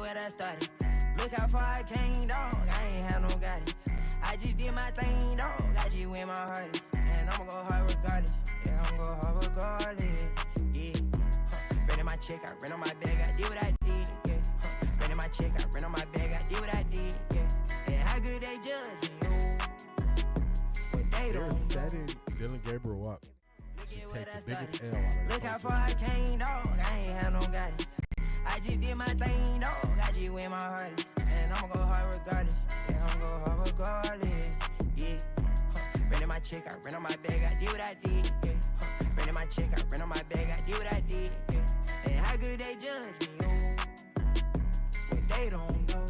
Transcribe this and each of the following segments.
what I started. Look how far I came, dog. I ain't had no guidance. I just did my thing, dog. I just went my hardest. And I'ma go hard regardless. Yeah, I'ma go hard regardless. Yeah. Renting my check, I rent on my bag, I did what I did. Yeah. Renting my check, I rent on my bag, I did what I did. Yeah. And how good they judge me, oh. But they don't setting Dylan Gabriel up. Take the biggest L out of Look how far I came, dog. I ain't had no guidance. I just did my thing, dog. I just went my hardest. And I'ma go hard regardless. Yeah, I'ma go hard regardless. Yeah. Renting my check, I rent on my bag, I did what I did. Yeah. Renting my check, I rent on my bag, I did what I did. Yeah. And how good they judge me, oh. But they don't know.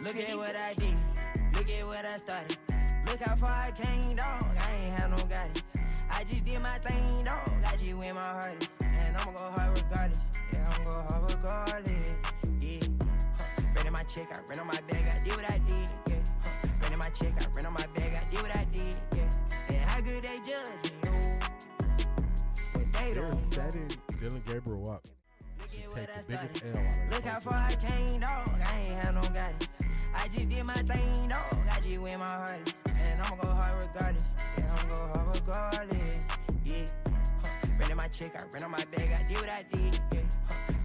Look at what I did, look at what I started. Look how far I came, dog. I ain't had no guidance. I just did my thing, dog. I just went my hardest. And I'ma go hard regardless. Yeah, I'ma go hard regardless. Yeah. Renting my check, I rent on my bag, I did what I did. Yeah. Renting my check, I rent on my bag, I did what I did. Yeah. And how good they judge me, oh. But they don't know. Setting Dylan Gabriel up. Take the biggest L out of Look how far I came, dog. I ain't had no guidance. I just did my thing, dog. I just went my hardest. And I'ma go hard regardless. Yeah, I'ma go hard regardless. Yeah. Renting my check, I rent on my bag, I did what I did. Yeah.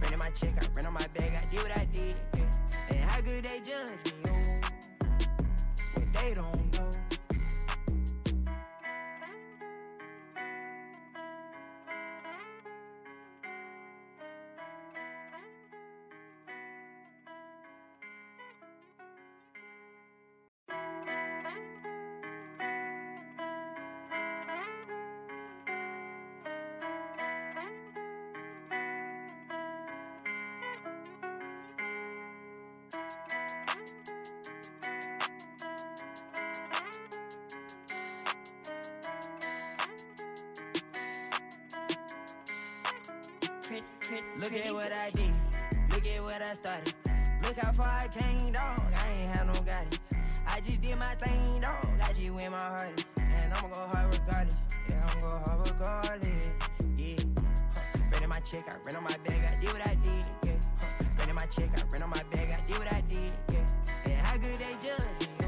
Renting my check, I rent on my bag, I did what I did. Yeah. And how good they judge me, oh. But they don't know. Look at what I did, look at what I started. Look how far I came, dog. I ain't had no guidance. I just did my thing, dog. I just went my hardest. And I'ma go hard regardless. Yeah, I'ma go hard regardless. Yeah. Renting my check, I rent on my bag, I did what I did. Yeah. Renting my check, I rent on my bag, I did what I did. Yeah. And how good they judge me, oh.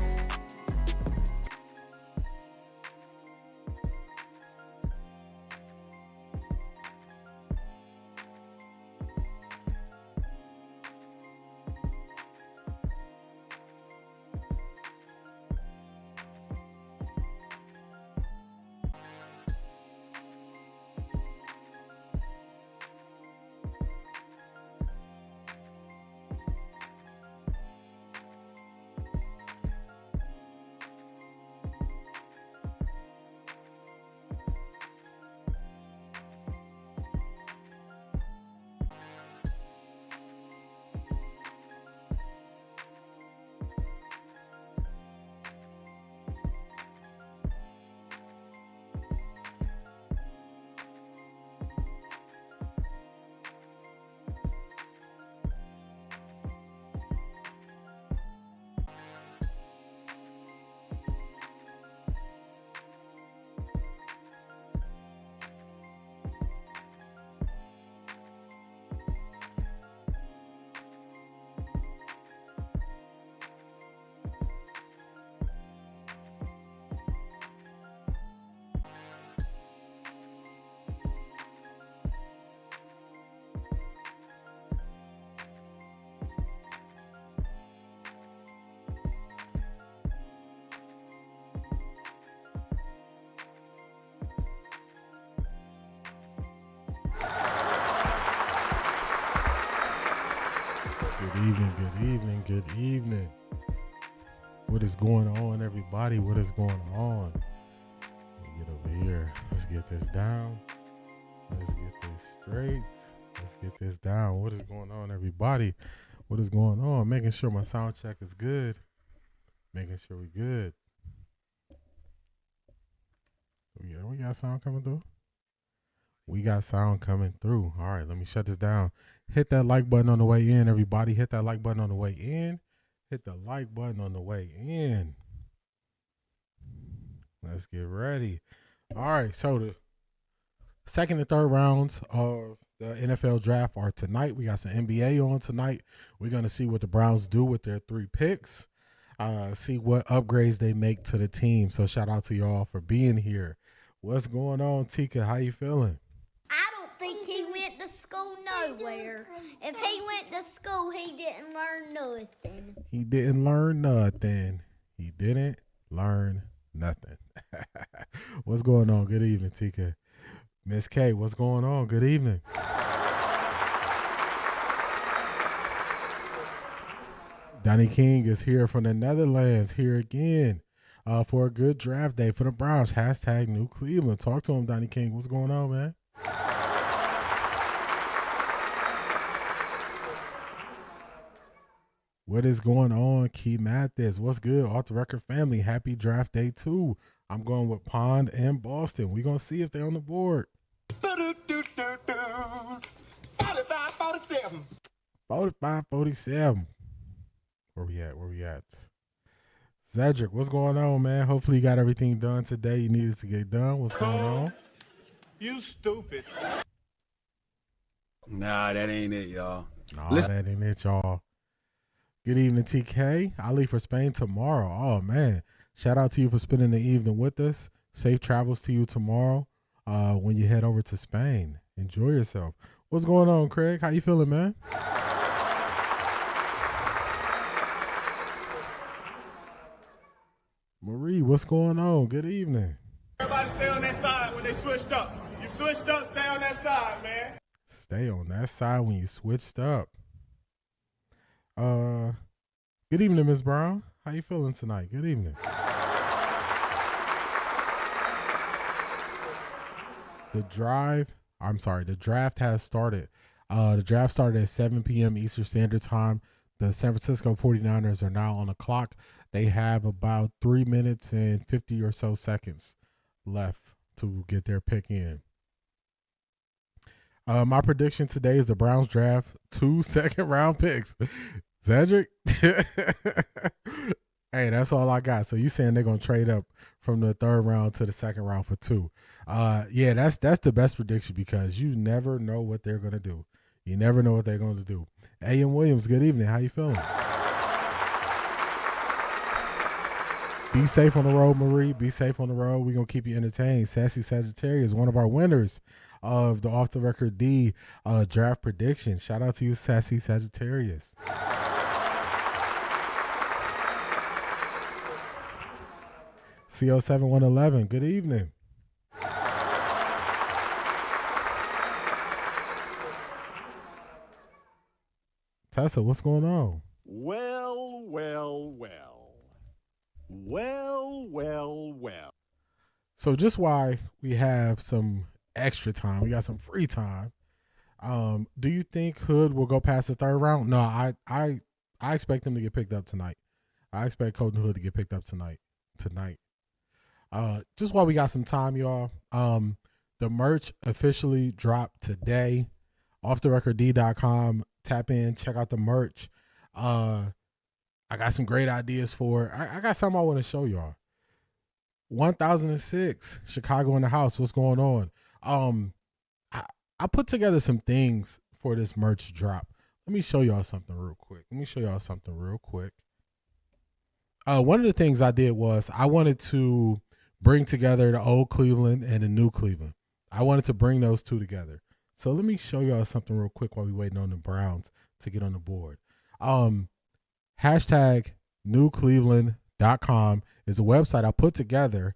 Good evening. What is going on, everybody? What is going on? Let me get over here. Let's get this down. Let's get this straight. Let's get this down. What is going on, everybody? What is going on? Making sure my sound check is good. Making sure we good. We got sound coming through. We got sound coming through. All right, let me shut this down. Hit that like button on the way in, everybody. Hit that like button on the way in. Hit the like button on the way in. Let's get ready. All right, so the second and third rounds of the NFL draft are tonight. We got some NBA on tonight. We're going to see what the Browns do with their 3 picks, see what upgrades they make to the team. So shout out to y'all for being here. What's going on, Tika? How you feeling? I don't think he went to school nowhere. If he went to school, he didn't learn nothing. He didn't learn nothing. He didn't learn nothing. What's going on? Good evening, Tika. Miss K, what's going on? Good evening. Donnie King is here from the Netherlands, here again for a good draft day for the Browns. Hashtag New Cleveland. Talk to him, Donnie King. What's going on, man? What is going on, Key Mathis? What's good? Off the Record family. Happy draft day, too. I'm going with Pond and Boston. We're going to see if they're on the board. 45-47. 45-47. Where we at? Cedric, what's going on, man? Hopefully you got everything done today you needed to get done. What's going on? You stupid. Nah, that ain't it, y'all. Nah, that ain't it, y'all. Good evening, TK. I leave for Spain tomorrow. Oh, man. Shout out to you for spending the evening with us. Safe travels to you tomorrow when you head over to Spain. Enjoy yourself. What's going on, Craig? How you feeling, man? Marie, what's going on? Good evening. Everybody stay on that side when they switched up. You switched up, stay on that side, man. Stay on that side when you switched up. Good evening, Ms. Brown. How you feeling tonight? Good evening. The draft has started. The draft started at 7 p.m. Eastern Standard Time. The San Francisco 49ers are now on the clock. They have about 3 minutes and 50 or so seconds left to get their pick in. My prediction today is the Browns draft 2 second-round picks. Cedric? Hey, that's all I got. So you saying they're going to trade up from the 3rd round to the 2nd round for 2. Yeah, that's the best prediction because you never know what they're going to do. You never know what they're going to do. A.M. Williams, good evening. How you feeling? Be safe on the road, Marie. Be safe on the road. We're going to keep you entertained. Sassy Sagittarius, one of our winners of the Off the Record D draft prediction. Shout out to you, Sassy Sagittarius. CO7111, good evening. Tessa, what's going on? Well. So just why we have some extra time, we got some free time. Do you think Hood will go past the 3rd round? No, I expect him to get picked up tonight. I expect Colton Hood to get picked up tonight. Just while we got some time, y'all. The merch officially dropped today. OffThaRecordDee.com. Tap in, check out the merch. I got some great ideas for it. I got something I want to show y'all. 1006, Chicago in the house. What's going on? I put together some things for this merch drop. Let me show y'all something real quick. One of the things I did was I wanted to bring together the old Cleveland and the new Cleveland. I wanted to bring those two together. So let me show y'all something real quick while we're waiting on the Browns to get on the board. Hashtag newcleveland.com is a website I put together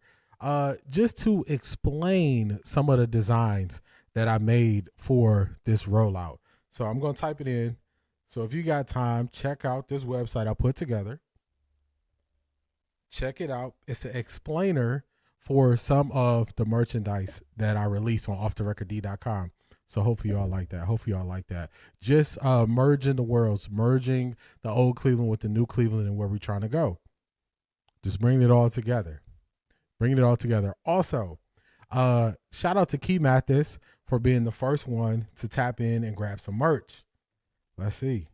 just to explain some of the designs that I made for this rollout. So I'm going to type it in. So if you got time, check out this website I put together. Check it out. It's an explainer for some of the merchandise that I release on OffThaRecordDee.com. So hopefully y'all like that. Hopefully y'all like that. Just merging the worlds, merging the old Cleveland with the new Cleveland and where we're trying to go. Just bringing it all together. Bringing it all together. Also, shout out to Key Mathis for being the first one to tap in and grab some merch. Let's see.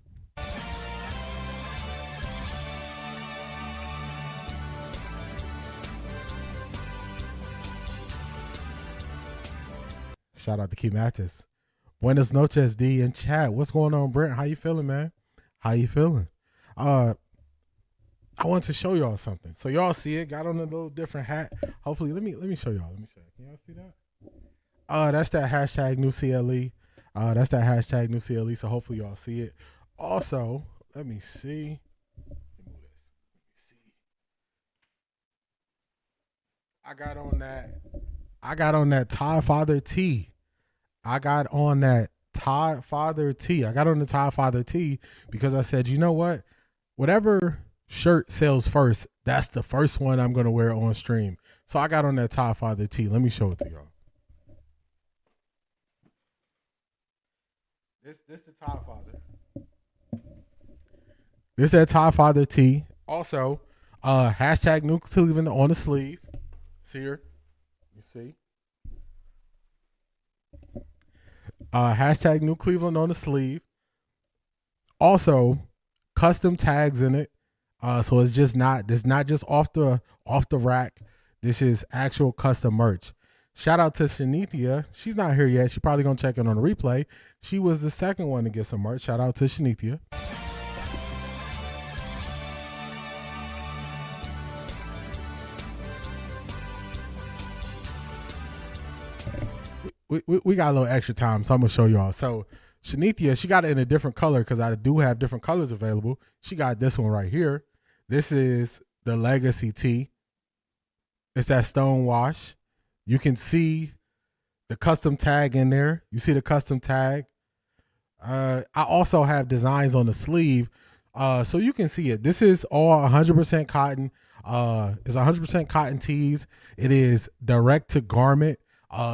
Shout out to Key Mathis. Buenas noches, D in chat. What's going on, Brent? How you feeling, man? How you feeling? I want to show y'all something. So y'all see it. Got on a little different hat. Hopefully, let me show y'all. Let me show you. Can y'all see that? That's that hashtag new CLE. That's that hashtag new CLE. So hopefully y'all see it. Also, let me see. I got on that Todd Father T. I got on the Todd Father T because I said, you know what? Whatever shirt sells first, that's the first one I'm going to wear on stream. So I got on that Todd Father T. Let me show it to y'all. This is Todd Father. This is that Todd Father T. Also, hashtag New Cleveland on the sleeve. See here? You see? Hashtag New Cleveland on the sleeve. Also, custom tags in it. So it's just not just off the rack. This is actual custom merch. Shout out to Shanithia. She's not here yet. She's probably gonna check in on the replay. She was the second one to get some merch. Shout out to Shanithia. We got a little extra time, so I'm gonna show y'all. So Shanithia, she got it in a different color because I do have different colors available. She got this one right here. This is the Legacy Tee. It's that stone wash. You can see the custom tag in there. You see the custom tag. I also have designs on the sleeve, so you can see it. This is all 100% cotton. It's 100% cotton tees. It is direct to garment.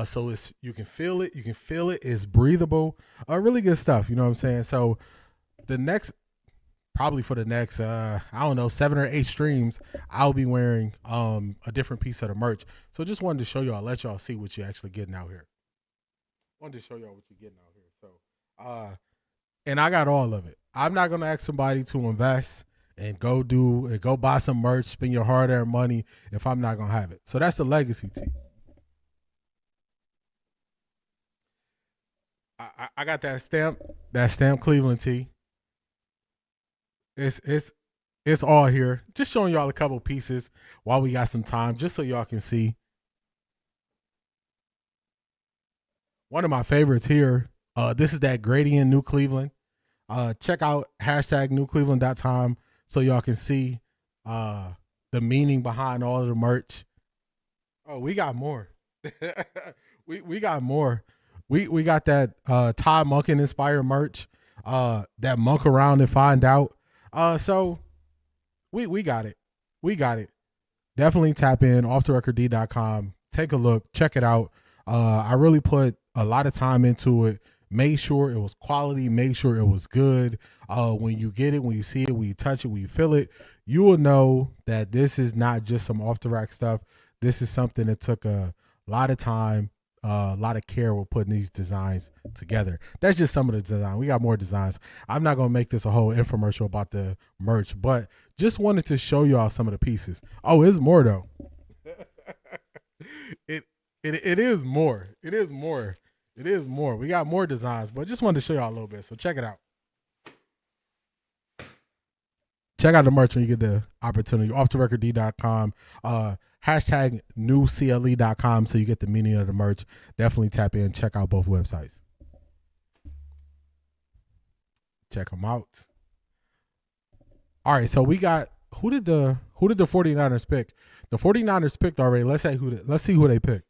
So you can feel it. You can feel it. It's breathable. Really good stuff. You know what I'm saying? So probably for the next, I don't know, 7 or 8 streams, I'll be wearing a different piece of the merch. So just wanted to show y'all, let y'all see what you're actually getting out here. Wanted to show y'all what you're getting out here. So, and I got all of it. I'm not gonna ask somebody to invest and go buy some merch, spend your hard-earned money if I'm not gonna have it. So that's the Legacy Tee. I got that stamp Cleveland tee. It's all here. Just showing y'all a couple pieces while we got some time, just so y'all can see. One of my favorites here. This is that Gradient New Cleveland. Check out hashtag newcleveland.com so y'all can see the meaning behind all of the merch. Oh, we got more. we got more. We got that Todd Monken inspired merch. That Monk around and find out. So we got it. We got it. Definitely tap in OffThaRecordDee.com. Take a look. Check it out. I really put a lot of time into it. Made sure it was quality. Made sure it was good. When you get it, when you see it, when you touch it, when you feel it, you will know that this is not just some off the rack stuff. This is something that took a lot of time. A lot of care with putting these designs together. That's just some of the design. We got more designs. I'm not going to make this a whole infomercial about the merch, but just wanted to show y'all some of the pieces. Oh, it's more though. It is more. It is more. It is more. We got more designs, but just wanted to show y'all a little bit. So check it out. Check out the merch when you get the opportunity. OffThaRecordDee.com. Hashtag newcle.com so you get the meaning of the merch. Definitely tap in. Check out both websites. Check them out. All right, so we got who did the 49ers pick? The 49ers picked already. Let's see who they picked.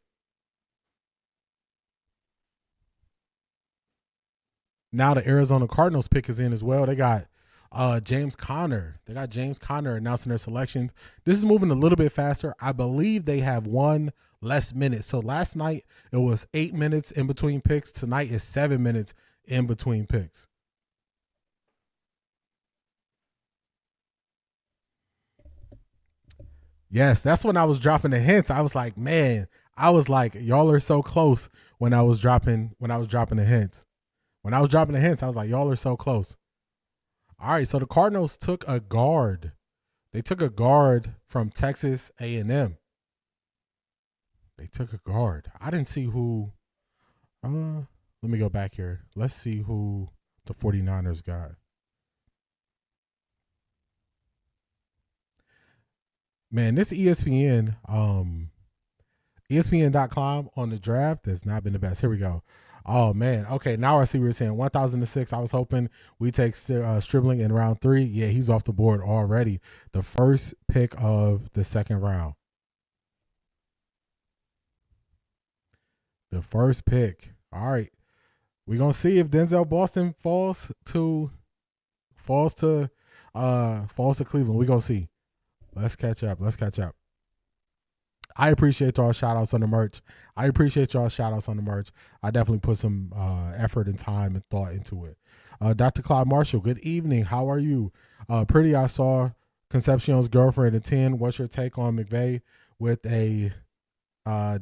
Now the Arizona Cardinals pick is in as well. They got James Conner. They got James Conner announcing their selections. This is moving a little bit faster. I believe they have one less minute. So last night it was 8 minutes in between picks. Tonight is 7 minutes in between picks. Yes, that's when I was dropping the hints. I was like, man, y'all are so close when I was dropping the hints. When I was dropping the hints, I was like, y'all are so close. All right, so the Cardinals took a guard. They took a guard from Texas A&M. They took a guard. I didn't see who. Let me go back here. Let's see who the 49ers got. Man, this ESPN, ESPN.com on the draft has not been the best. Here we go. Oh, man. Okay, now I see what you're saying. 1,006. I was hoping we take Stribling in round 3. Yeah, he's off the board already. The first pick of the second round. The first pick. All right. We're going to see if Denzel Boston falls to Cleveland. We're going to see. Let's catch up. I appreciate y'all shout outs on the merch. I definitely put some effort and time and thought into it. Dr. Clyde Marshall, good evening. How are you? Pretty, I saw Concepcion's girlfriend at 10. What's your take on McVay with a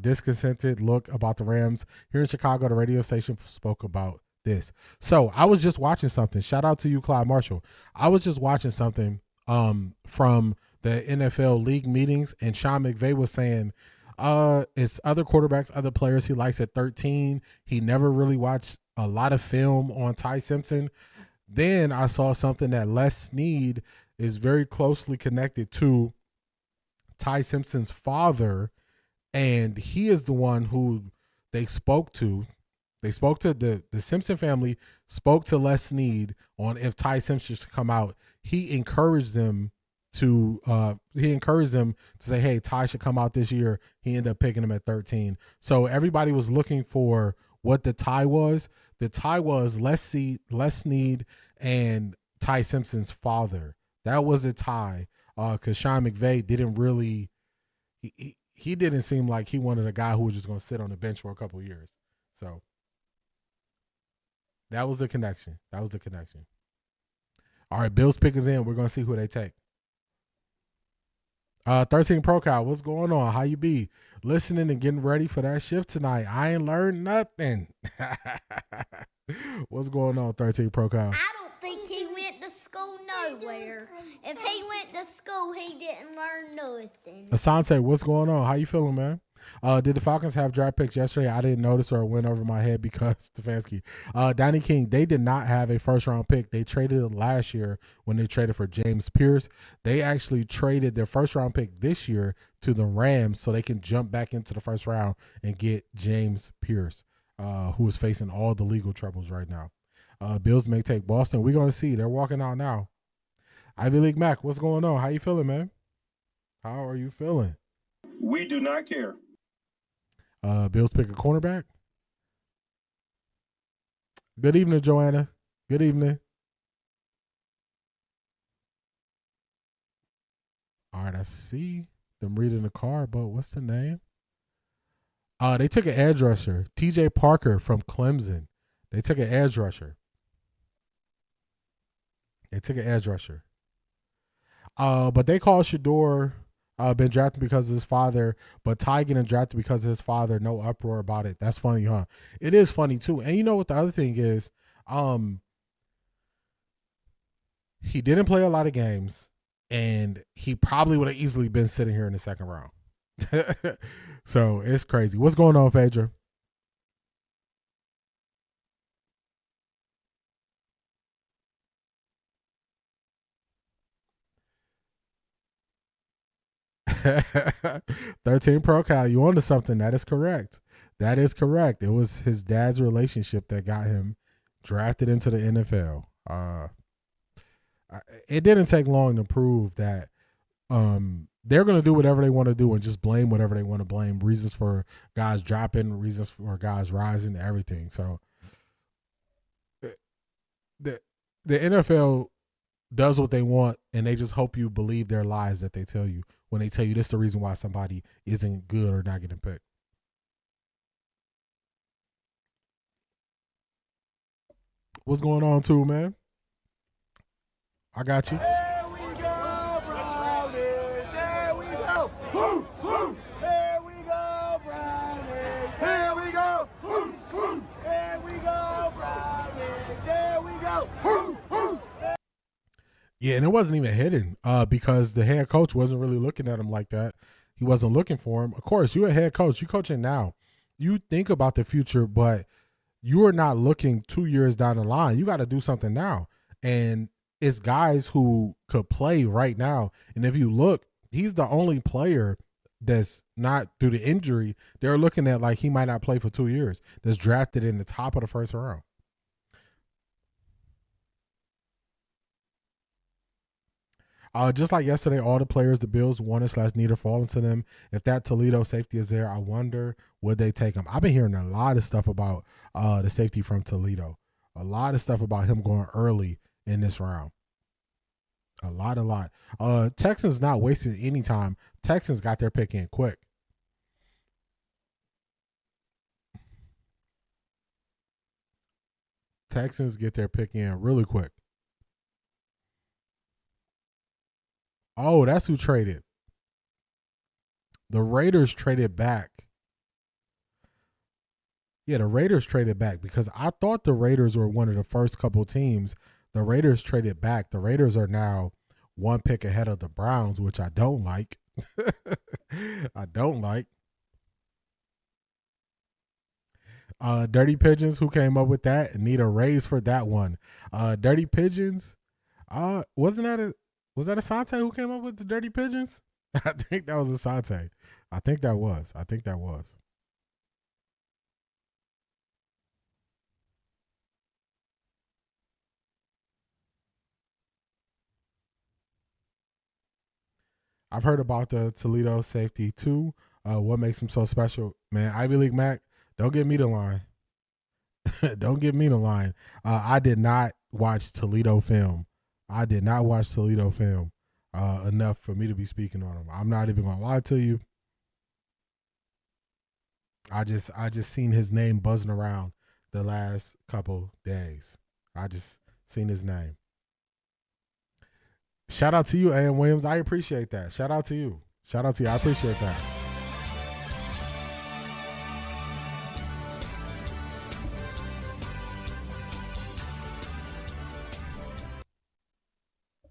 discontented look about the Rams? Here in Chicago, the radio station spoke about this. So I was just watching something. Shout out to you, Clyde Marshall. I was just watching something from the NFL league meetings, and Sean McVay was saying it's other quarterbacks, other players he likes at 13. He never really watched a lot of film on Ty Simpson. Then I saw something that Les Snead is very closely connected to Ty Simpson's father, and he is the one who they spoke to. They spoke to the Simpson family, spoke to Les Snead on if Ty Simpson should come out. He encouraged them to say, hey, Ty should come out this year. He ended up picking him at 13. So everybody was looking for what the tie was. The tie was Les Snead and Ty Simpson's father. That was the tie. Because Sean McVay didn't really he didn't seem like he wanted a guy who was just going to sit on the bench for a couple of years. So that was the connection. All right, Bills pick is in. We're going to see who they take. 13 Pro Cow, what's going on? How you be? Listening and getting ready for that shift tonight. I ain't learned nothing. What's going on, 13 Pro Cow? I don't think he went to school nowhere. If he went to school, he didn't learn nothing. Asante, what's going on? How you feeling, man? Did the Falcons have draft picks yesterday? I didn't notice, or it went over my head because Stefanski. Donnie King, they did not have a first-round pick. They traded it last year when they traded for James Pierce. They actually traded their first-round pick this year to the Rams so they can jump back into the first round and get James Pierce, who is facing all the legal troubles right now. Bills may take Boston. We're going to see. They're walking out now. Ivy League Mac, what's going on? How you feeling, man? How are you feeling? We do not care. Bills pick a cornerback. Good evening, Joanna. Good evening. All right, I see them reading the card, but what's the name? They took an edge rusher, T.J. Parker from Clemson. They took an edge rusher. But they called Shador been drafted because of his father, but Ty getting drafted because of his father. No uproar about it. That's funny, huh? It is funny too. And you know what the other thing is? He didn't play a lot of games, and he probably would have easily been sitting here in the second round. So it's crazy. What's going on, Phaedra? $13 Pro Cal, you onto something. That is correct. It was his dad's relationship that got him drafted into the NFL. It didn't take long to prove that they're going to do whatever they want to do and just blame whatever they want to blame. Reasons for guys dropping, reasons for guys rising, everything. So the NFL does what they want, and they just hope you believe their lies that they tell you when they tell you this is the reason why somebody isn't good or not getting picked. What's going on, too, man? I got you. Here we go, Brownies. Here we go. Woo, woo. Here we go, Brownies. Here we go. Woo, woo. Here we go, Brownies. Here we go. Woo, woo. Yeah, and it wasn't even hidden because the head coach wasn't really looking at him like that. He wasn't looking for him. Of course, you're a head coach. You're coaching now. You think about the future, but you are not looking 2 years down the line. You got to do something now. And it's guys who could play right now. And if you look, he's the only player that's not due to injury. They're looking at like he might not play for 2 years. That's drafted in the top of the first round. Just like yesterday, all the players the Bills wanted/need are falling to them. If that Toledo safety is there, I wonder would they take him. I've been hearing a lot of stuff about the safety from Toledo. A lot of stuff about him going early in this round. A lot. Texans not wasting any time. Texans got their pick in quick. Texans get their pick in really quick. Oh, that's who traded. The Raiders traded back. Yeah, the Raiders traded back because I thought the Raiders were one of the first couple teams. The Raiders traded back. The Raiders are now one pick ahead of the Browns, which I don't like. I don't like. Dirty Pigeons, who came up with that? Need a raise for that one. Dirty Pigeons. Was that Asante who came up with the Dirty Pigeons? I think that was Asante. I think that was. I've heard about the Toledo safety too. What makes him so special? Man, Ivy League Mac, don't get me the line. Don't get me the line. I did not watch Toledo film. Enough for me to be speaking on him. I'm not even gonna lie to you. I just seen his name buzzing around the last couple days. I just seen his name. Shout out to you, A.M. Williams. I appreciate that. Shout out to you. I appreciate that.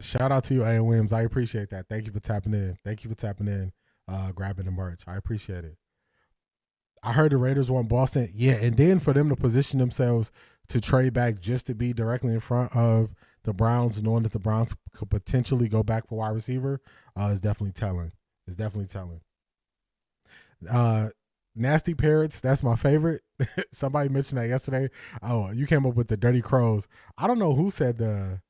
Shout out to you, A.M. Williams. I appreciate that. Thank you for tapping in. Grabbing the merch. I appreciate it. I heard the Raiders want Boston. Yeah, and then for them to position themselves to trade back just to be directly in front of the Browns, knowing that the Browns could potentially go back for wide receiver, is definitely telling. Nasty Parrots, that's my favorite. Somebody mentioned that yesterday. Oh, you came up with the Dirty Crows. I don't know who said the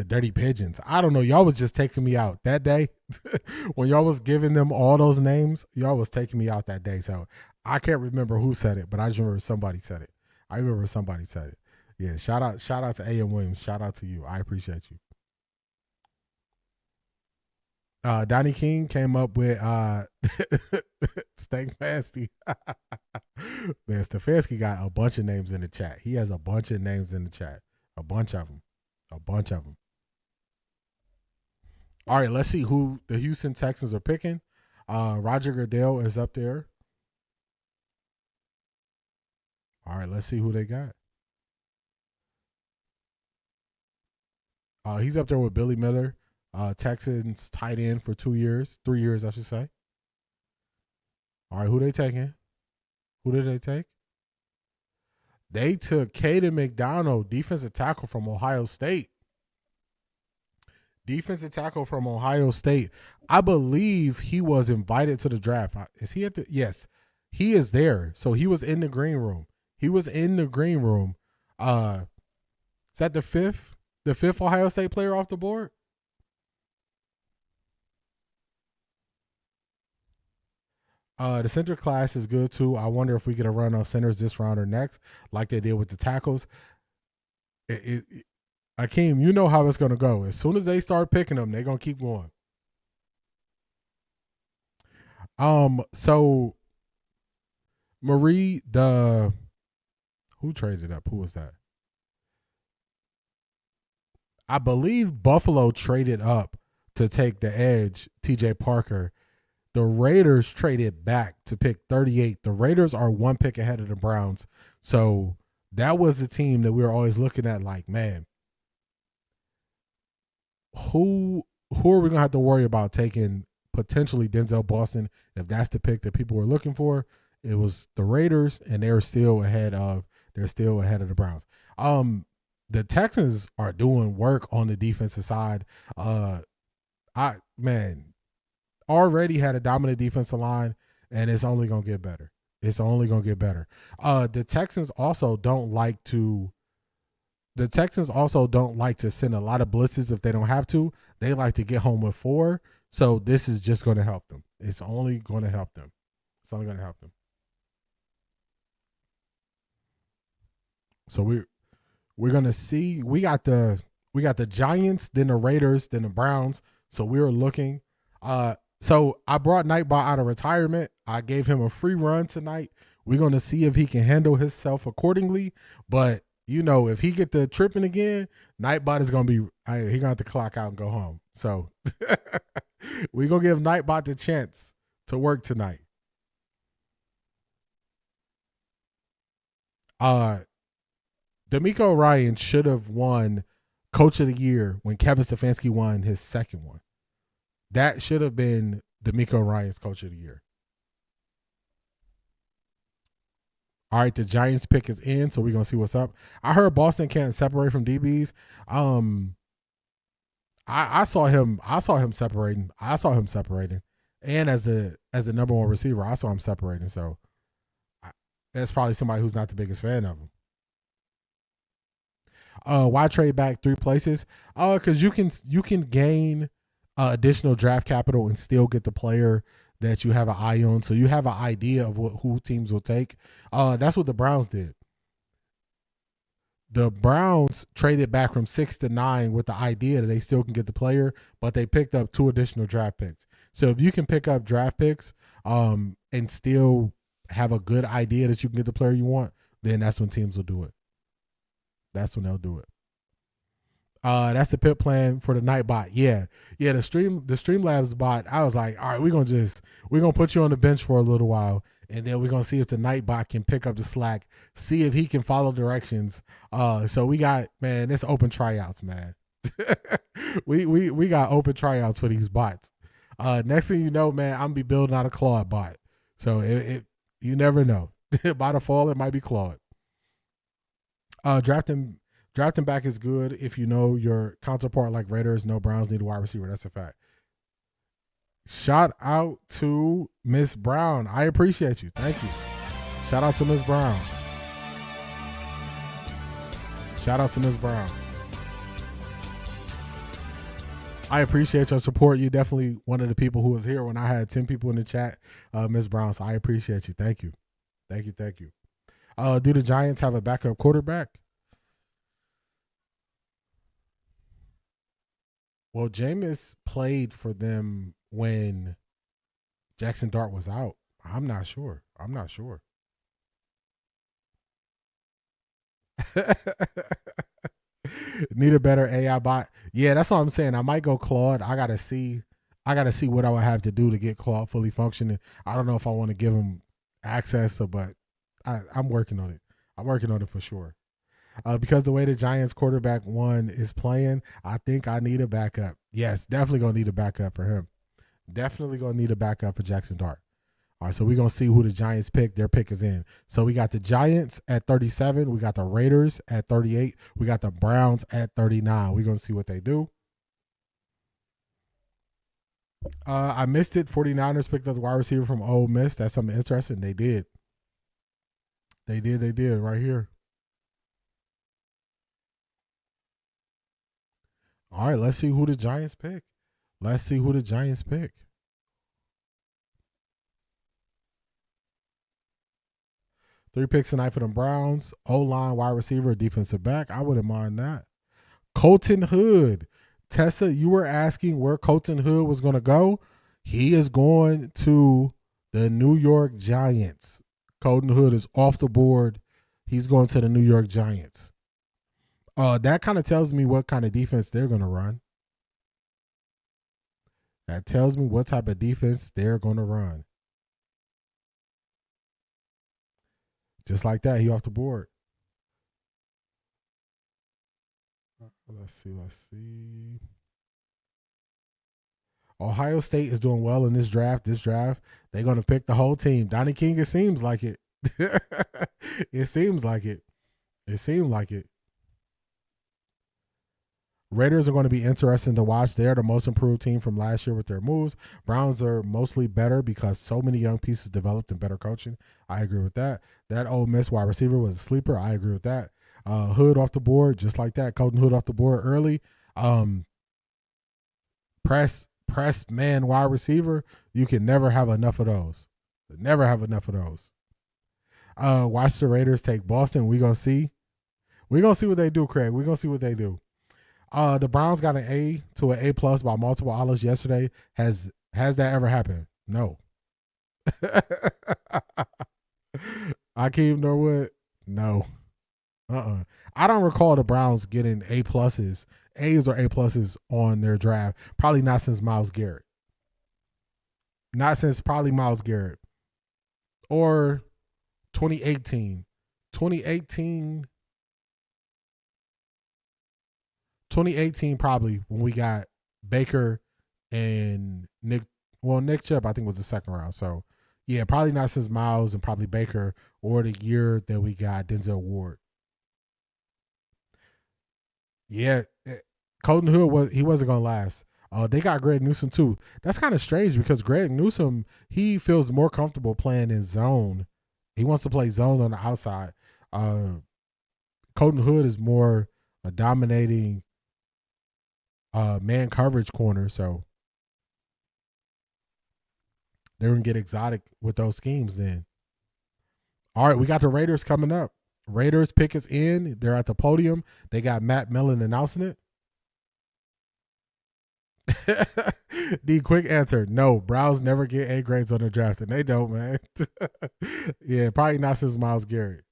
Dirty Pigeons. I don't know. Y'all was just taking me out that day. When y'all was giving them all those names, y'all was taking me out that day. So I can't remember who said it, but I just remember somebody said it. Yeah, shout out to A.M. Williams. Shout out to you. I appreciate you. Donnie King came up with Stank Nasty. Man, Stefanski got a bunch of names in the chat. He has a bunch of names in the chat. A bunch of them. All right, let's see who the Houston Texans are picking. Roger Goodell is up there. All right, let's see who they got. He's up there with Billy Miller, Texans tight end for 3 years, I should say. All right, who they taking? Who did they take? They took Caden McDonald, defensive tackle from Ohio State. I believe he was invited to the draft. Is he at the? Yes, he is there. So he was in the green room. Is that the fifth Ohio State player off the board? The center class is good too. I wonder if we get a run of centers this round or next, like they did with the tackles. Akeem, you know how it's gonna go. As soon as they start picking them, they're gonna keep going. So Marie, who traded up? Who was that? I believe Buffalo traded up to take the edge, TJ Parker. The Raiders traded back to pick 38. The Raiders are one pick ahead of the Browns. So that was the team that we were always looking at like, man, who are we going to have to worry about taking potentially Denzel Boston if that's the pick that people were looking for? It was the Raiders, and they're still ahead of the Browns. The Texans are doing work on the defensive side. Already had a dominant defensive line, and it's only gonna get better. It's only gonna get better. The Texans also don't like to send a lot of blitzes if they don't have to. They like to get home with 4. So this is just gonna help them. It's only gonna help them. It's only gonna help them. So we're gonna see. We got the Giants, then the Raiders, then the Browns. So we're looking. So I brought Nightbot out of retirement. I gave him a free run tonight. We're gonna see if he can handle himself accordingly. But you know, if he get the tripping again, Nightbot is gonna be he gonna have to clock out and go home. So we're gonna give Nightbot the chance to work tonight. D'Amico Ryan should have won Coach of the Year when Kevin Stefanski won his second one. That should have been D'Amico Ryan's Coach of the Year. All right, the Giants pick is in, so we're gonna see what's up. I heard Boston can't separate from DBs. I saw him separating. And as the number one receiver, I saw him separating. So that's probably somebody who's not the biggest fan of him. Why trade back 3 places? Because you can gain additional draft capital and still get the player that you have an eye on. So you have an idea of who teams will take. That's what the Browns did. The Browns traded back from 6 to 9 with the idea that they still can get the player, but they picked up 2 additional draft picks. So if you can pick up draft picks and still have a good idea that you can get the player you want, then that's when teams will do it. That's when they'll do it. That's the pit plan for the Nightbot. Yeah. The Streamlabs bot. I was like, all right, we're gonna put you on the bench for a little while, and then we're gonna see if the Nightbot can pick up the slack, see if he can follow directions. So we got, man, it's open tryouts, man. we got open tryouts for these bots. Next thing you know, man, I'm gonna be building out a Claude bot. So you never know. By the fall, it might be Claude. Drafting back is good if you know your counterpart like Raiders. No, Browns need a wide receiver. That's a fact. Shout out to Miss Brown. I appreciate you. Thank you. Shout out to Miss Brown. I appreciate your support. You definitely one of the people who was here when I had 10 people in the chat, Miss Brown. So I appreciate you. Thank you. Do the Giants have a backup quarterback? Well, Jameis played for them when Jackson Dart was out. I'm not sure. Need a better AI bot. Yeah, that's what I'm saying. I might go Claude. I gotta see what I would have to do to get Claude fully functioning. I don't know if I want to give him access, but I'm working on it. I'm working on it for sure. Because the way the Giants quarterback 1 is playing, I think I need a backup. Yes, definitely going to need a backup for him. Definitely going to need a backup for Jackson Dart. All right, so we're going to see who the Giants pick. Their pick is in. So we got the Giants at 37. We got the Raiders at 38. We got the Browns at 39. We're going to see what they do. I missed it. 49ers picked up the wide receiver from Ole Miss. That's something interesting. They did. They did right here. All right, let's see who the Giants pick. 3 picks tonight for the Browns. O-line, wide receiver, defensive back. I wouldn't mind that. Colton Hood. Tessa, you were asking where Colton Hood was going to go. He is going to the New York Giants. Colton Hood is off the board. He's going to the New York Giants. That kind of tells me what kind of defense they're going to run. That tells me what type of defense they're going to run. Just like that, he off the board. Let's see. Ohio State is doing well in this draft. They're going to pick the whole team. Donnie King, it seems like it. It seemed like it. Raiders are going to be interesting to watch. They're the most improved team from last year with their moves. Browns are mostly better because so many young pieces developed and better coaching. I agree with that. That Ole Miss wide receiver was a sleeper. I agree with that. Hood off the board, just like that. Colton Hood off the board early. Press man wide receiver. You can never have enough of those. Never have enough of those. Watch the Raiders take Boston. We're going to see. We're going to see what they do, Craig. We're going to see what they do. The Browns got an A to an A+ by multiple outlets yesterday. Has that ever happened? No. Akeem Norwood? No. I don't recall the Browns getting A's or A+ on their draft. Probably not since Myles Garrett. Not since probably Myles Garrett. Or 2018. 2018 probably when we got Baker and Nick Chubb, I think was the second round. So yeah, probably not since Myles and probably Baker or the year that we got Denzel Ward. Yeah, Colton Hood wasn't gonna last. They got Greg Newsome too. That's kind of strange because Greg Newsome, he feels more comfortable playing in zone. He wants to play zone on the outside. Colton Hood is more a dominating man coverage corner, so they're gonna get exotic with those schemes then. All right, we got the Raiders coming up. Raiders pick is in. They're at the podium. They got Matt Millen announcing it. The quick answer: no. Browns never get A grades on the draft, and they don't, man. Yeah, probably not since Myles Garrett.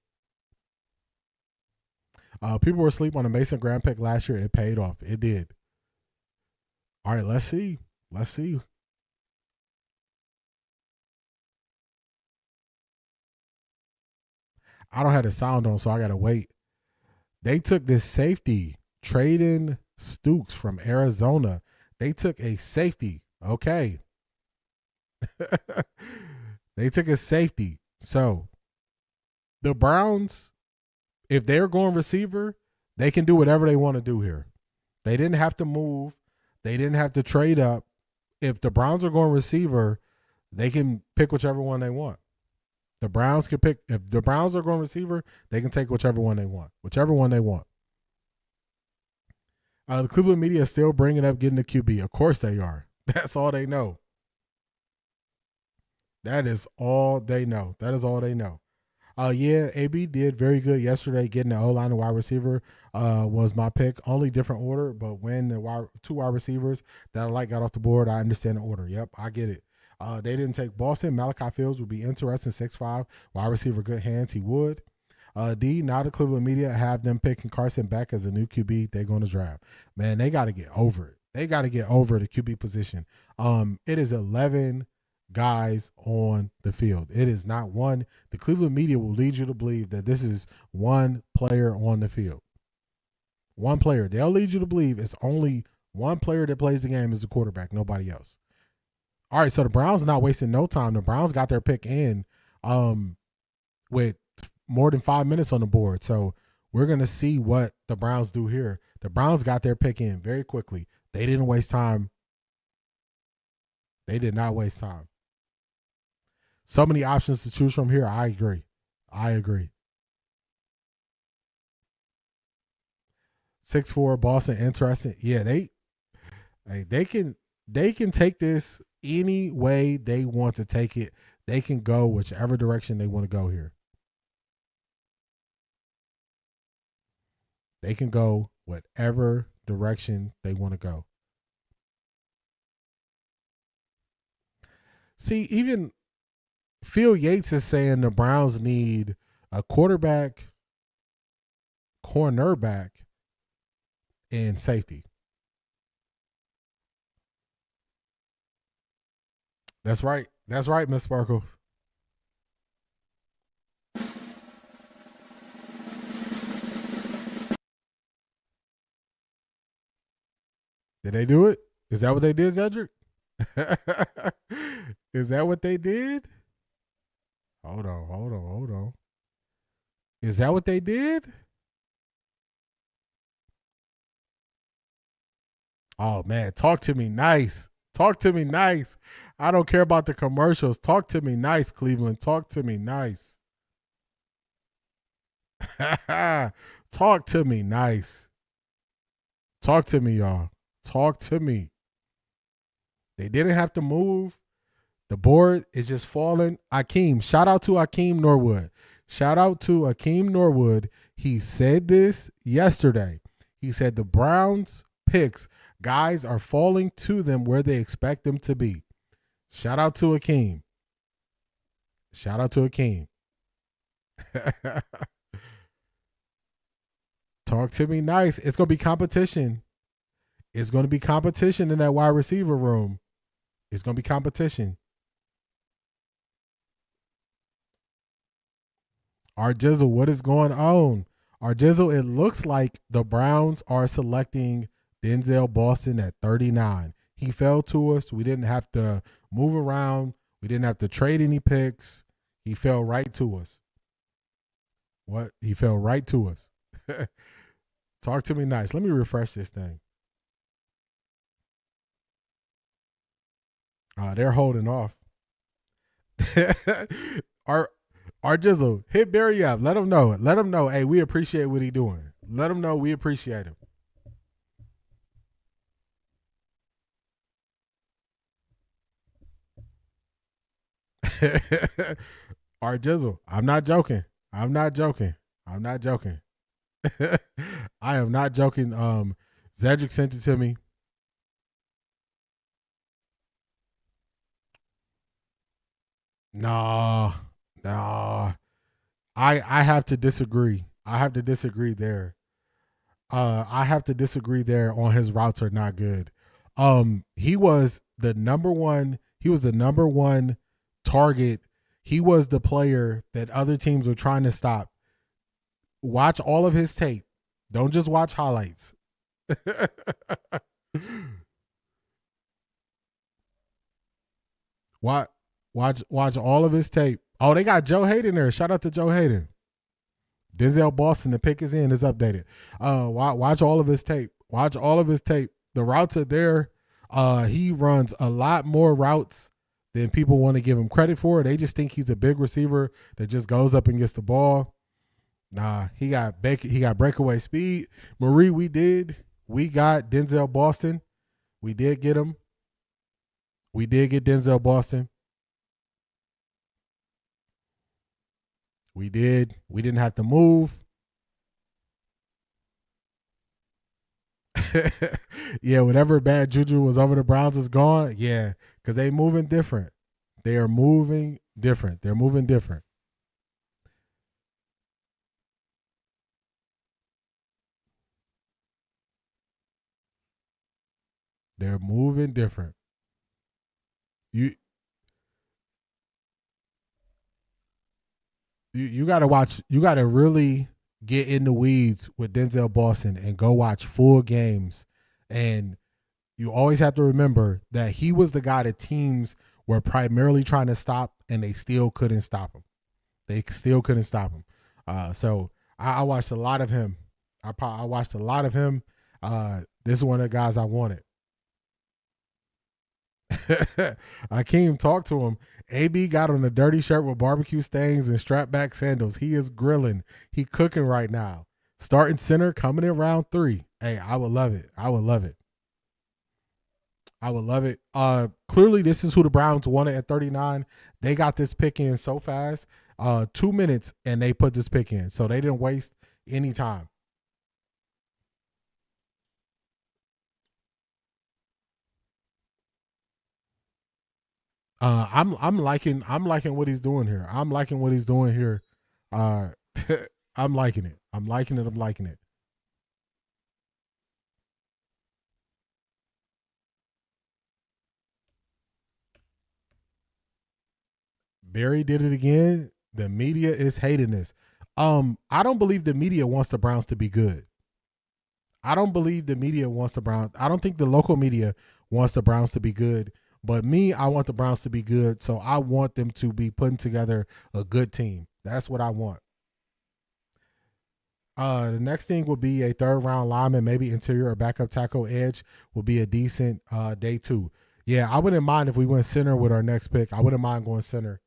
People were asleep on the Mason Graham pick last year. It paid off. It did. All right, let's see. I don't have the sound on, so I got to wait. They took this safety, Traden Stukes from Arizona. They took a safety. Okay. They took a safety. So the Browns, if they're going receiver, they can do whatever they want to do here. They didn't have to move. They didn't have to trade up. If the Browns are going receiver, they can pick whichever one they want. The Browns can pick. If the Browns are going receiver, they can take whichever one they want. The Cleveland media is still bringing up getting the QB. Of course they are. That's all they know. That is all they know. Yeah, AB did very good yesterday. Getting the O-line and wide receiver was my pick. Only different order, but when the two wide receivers that I like got off the board, I understand the order. Yep, I get it. They didn't take Boston. Malachi Fields would be interesting. 6'5", wide receiver, good hands. He would. D, now the Cleveland media have them picking Carson Beck as a new QB they're going to draft. Man, they got to get over it. They got to get over the QB position. It is 11 guys on the field. It is not one. The Cleveland media will lead you to believe that this is one player on the field. One player. They'll lead you to believe it's only one player that plays the game as the quarterback, nobody else. All right, so the Browns are not wasting no time. The Browns got their pick in with more than 5 minutes on the board. So we're going to see what the Browns do here. The Browns got their pick in very quickly. They didn't waste time. They did not waste time. So many options to choose from here. I agree. 6'4", Boston, interesting. Yeah, they can take this any way they want to take it. They can go whichever direction they want to go here. They can go whatever direction they want to go. See, even Phil Yates is saying the Browns need a quarterback, cornerback, and safety. That's right. That's right, Miss Sparkles. Did they do it? Is that what they did, Cedric? Is that what they did? Hold on. Is that what they did? Oh, man. Talk to me nice. Talk to me nice. I don't care about the commercials. Talk to me nice, Cleveland. Talk to me nice. Talk to me nice. Talk to me, y'all. Talk to me. They didn't have to move. The board is just falling. Akeem, shout out to Akeem Norwood. Shout out to Akeem Norwood. He said this yesterday. He said the Browns picks, guys are falling to them where they expect them to be. Shout out to Akeem. Shout out to Akeem. Talk to me nice. It's going to be competition. It's going to be competition in that wide receiver room. It's going to be competition. Our Jizzle, what is going on? Our Jizzle, it looks like the Browns are selecting Denzel Boston at 39. He fell to us. We didn't have to move around. We didn't have to trade any picks. He fell right to us. What? He fell right to us. Talk to me nice. Let me refresh this thing. They're holding off. Our Jizzle, hit Barry up. Let him know. Let him know. Hey, we appreciate what he's doing. Let him know we appreciate him. Our Jizzle, I'm not joking. I'm not joking. I'm not joking. I am not joking. Zedric sent it to me. No. I have to disagree. I have to disagree there. I have to disagree there on his routes are not good. He was the number one target. He was the player that other teams were trying to stop. Watch all of his tape. Don't just watch highlights. Watch all of his tape. Oh, they got Joe Hayden there. Shout out to Joe Hayden. Denzel Boston, the pick is in, is updated. Watch all of his tape. Watch all of his tape. The routes are there. He runs a lot more routes than people want to give him credit for. They just think he's a big receiver that just goes up and gets the ball. Nah, he got breakaway speed. Marie, we got Denzel Boston. We did get him. We did get Denzel Boston. We did. We didn't have to move. Yeah, whatever bad juju was over the Browns is gone. Yeah, because they moving different. They are moving different. They're moving different. They're moving different. You got to watch. You got to really get in the weeds with Denzel Boston and go watch full games. And you always have to remember that he was the guy that teams were primarily trying to stop, and they still couldn't stop him. They still couldn't stop him. So I watched a lot of him. I watched a lot of him. This is one of the guys I wanted. Akeem, talk to him. AB got on a dirty shirt with barbecue stains and strap back sandals. He is grilling. He cooking right now. Starting center coming in round 3. Hey, I would love it. I would love it. I would love it. Clearly, this is who the Browns wanted at 39. They got this pick in so fast. 2 minutes, and they put this pick in. So they didn't waste any time. I'm liking what he's doing here. I'm liking what he's doing here. I'm liking it. I'm liking it. I'm liking it. Barry did it again. The media is hating this. I don't believe the media wants the Browns to be good. I don't believe the media wants the Browns. I don't think the local media wants the Browns to be good. But me, I want the Browns to be good. So I want them to be putting together a good team. That's what I want. The next thing would be a third round lineman, maybe interior or backup tackle edge will be a decent day 2. Yeah, I wouldn't mind if we went center with our next pick. I wouldn't mind going center.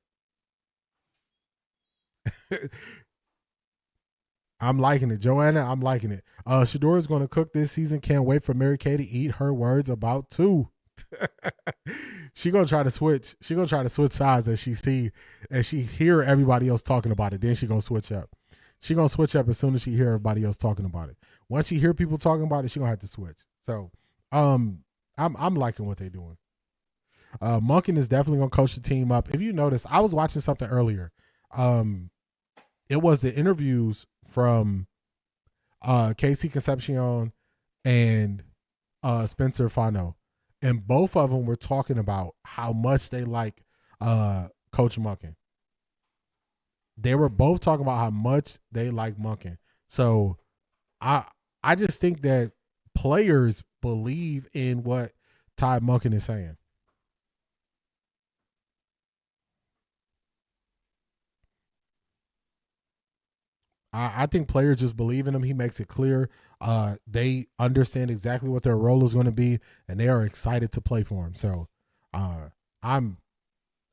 I'm liking it. Joanna, I'm liking it. Shador is going to cook this season. Can't wait for Mary Kay to eat her words about too. She gonna try to switch. She gonna try to switch sides as she hear everybody else talking about it. Then she gonna switch up. She gonna switch up as soon as she hear everybody else talking about it. Once she hear people talking about it, she gonna have to switch. So, I'm liking what they're doing. Monken is definitely gonna coach the team up. If you notice, I was watching something earlier. It was the interviews from Casey Concepcion and Spencer Fano. And both of them were talking about how much they like Coach Monken. They were both talking about how much they like Monken. So I just think that players believe in what Ty Monken is saying. I think players just believe in him. He makes it clear. They understand exactly what their role is going to be, and they are excited to play for him. So, I'm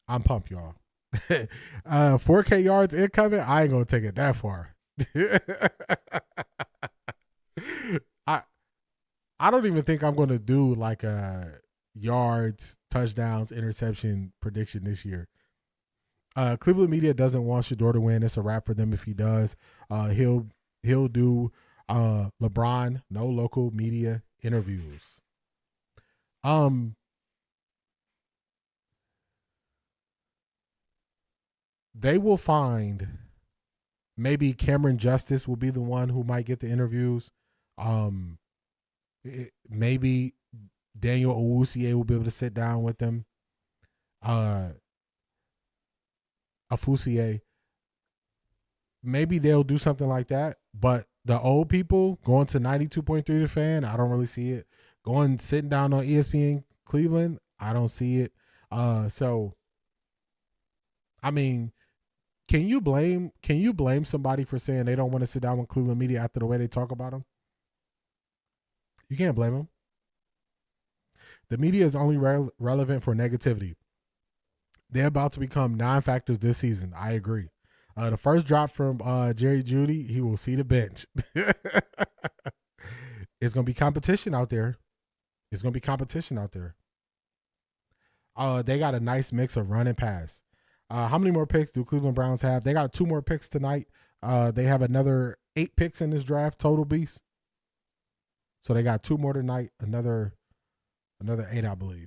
pumped, y'all. 4K yards incoming. I ain't gonna take it that far. I don't even think I'm gonna do like a yards, touchdowns, interception prediction this year. Cleveland media doesn't want Shador to win. It's a wrap for them if he does. He'll do LeBron, no local media interviews. They will find maybe Cameron Justice will be the one who might get the interviews. Maybe Daniel Owusie will be able to sit down with them. Afusier, maybe they'll do something like that. But the old people going to 92.3 The Fan, I don't really see it. Sitting down on ESPN Cleveland, I don't see it. So, I mean, can you blame somebody for saying they don't want to sit down with Cleveland media after the way they talk about them? You can't blame them. The media is only relevant for negativity. They're about to become non-factors this season. I agree. The first drop from Jerry Jeudy, he will see the bench. It's going to be competition out there. They got a nice mix of run and pass. How many more picks do Cleveland Browns have? They got 2 more picks tonight. They have another 8 picks in this draft, total beast. So they got 2 more tonight, another 8, I believe.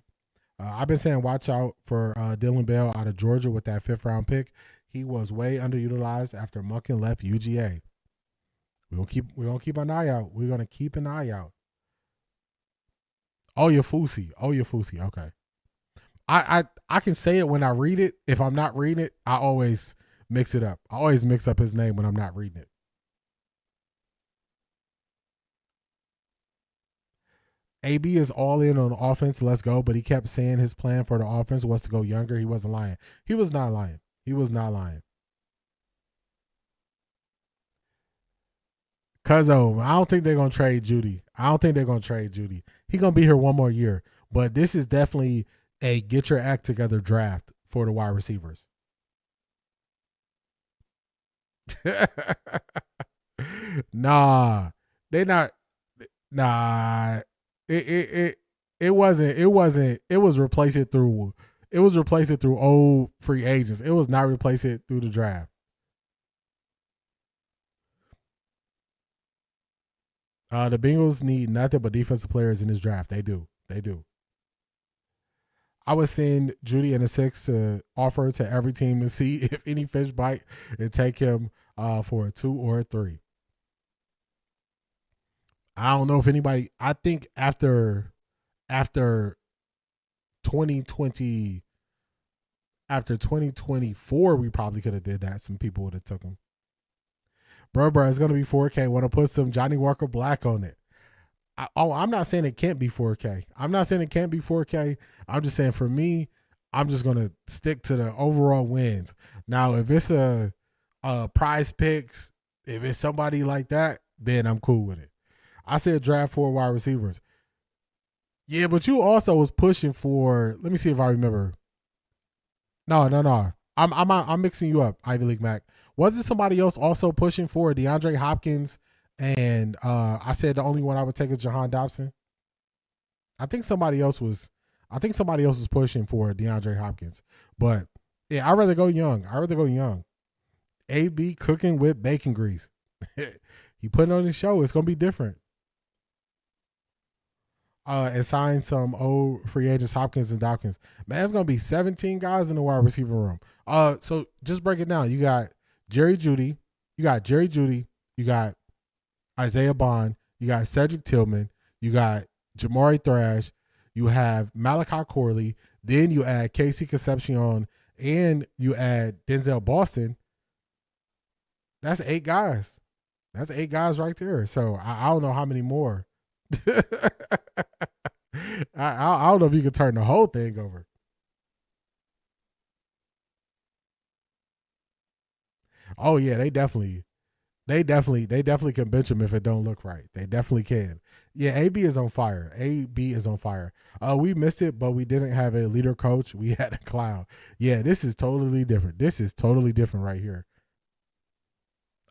I've been saying watch out for Dylan Bell out of Georgia with that 5th round pick. He was way underutilized after Monken left UGA. We're gonna keep an eye out. We're gonna keep an eye out. Oyafusi. Okay. I can say it when I read it. If I'm not reading it, I always mix it up. I always mix up his name when I'm not reading it. AB is all in on offense. Let's go. But he kept saying his plan for the offense was to go younger. He wasn't lying. He was not lying. Cuzzo, I don't think they're going to trade Jeudy. He's going to be here one more year. But this is definitely a get your act together draft for the wide receivers. Nah, they not. Nah, it wasn't. It was replace it through old free agents. It was not replace it through the draft. The Bengals need nothing but defensive players in this draft. They do. I would send Judy in a 6 to offer to every team to see if any fish bite and take him for a 2 or a 3. I don't know if anybody. I think after 2020, after 2024, we probably could have did that. Some people would have took him. Bro, it's gonna be 4K. Want to put some Johnny Walker Black on it? I'm not saying it can't be 4K. I'm not saying it can't be 4K. I'm just saying for me, I'm just gonna stick to the overall wins. Now, if it's a Prize Picks, if it's somebody like that, then I'm cool with it. I said draft 4 wide receivers. Yeah, but you also was pushing for. Let me see if I remember. No. I'm mixing you up, Ivy League Mac. Wasn't somebody else also pushing for DeAndre Hopkins? And I said the only one I would take is Jahan Dobson. I think somebody else was pushing for DeAndre Hopkins. But yeah, I'd rather go young. AB cooking with bacon grease. He putting on his show. It's gonna be different. And sign some old free agents, Hopkins and Dawkins. Man, it's gonna be 17 guys in the wide receiver room. So just break it down. You got Jerry Jeudy, you got Isaiah Bond, you got Cedric Tillman, you got Jamari Thrash, you have Malachi Corley, then you add Casey Concepcion, and you add Denzel Boston. That's 8 guys. That's 8 guys right there. So I don't know how many more. I don't know if you can turn the whole thing over. Oh yeah, they definitely can bench him if it don't look right. They definitely can. Yeah, AB is on fire. We missed it, but we didn't have a leader coach. We had a clown. Yeah, this is totally different. Right here.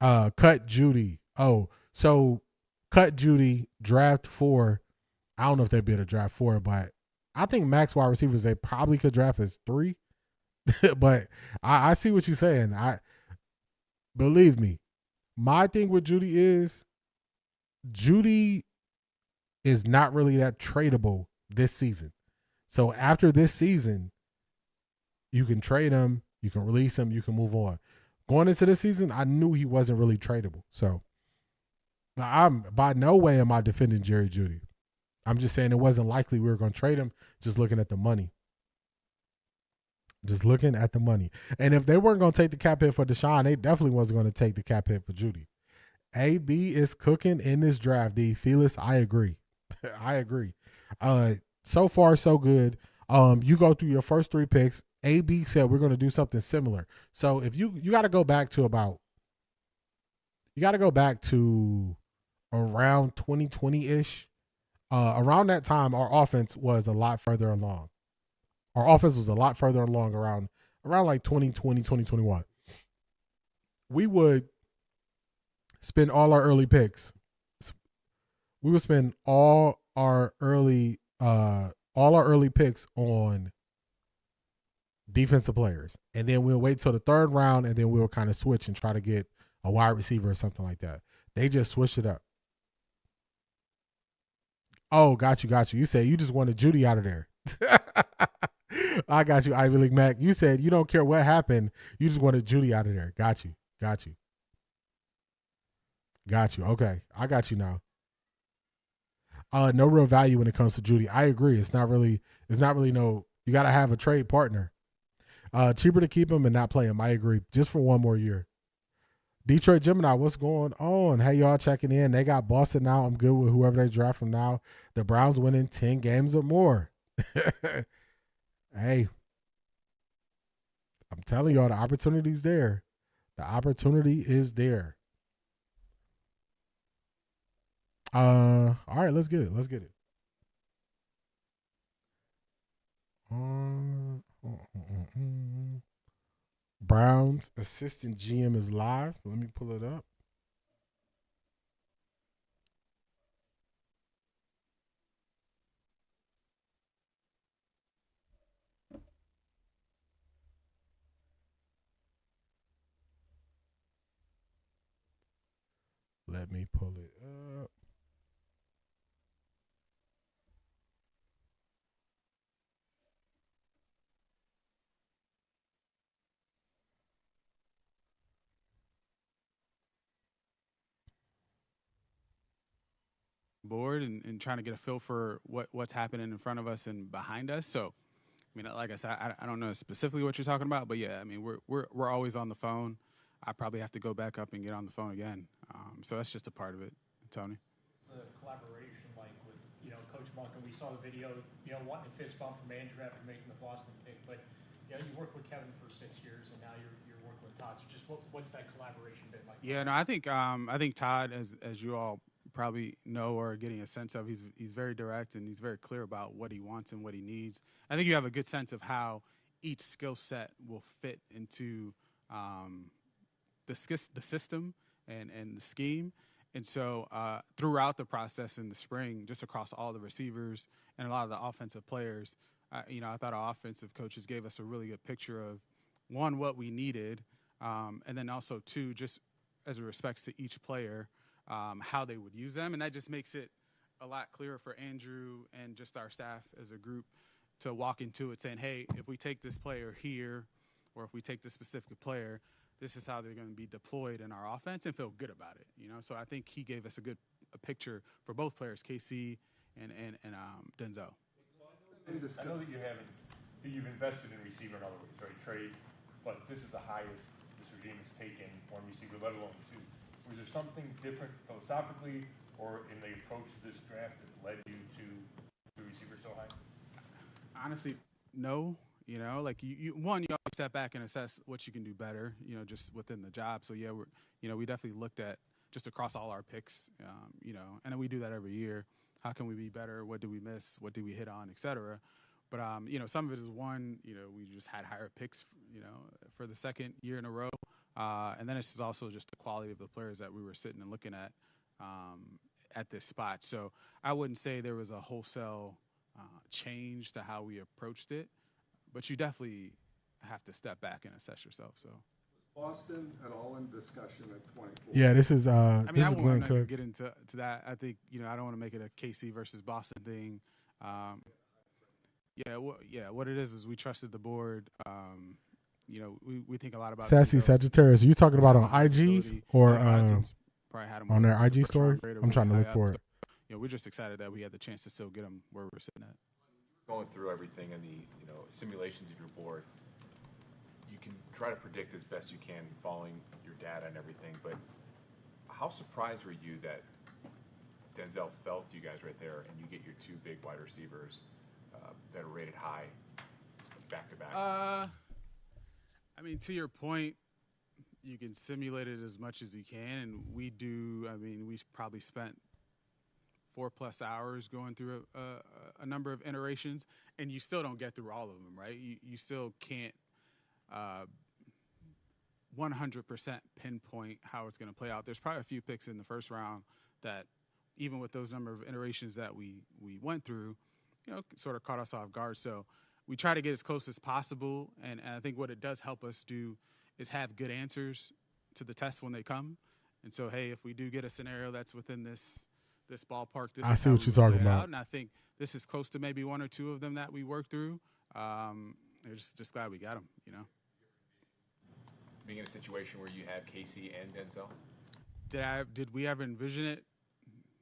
Cut Judy. Oh, so cut Judy, draft 4. I don't know if they'd be able to draft 4, but I think max wide receivers they probably could draft as 3. But I see what you're saying. Believe me, my thing with Judy is not really that tradable this season. So after this season, you can trade him, you can release him, you can move on. Going into this season, I knew he wasn't really tradable. So I'm by no way am I defending Jerry Jeudy. I'm just saying it wasn't likely we were going to trade him, just looking at the money. And if they weren't going to take the cap hit for Deshaun, they definitely wasn't going to take the cap hit for Jeudy. AB is cooking in this draft, D. Felix, I agree. So far, so good. You go through your first 3 picks. AB said we're going to do something similar. You got to go back to around 2020-ish. Around that time, our offense was a lot further along. Around like 2020, 2021. We would spend all our early picks. We would spend all our early picks on defensive players. And then we'll wait till the 3rd round, and then we'll kind of switch and try to get a wide receiver or something like that. They just switched it up. Oh, got you. You said you just wanted Jeudy out of there. I got you, Ivy League Mac. You said you don't care what happened. You just wanted Jeudy out of there. Got you. Okay, I got you now. No real value when it comes to Jeudy. I agree. It's not really no. You got to have a trade partner. Cheaper to keep him and not play him. I agree. Just for one more year. Detroit Gemini, what's going on? Hey, y'all checking in. They got Boston now. I'm good with whoever they draft from now. The Browns winning 10 games or more. Hey, I'm telling y'all, the opportunity's there. The opportunity is there. All right, let's get it. Browns assistant GM is live. Let me pull it up. Let me pull it up. board and trying to get a feel for what's happening in front of us and behind us. So, I mean, like I said, I don't know specifically what you're talking about, but yeah, I mean, we're always on the phone. I probably have to go back up and get on the phone again. So that's just a part of it, Tony. The collaboration, like with Coach Monk, and we saw the video, wanting a fist bump from Andrew after making the Boston pick, but you worked with Kevin for 6 years, and now you're working with Todd. So just what's that collaboration been like? Yeah, no, I think Todd, as you all probably know or are getting a sense of, he's very direct and he's very clear about what he wants and what he needs. I think you have a good sense of how each skill set will fit into the system and the scheme. And so throughout the process in the spring, just across all the receivers and a lot of the offensive players, I thought our offensive coaches gave us a really good picture of, one, what we needed, and then also, two, just as it respects to each player, how they would use them. And that just makes it a lot clearer for Andrew and just our staff as a group to walk into it saying, hey, if we take this player here or if we take this specific player, this is how they're going to be deployed in our offense and feel good about it. So I think he gave us a picture for both players, KC and Denzel. I know that you've invested in receiver in other ways, right? Trade, but this is the highest this regime has taken one receiver, let alone two. Was there something different philosophically or in the approach to this draft that led you to the receiver so high? Honestly, no. You always step back and assess what you can do better, just within the job. So yeah, we definitely looked at just across all our picks, and then we do that every year. How can we be better? What did we miss? What did we hit on, et cetera? But, some of it is one, we just had higher picks, for the second year in a row. And then it's also just the quality of the players that we were sitting and looking at this spot. So I wouldn't say there was a wholesale change to how we approached it, but you definitely have to step back and assess yourself. So Boston at all in discussion at 24? Yeah, this is I Glenn won't I'm not gonna Cook. get into that. I think I don't want to make it a KC versus Boston thing. What it is we trusted the board. We think a lot about Sassy Sagittarius. Are you talking about on IG or probably had him on their IG first round story? grade or I'm trying to really look high for up. it. So, we're just excited that we had the chance to still get him where we're sitting at. Going through everything and the simulations of your board, you can try to predict as best you can following your data and everything, but how surprised were you that Denzel fell to you guys right there and you get your two big wide receivers that are rated high back to back? I mean, to your point, you can simulate it as much as you can, and we do. I mean, we probably spent 4+ hours going through a number of iterations, and you still don't get through all of them, right? You still can't 100% pinpoint how it's going to play out. There's probably a few picks in the first round that, even with those number of iterations that we went through, sort of caught us off guard. So we try to get as close as possible, and I think what it does help us do is have good answers to the tests when they come. And so, hey, if we do get a scenario that's within this ballpark, I see what you're talking about. And I think this is close to maybe one or two of them that we worked through. We're just glad we got them, Being in a situation where you had KC and Denzel? Did we ever envision it?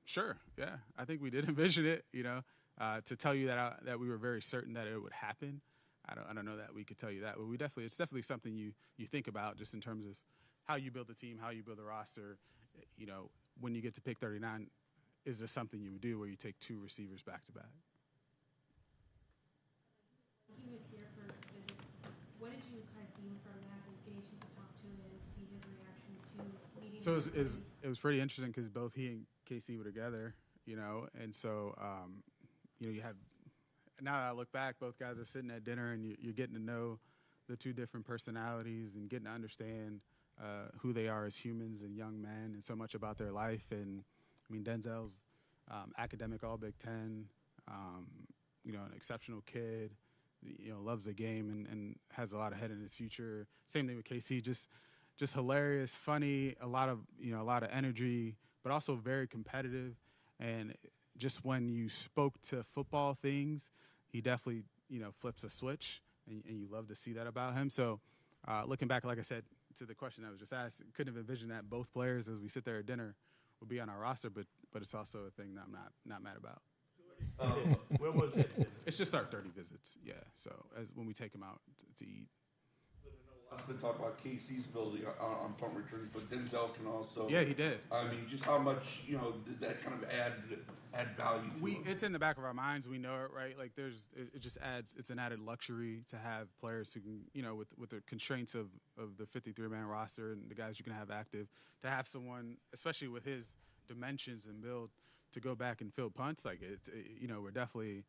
Sure, yeah. I think we did envision it, to tell you that we were very certain that it would happen. I don't know that we could tell you that, but it's definitely something you think about just in terms of how you build a team, how you build a roster. When you get to pick 39, is this something you would do where you take two receivers back to back? He was here for a visit. What did you kind of deem from that and getting a chance to talk to him and see his reaction to meeting? So it was pretty interesting because both he and KC were together, and so you have. Now that I look back, both guys are sitting at dinner and you're getting to know the two different personalities and getting to understand who they are as humans and young men and so much about their life. And I mean, Denzel's academic All Big Ten, an exceptional kid, loves the game and has a lot of head in his future. Same thing with KC, just hilarious, funny, a lot of energy, but also very competitive. And just when you spoke to football things, he definitely, flips a switch, and you love to see that about him. So looking back, like I said, to the question that was just asked, couldn't have envisioned that both players, as we sit there at dinner, would be on our roster. But but it's also a thing that I'm not mad about. Where was it? It's just our 30 visits, yeah. So as when we take them out to eat. I've been talking about KC's ability on punt returns, but Denzel can also. Yeah, he did. I mean, just how much did that kind of add value to him? It's in the back of our minds. We know it, right? Like it just adds. It's an added luxury to have players who can, with the constraints of the 53-man roster and the guys you can have active, to have someone, especially with his dimensions and build, to go back and field punts. Like we're definitely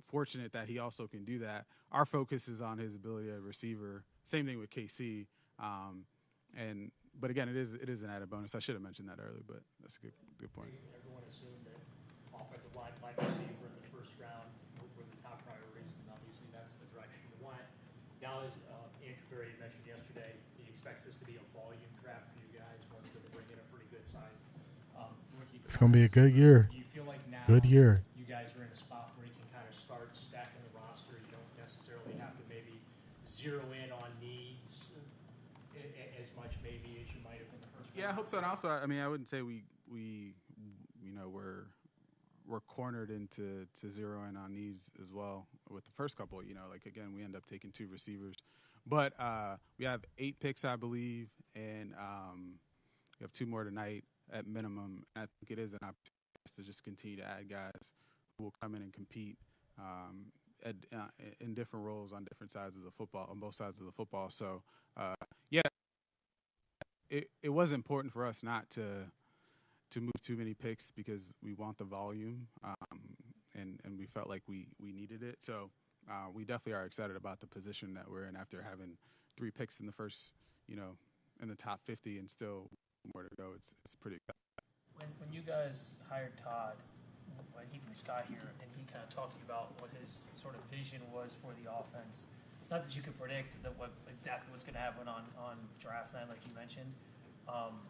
fortunate that he also can do that. Our focus is on his ability as a receiver. Same thing with KC. But again, it is an added bonus. I should have mentioned that earlier, but that's a good point. Everyone assumed that offensive line receiver in the first round were the top priorities, and obviously that's the direction you went. Now, as Andrew Berry mentioned yesterday, he expects this to be a volume draft for you guys once they bring in a pretty good size rookie. It's gonna be a good year. Do you feel like now good year. You guys are in a spot where you can kind of start stacking the roster? You don't necessarily have to maybe zero in on needs as much maybe as you might have in the first round. Yeah, I hope so. And also, I mean, I wouldn't say we're cornered into zeroing on needs as well with the first couple. Like again, we end up taking 2 receivers, but we have 8 picks, I believe, and we have 2 more tonight at minimum. I think it is an opportunity to just continue to add guys who will come in and compete in different roles on different sides of the football, on both sides of the football. So, yeah, it was important for us not to move too many picks because we want the volume, and we felt like we needed it. So we definitely are excited about the position that we're in after having 3 picks in the first, in the top 50 and still more to go. It's pretty exciting. When you guys hired Todd, when he first got here, and he kind of talked to you about what his sort of vision was for the offense, not that you could predict exactly what's going to happen on draft night, like you mentioned,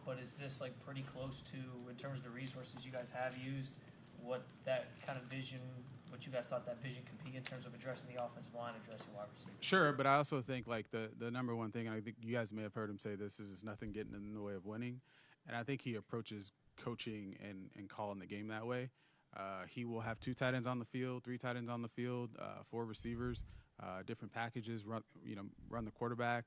but is this like pretty close to, in terms of the resources you guys have used, what that kind of vision, what you guys thought that vision could be in terms of addressing the offensive line, addressing wide receivers? Sure, but I also think like the number one thing, and I think you guys may have heard him say this, is nothing getting in the way of winning. And I think he approaches coaching and calling the game that way. He will have 2 tight ends on the field, 3 tight ends on the field, 4 receivers, different packages, run the quarterback,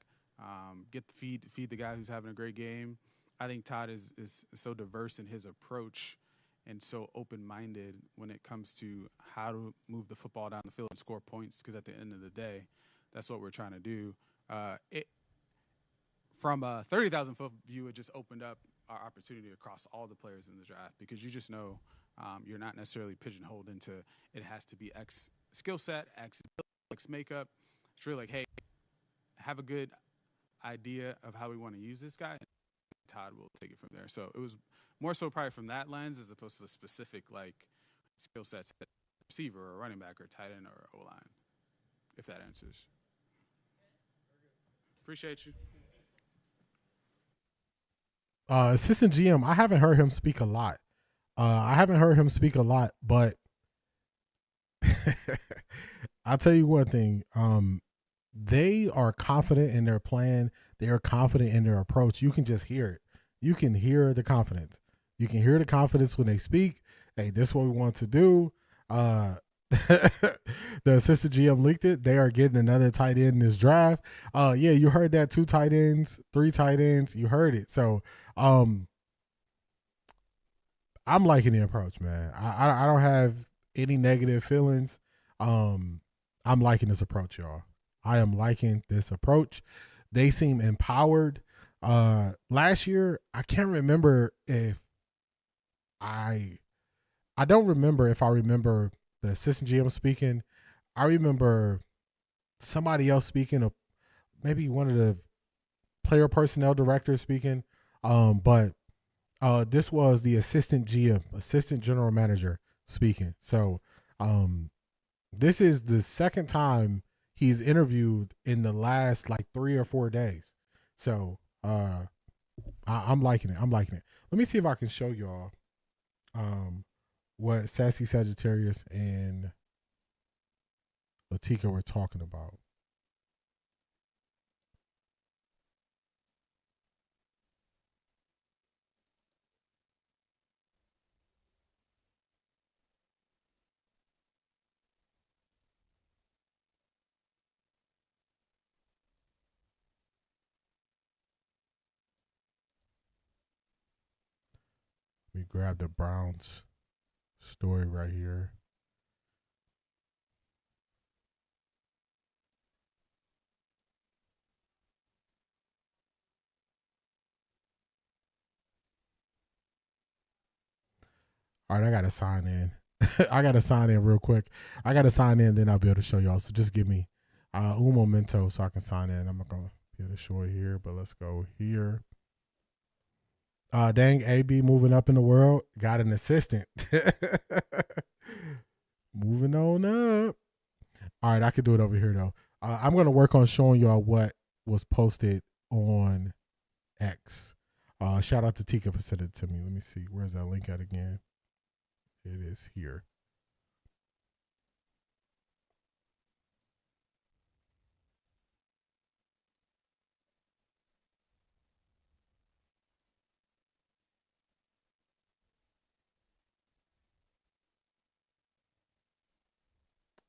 feed the guy who's having a great game. I think Todd is so diverse in his approach and so open-minded when it comes to how to move the football down the field and score points, because at the end of the day, that's what we're trying to do. From a 30,000-foot view, it just opened up our opportunity across all the players in the draft, because you just know you're not necessarily pigeonholed into it has to be X skill set, X makeup. It's really like, hey, have a good idea of how we want to use this guy. Todd will take it from there. So it was more so probably from that lens as opposed to the specific like skill sets, receiver or running back or tight end or O-line, if that answers. Appreciate you. Assistant GM, I haven't heard him speak a lot. But I'll tell you one thing. They are confident in their plan. They are confident in their approach. You can just hear it. You can hear the confidence. You can hear the confidence when they speak. Hey, this is what we want to do. The assistant GM leaked it. They are getting another tight end in this draft. Yeah, you heard that. 2 tight ends, 3 tight ends. You heard it. So, I'm liking the approach, man. I don't have any negative feelings. I'm liking this approach, y'all. I am liking this approach. They seem empowered. Last year, I can't remember if I don't remember if I remember the assistant GM speaking. I remember somebody else speaking, maybe one of the player personnel directors speaking. But this was the assistant GM, assistant general manager speaking. So this is the second time he's interviewed in the last like 3 or 4 days. So I'm liking it. Let me see if I can show y'all what Sassy Sagittarius and Latika were talking about. me grab the Browns story right here. All right, I got to sign in. I got to sign in real quick. I got to sign in, then I'll be able to show y'all. So just give me un momento so I can sign in. I'm not going to be able to show it here, but let's go here. Dang, AB moving up in the world. Got an assistant. Moving on up. All right, I can do it over here, though. I'm going to work on showing y'all what was posted on X. Shout out to Tika for sending it to me. Let me see. Where's that link at again? It is here.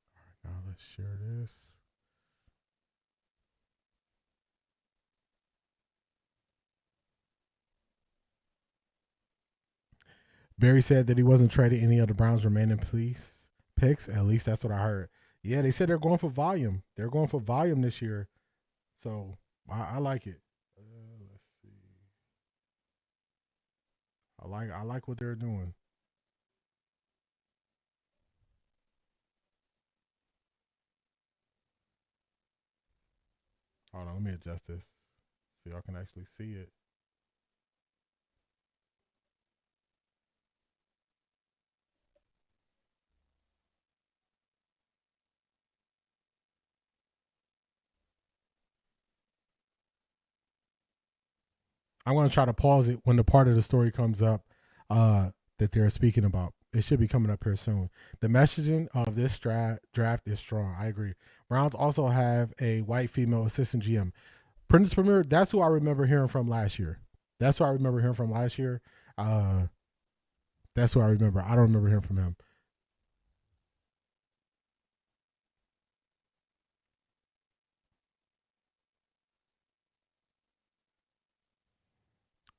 All right, now let's share this. Barry said that he wasn't trading any of the Browns' remaining picks. At least that's what I heard. Yeah, they said they're going for volume. They're going for volume this year. So I like it. Let's see. I like what they're doing. Hold on, let me adjust this so y'all can actually see it. I'm going to try to pause it when the part of the story comes up that they're speaking about. It should be coming up here soon. The messaging of this draft is strong. I agree. Browns also have a white female assistant GM. Prentice Premier, that's who I remember hearing from last year. That's who I remember hearing from last year. That's who I remember. I don't remember hearing from him.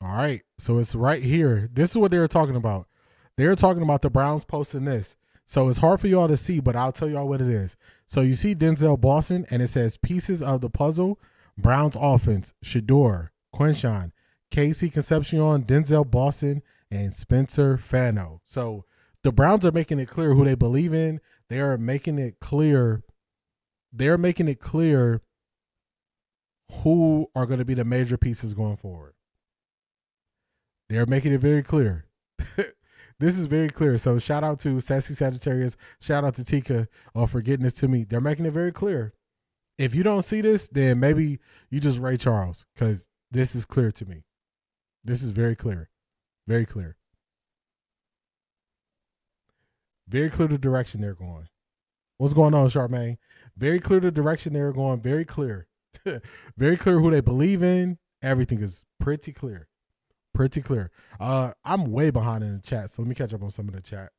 All right. So it's right here. This is what they were talking about. They were talking about the Browns posting this. So it's hard for y'all to see, but I'll tell y'all what it is. So you see Denzel Boston, and it says pieces of the puzzle, Browns offense, Shador, Quinshawn, Casey Concepcion, Denzel Boston, and Spencer Fano. So the Browns are making it clear who they believe in. They are making it clear. They're making it clear who are going to be the major pieces going forward. They're making it very clear. This is very clear. So shout out to Sassy Sagittarius. Shout out to Tika for getting this to me. They're making it very clear. If you don't see this, then maybe you just Ray Charles, because this is clear to me. This is very clear. Very clear. Very clear the direction they're going. What's going on, Charmaine? Very clear the direction they're going. Very clear. Very clear who they believe in. Everything is pretty clear. Pretty clear. I'm way behind in the chat, so let me catch up on some of the chat.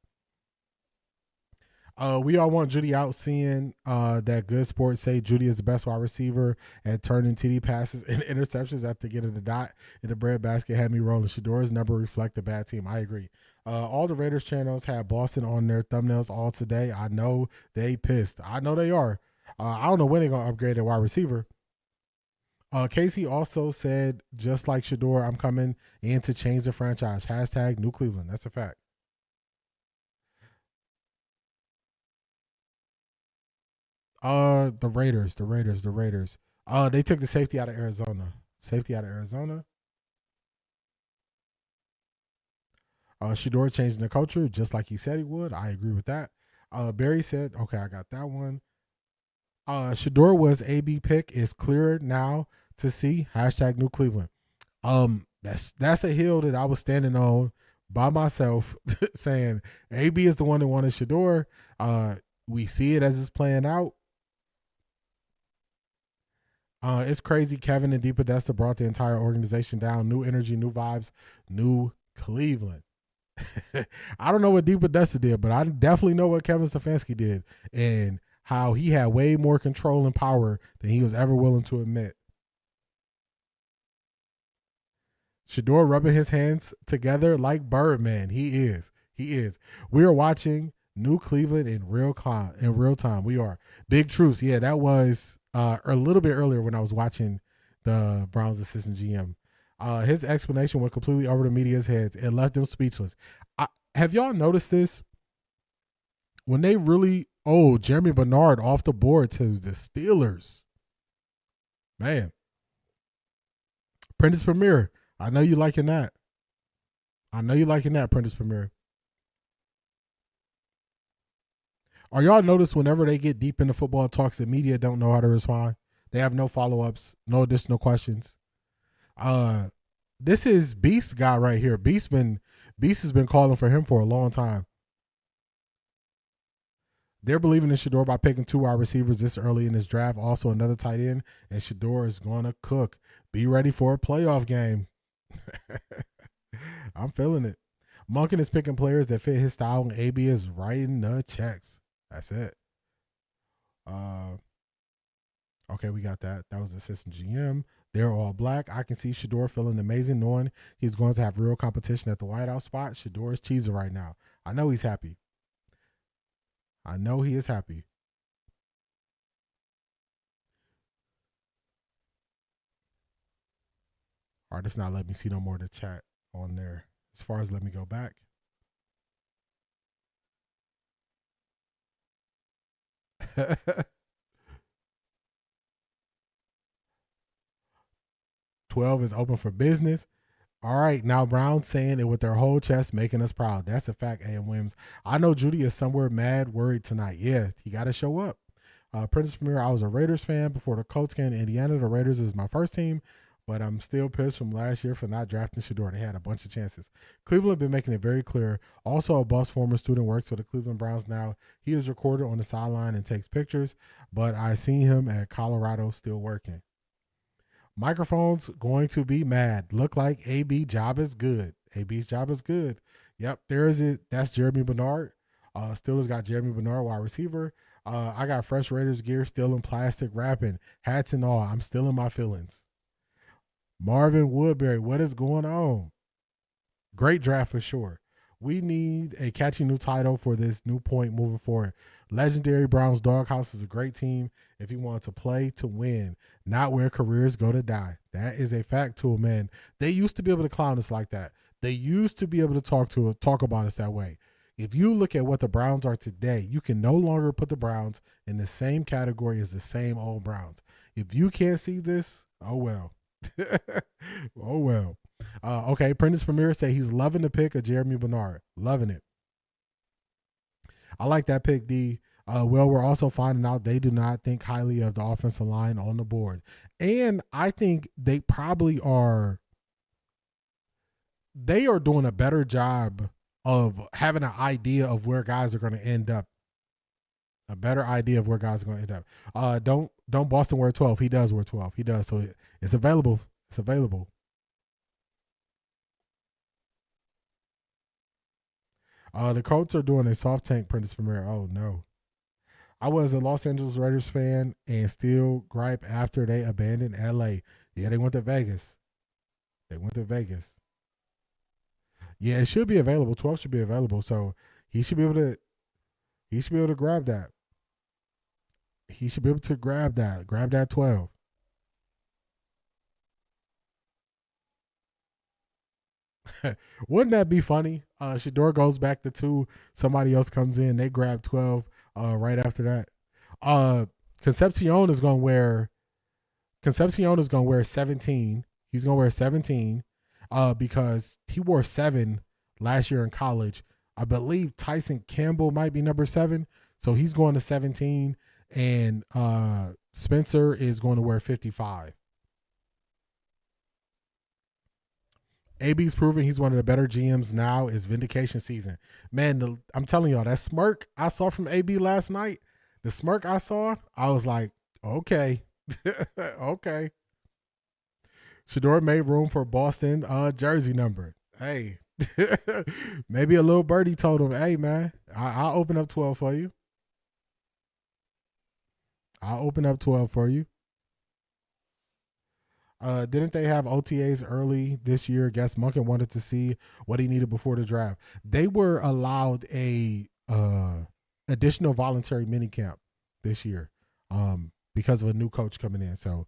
We all want Judy out, seeing that Good Sports say Judy is the best wide receiver at turning TD passes and interceptions after getting the dot in the breadbasket had me rolling. Shador's number reflect the bad team. I agree. All the Raiders channels had Boston on their thumbnails all today. I know they pissed. I know they are. I don't know when they're going to upgrade their wide receiver. Casey also said, just like Shador, I'm coming in to change the franchise. Hashtag New Cleveland. That's a fact. The Raiders. They took the safety out of Arizona. Shador changing the culture just like he said he would. I agree with that. Barry said, okay, I got that one. Shador was AB pick is clearer now to see. Hashtag New Cleveland. That's a hill that I was standing on by myself saying AB is the one that wanted Shador. We see it as it's playing out. It's crazy. Kevin and DePodesta brought the entire organization down. New energy, new vibes, New Cleveland. I don't know what DePodesta did, but I definitely know what Kevin Stefanski did, and how he had way more control and power than he was ever willing to admit. Shador rubbing his hands together like Birdman. He is. We are watching New Cleveland in real time. We are. Big truths. Yeah, that was a little bit earlier when I was watching the Browns assistant GM. His explanation went completely over the media's heads and left them speechless. Have y'all noticed this? When they really, Jeremy Bernard off the board to the Steelers. Man. Prentice Premier, I know you liking that. Prentice Premier. Are y'all notice whenever they get deep into football talks, the media don't know how to respond? They have no follow-ups, no additional questions. This is Beast guy right here. Beast has been calling for him for a long time. They're believing in Shador by picking 2 wide receivers this early in this draft. Also another tight end, and Shador is going to cook. Be ready for a playoff game. I'm feeling it. Monken is picking players that fit his style, and AB is writing the checks. That's it. Okay, we got that. That was assistant GM. They're all black. I can see Shador feeling amazing knowing he's going to have real competition at the wideout spot. Shador is cheesing right now. I know he's happy. I know he is happy. All right, it's not letting me see no more of the chat on there. As far as let me go back. "12 is open for business." All right, now Browns saying it with their whole chest, making us proud. That's a fact, A.M. Williams. I know Judy is somewhere mad worried tonight. Yeah, he got to show up. Prentice Premier, I was a Raiders fan before the Colts came to Indiana. The Raiders is my first team, but I'm still pissed from last year for not drafting Shador. They had a bunch of chances. Cleveland been making it very clear. Also, a Bus former student works for the Cleveland Browns now. He is recorded on the sideline and takes pictures, but I seen him at Colorado still working. Microphone's going to be mad. Look like AB job is good. AB's job is good. Yep, there is it. That's Jeremy Bernard. Steelers got Jeremy Bernard, wide receiver. I got fresh Raiders gear still in plastic wrapping, hats and all. I'm still in my feelings. Marvin Woodbury, what is going on? Great draft for sure. We need a catchy new title for this new point moving forward. Legendary Browns Doghouse is a great team if you want to play to win, not where careers go to die. That is a fact to man. They used to be able to clown us like that. They used to be able to talk about us that way. If you look at what the Browns are today, you can no longer put the Browns in the same category as the same old Browns. If you can't see this, oh well. Oh well. Okay, Prentice Premier say he's loving the pick of Jeremy Bernard. Loving it. I like that pick, D. Well, we're also finding out they do not think highly of the offensive line on the board. And I think they probably are. They are doing a better job of having an idea of where guys are going to end up. A better idea of where guys are going to end up. Don't Boston wear 12. He does wear 12. He does. So it's available. It's available. The Colts are doing a soft tank, Prentice Premier. Oh, no. I was a Los Angeles Raiders fan and still gripe after they abandoned L.A. Yeah, they went to Vegas. Yeah, it should be available. 12 should be available. So he should be able to grab that. He should be able to grab that. Grab that 12. Wouldn't that be funny? Shador goes back to 2. Somebody else comes in. They grab 12 right after that. Concepcion is going to wear 17. He's going to wear 17 because he wore 7 last year in college. I believe Tyson Campbell might be number 7. So he's going to 17. And Spencer is going to wear 55. AB's proving he's one of the better GMs now. Is vindication season. Man, I'm telling y'all, that smirk I saw from AB last night, the smirk I saw, I was like, okay. Okay. Shador made room for Boston jersey number. Hey, maybe a little birdie told him, hey, man, I'll open up 12 for you. I'll open up 12 for you. Didn't they have OTAs early this year? Guess Monken wanted to see what he needed before the draft. They were allowed a additional voluntary minicamp this year because of a new coach coming in. So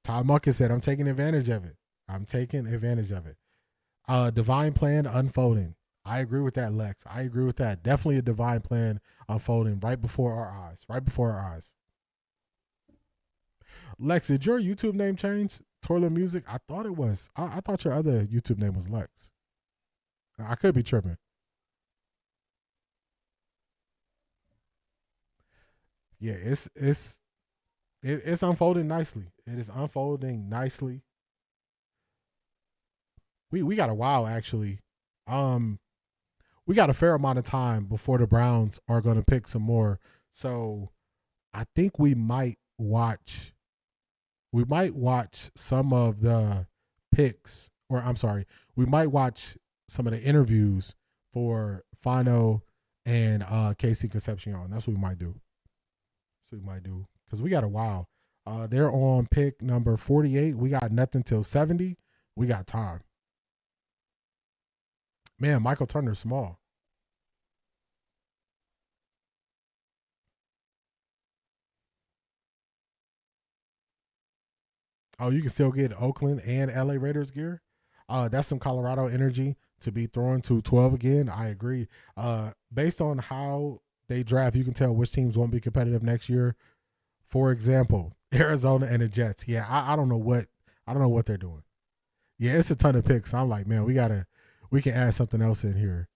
Todd Monken said, I'm taking advantage of it. Divine plan unfolding. I agree with that, Lex. I agree with that. Definitely a divine plan unfolding right before our eyes. Lex, did your YouTube name change? Toilet Music? I thought it was. I thought your other YouTube name was Lex. I could be tripping. Yeah, it's unfolding nicely. It is unfolding nicely. We got a while actually. We got a fair amount of time before the Browns are going to pick some more. So I think we might watch some of the picks, or I'm sorry, we might watch some of the interviews for Fano and Casey Concepcion. That's what we might do. Because we got a while. They're on pick number 48. We got nothing till 70. We got time. Man, Michael Turner's small. Oh, you can still get Oakland and LA Raiders gear. That's some Colorado energy to be thrown to 12 again. I agree. Based on how they draft, you can tell which teams won't be competitive next year. For example, Arizona and the Jets. Yeah, I don't know what they're doing. Yeah, it's a ton of picks. I'm like, man, we can add something else in here.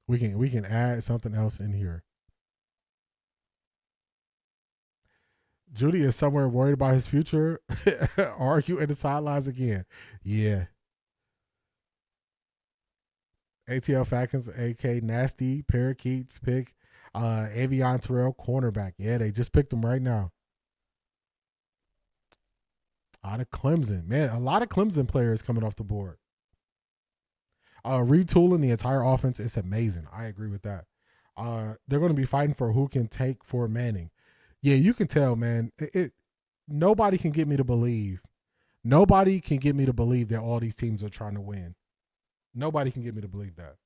We can add something else in here. Judy is somewhere worried about his future. Argue at the sidelines again. Yeah. ATL Falcons, AK Nasty, Parakeets pick Avion Terrell, cornerback. Yeah, they just picked him right now. Out of Clemson. Man, a lot of Clemson players coming off the board. Retooling the entire offense is amazing. I agree with that. They're going to be fighting for who can take for Manning. Yeah, you can tell, man. Nobody can get me to believe. Nobody can get me to believe that all these teams are trying to win. Nobody can get me to believe that.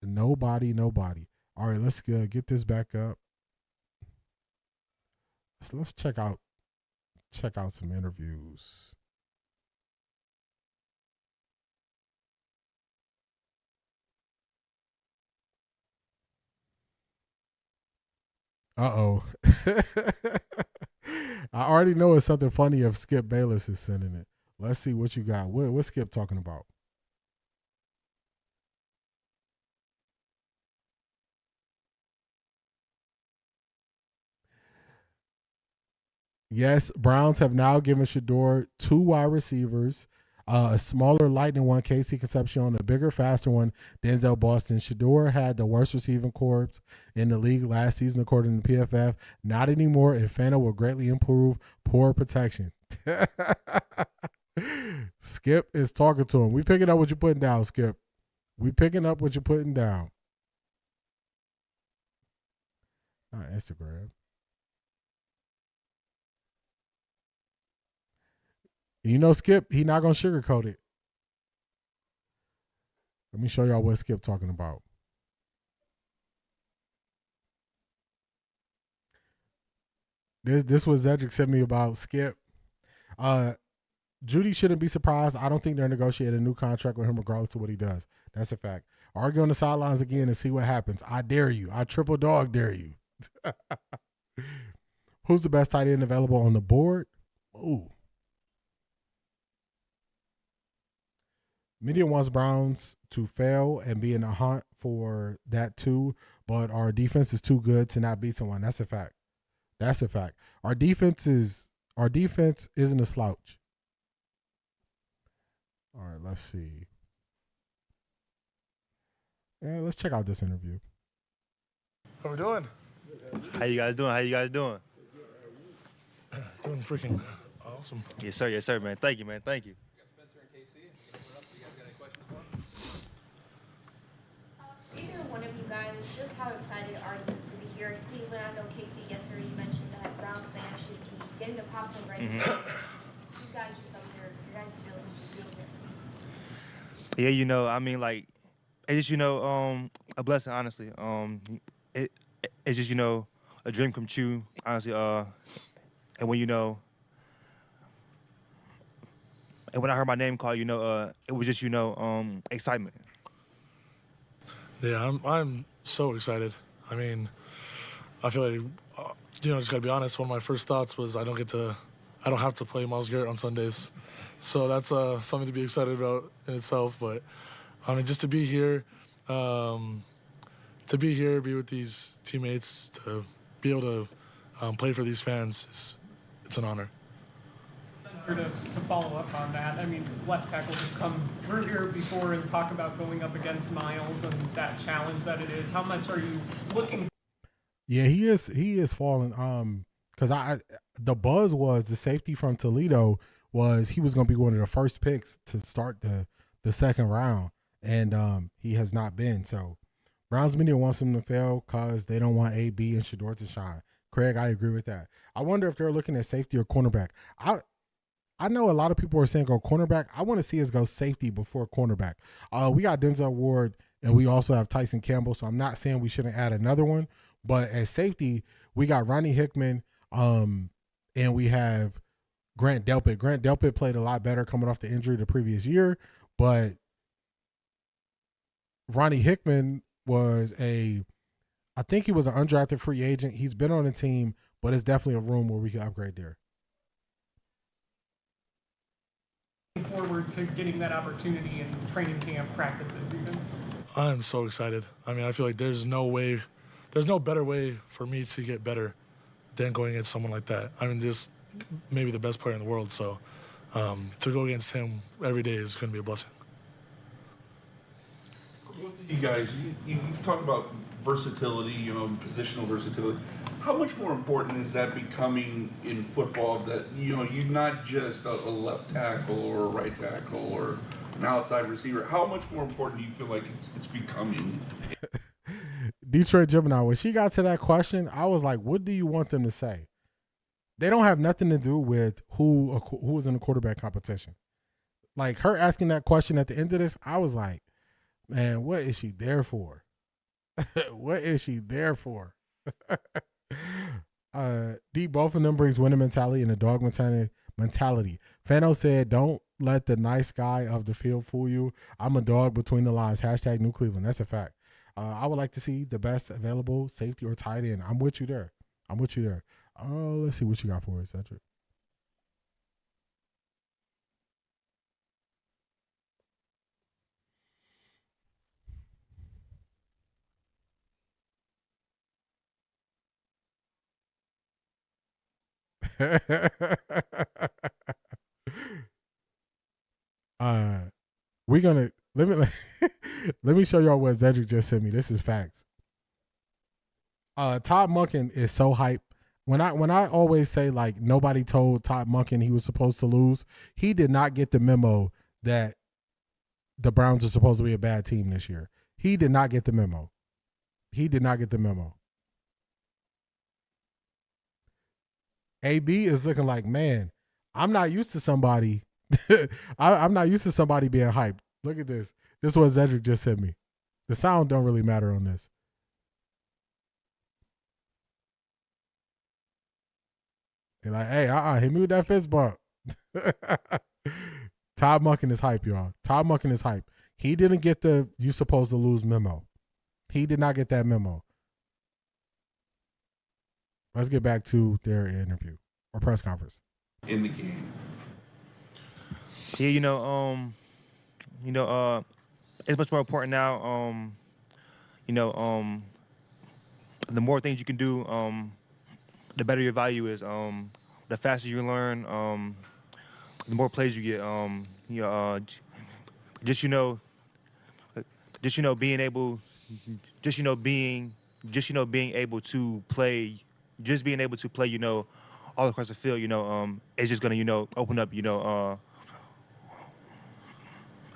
Nobody. All right, let's get this back up. Let's check out some interviews. Uh-oh. I already know it's something funny if Skip Bayless is sending it. Let's see what you got. What's Skip talking about? Yes, Browns have now given Shador 2 wide receivers, a smaller lightning one, Casey Concepcion, a bigger, faster one, Denzel Boston. Shador had the worst receiving corps in the league last season, according to PFF. Not anymore, and Fano will greatly improve poor protection. Skip is talking to him. We picking up what you're putting down, Skip. We picking up what you're putting down. Instagram. You know, Skip, he not going to sugarcoat it. Let me show y'all what Skip talking about. This was Zedric sent me about Skip. Judy shouldn't be surprised. I don't think they're negotiating a new contract with him regardless of what he does. That's a fact. Argue on the sidelines again and see what happens. I dare you. I triple dog dare you. Who's the best tight end available on the board? Ooh. Media wants Browns to fail and be in a hunt for that too, but our defense is too good to not beat someone. That's a fact. That's a fact. Our defense isn't a slouch. All right, let's see. Yeah, let's check out this interview. How we doing? How you guys doing? Doing freaking awesome. Yes, sir, man. Thank you, man. Thank you. Either one of you guys, just how excited are you to be here in Cleveland? I know Casey, yesterday you mentioned getting the popcorn right Mhm. there. You guys just up there, your guys' feeling just being here. Yeah, you know, I mean, like, it's just, you know, a blessing, honestly. It's just, you know, a dream come true, honestly. And when, you know, and when I heard my name called, you know, it was just, you know, excitement. Yeah, I'm so excited. I mean, I feel like, you know, just gotta be honest. One of my first thoughts was I don't have to play Myles Garrett on Sundays, so that's something to be excited about in itself. But I mean, just to be here, be with these teammates, to be able to play for these fans, it's an honor. Spencer, to follow up on that, I mean, left tackles have come through here before and talk about going up against Myles and that challenge that it is. How much are you looking? Yeah, he is falling. Because the buzz was the safety from Toledo was he was going to be one of the first picks to start the second round, and he has not been. So Browns media wants him to fail because they don't want AB and Shador to shine. Craig, I agree with that. I wonder if they're looking at safety or cornerback. I know a lot of people are saying go cornerback. I want to see us go safety before cornerback. We got Denzel Ward, and we also have Tyson Campbell, so I'm not saying we shouldn't add another one. But at safety, we got Ronnie Hickman, and we have Grant Delpit. Grant Delpit played a lot better coming off the injury the previous year, but Ronnie Hickman I think he was an undrafted free agent. He's been on the team, but it's definitely a room where we can upgrade there. Forward to getting that opportunity in training camp practices even? I'm so excited. I mean, I feel like there's no better way for me to get better than going against someone like that. I mean, just maybe the best player in the world. So to go against him every day is going to be a blessing. Both of you guys, you talk about versatility, you know, positional versatility. How much more important is that becoming in football, that, you know, you're not just a left tackle or a right tackle or an outside receiver? How much more important do you feel like it's becoming? Detroit Gemini, when she got to that question, I was like, what do you want them to say? They don't have nothing to do with who is in the quarterback competition. Like, her asking that question at the end of this, I was like, man, what is she there for? What is she there for? D, both of them brings winning mentality and a dog mentality. Fano said, don't let the nice guy of the field fool you. I'm a dog between the lines. # New Cleveland. That's a fact. I would like to see the best available safety or tight end. I'm with you there. Let's see what you got for us, Cedric. We're gonna let me show y'all what Cedric just sent me. This is facts. Todd Monken is so hype. When I always say, like, nobody told Todd Monken he was supposed to lose, he did not get the memo that the Browns are supposed to be a bad team this year. He did not get the memo. AB is looking like, man, I'm not used to somebody. I'm not used to somebody being hyped. Look at this. This is what Cedric just sent me. The sound don't really matter on this. They're like, hey, hit me with that fist bump. Todd Monken is hype, y'all. Todd Monken is hype. He didn't get the you supposed to lose memo. He did not get that memo. Let's get back to their interview or press conference. In the game. Yeah, it's much more important now. The more things you can do, the better your value is. The faster you learn, the more plays you get. Being able to play, all across the field, it's just gonna, open up,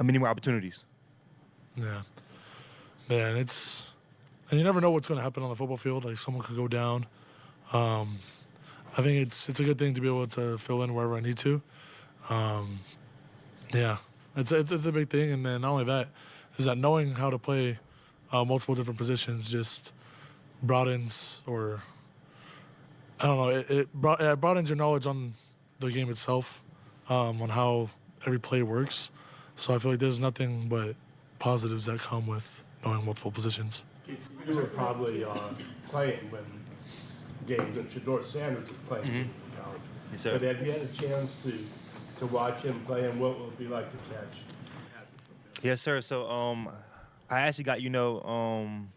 many more opportunities. Yeah, man, and you never know what's going to happen on the football field. Like, someone could go down. I think it's a good thing to be able to fill in wherever I need to. Yeah, it's a big thing. And then not only that, is that knowing how to play multiple different positions just broadens, or I don't know, it broadens your knowledge on the game itself, on how every play works. So I feel like there's nothing but positives that come with knowing multiple positions. You were probably playing when games that Shedeur Sanders was playing in college. Yes, sir. But have you had a chance to watch him play, and what will it be like to catch? Yes, sir. So I actually got, kind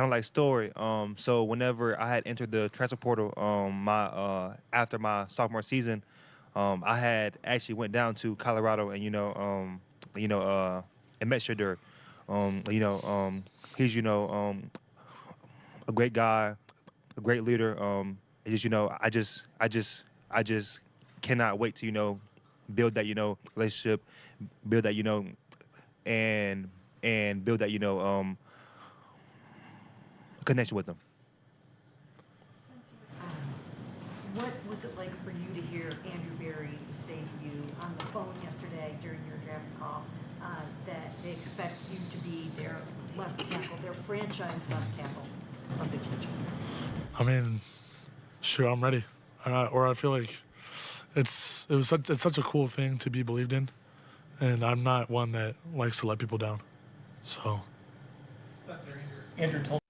of like story. So whenever I had entered the transfer portal, after my sophomore season, I had actually went down to Colorado and and met Shedeur. He's a great guy, a great leader. I just cannot wait to build that relationship, build that and build that connection with them. What was it like for you to hear Andrew Berry say to you on the phone yesterday during your draft call that they expect you to be their left tackle, their franchise left tackle of the future? I mean, sure, I'm ready. I feel like it's such a cool thing to be believed in, and I'm not one that likes to let people down. So. Andrew told.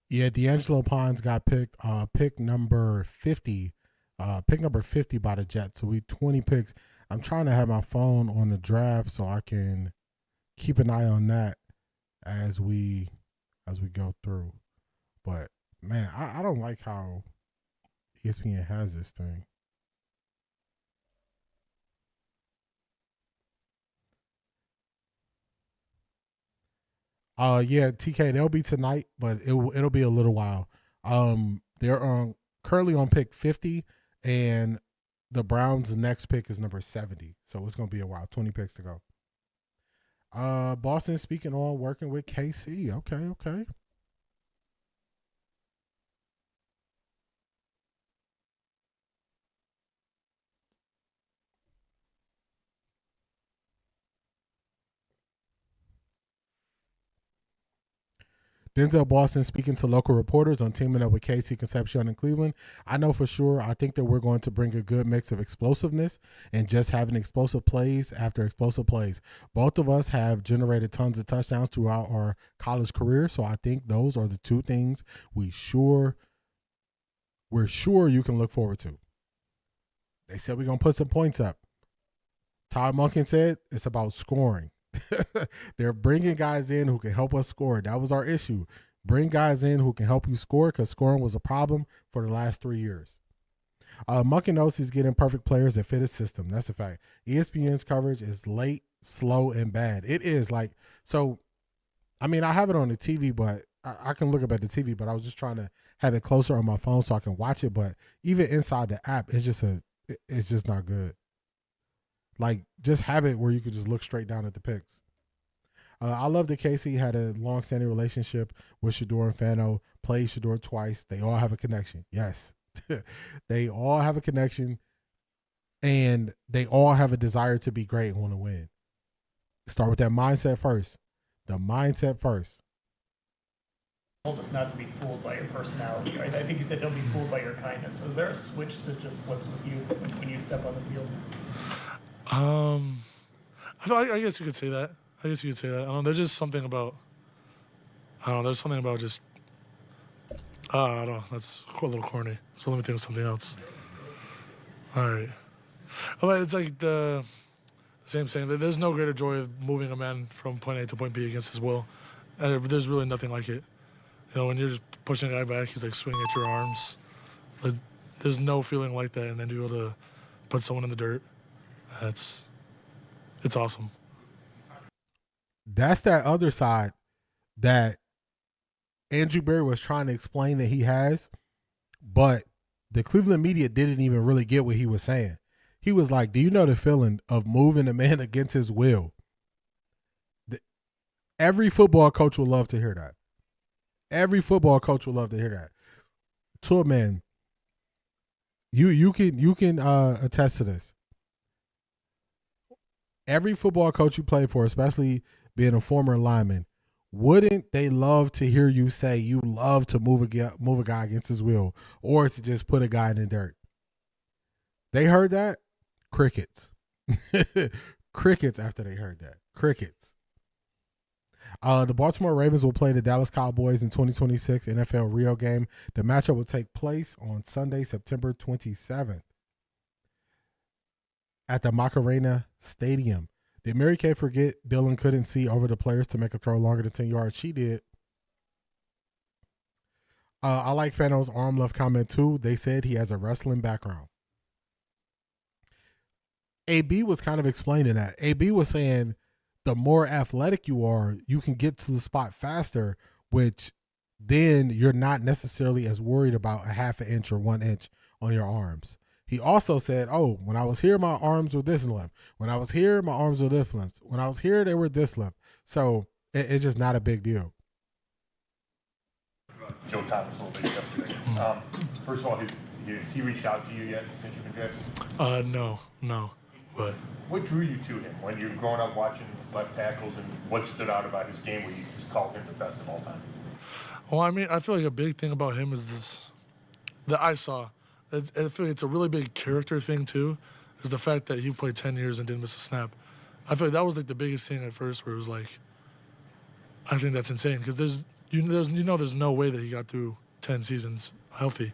Yeah, D'Angelo Pons got picked, pick number 50 by the Jets. So we 20 picks. I'm trying to have my phone on the draft so I can keep an eye on that as we go through. But man, I don't like how ESPN has this thing. Yeah, TK, they'll be tonight, but it'll be a little while. They're currently on pick 50, and the Browns' next pick is number 70. So it's gonna be a while. 20 picks to go. Boston speaking on working with KC. Okay. Denzel Boston speaking to local reporters on teaming up with KC Concepcion in Cleveland. I know for sure, I think that we're going to bring a good mix of explosiveness and just having explosive plays after explosive plays. Both of us have generated tons of touchdowns throughout our college career, so I think those are the two things we're sure you can look forward to. They said we're going to put some points up. Todd Monken said it's about scoring. They're bringing guys in who can help us score. That was our issue. Bring guys in who can help you score, because scoring was a problem for the last 3 years. Monken knows he's getting perfect players that fit his system. That's a fact. ESPN's coverage is late, slow, and bad. It is so. I mean, I have it on the TV, but I can look up at the TV. But I was just trying to have it closer on my phone so I can watch it. But even inside the app, it's just not good. Just have it where you could just look straight down at the picks. I love that Casey had a long-standing relationship with Shedeur and Fano, played Shedeur twice. They all have a connection. Yes. They all have a connection, and they all have a desire to be great and want to win. Start with that mindset first. The mindset first. Told us not to be fooled by your personality, right? I think you said don't be fooled by your kindness. So is there a switch that just flips with you when you step on the field? I guess you could say that. I don't know. There's just something about. There's something about just. I don't know. That's a little corny. So let me think of something else. All right. It's like the same. There's no greater joy of moving a man from point A to point B against his will. And there's really nothing like it. When you're just pushing a guy back, he's like swinging at your arms. There's no feeling like that, and then to be able to put someone in the dirt. It's awesome. That's that other side that Andrew Berry was trying to explain that he has, but the Cleveland media didn't even really get what he was saying. He was like, do you know the feeling of moving a man against his will? Every football coach would love to hear that. Every football coach would love to hear that. To a man, You can attest to this. Every football coach you play for, especially being a former lineman, wouldn't they love to hear you say you love to move a guy against his will or to just put a guy in the dirt? They heard that? Crickets. Crickets after they heard that. Crickets. The Baltimore Ravens will play the Dallas Cowboys in 2026 NFL Rio game. The matchup will take place on Sunday, September 27th at the Macarena Stadium. Did Mary Kay forget Dylan couldn't see over the players to make a throw longer than 10 yards? She did. I like Fano's arm left comment too. They said he has a wrestling background. AB was kind of explaining that. AB was saying the more athletic you are, you can get to the spot faster, which then you're not necessarily as worried about a half an inch or 1 inch on your arms. He also said, oh, when I was here, my arms were this length. When I was here, my arms were this length. When I was here, they were this length. So it's just not a big deal. Joe Thomas a little bit yesterday. First of all, has he reached out to you yet since you've been drafted? No. But what drew you to him when you were growing up watching left tackles, and what stood out about his game where you just called him the best of all time? Well, I mean, I feel like a big thing about him is this that I saw. I feel like it's a really big character thing too, is the fact that he played 10 years and didn't miss a snap. I feel like that was like the biggest thing at first, where it was like, I think that's insane because there's no way that he got through 10 seasons healthy,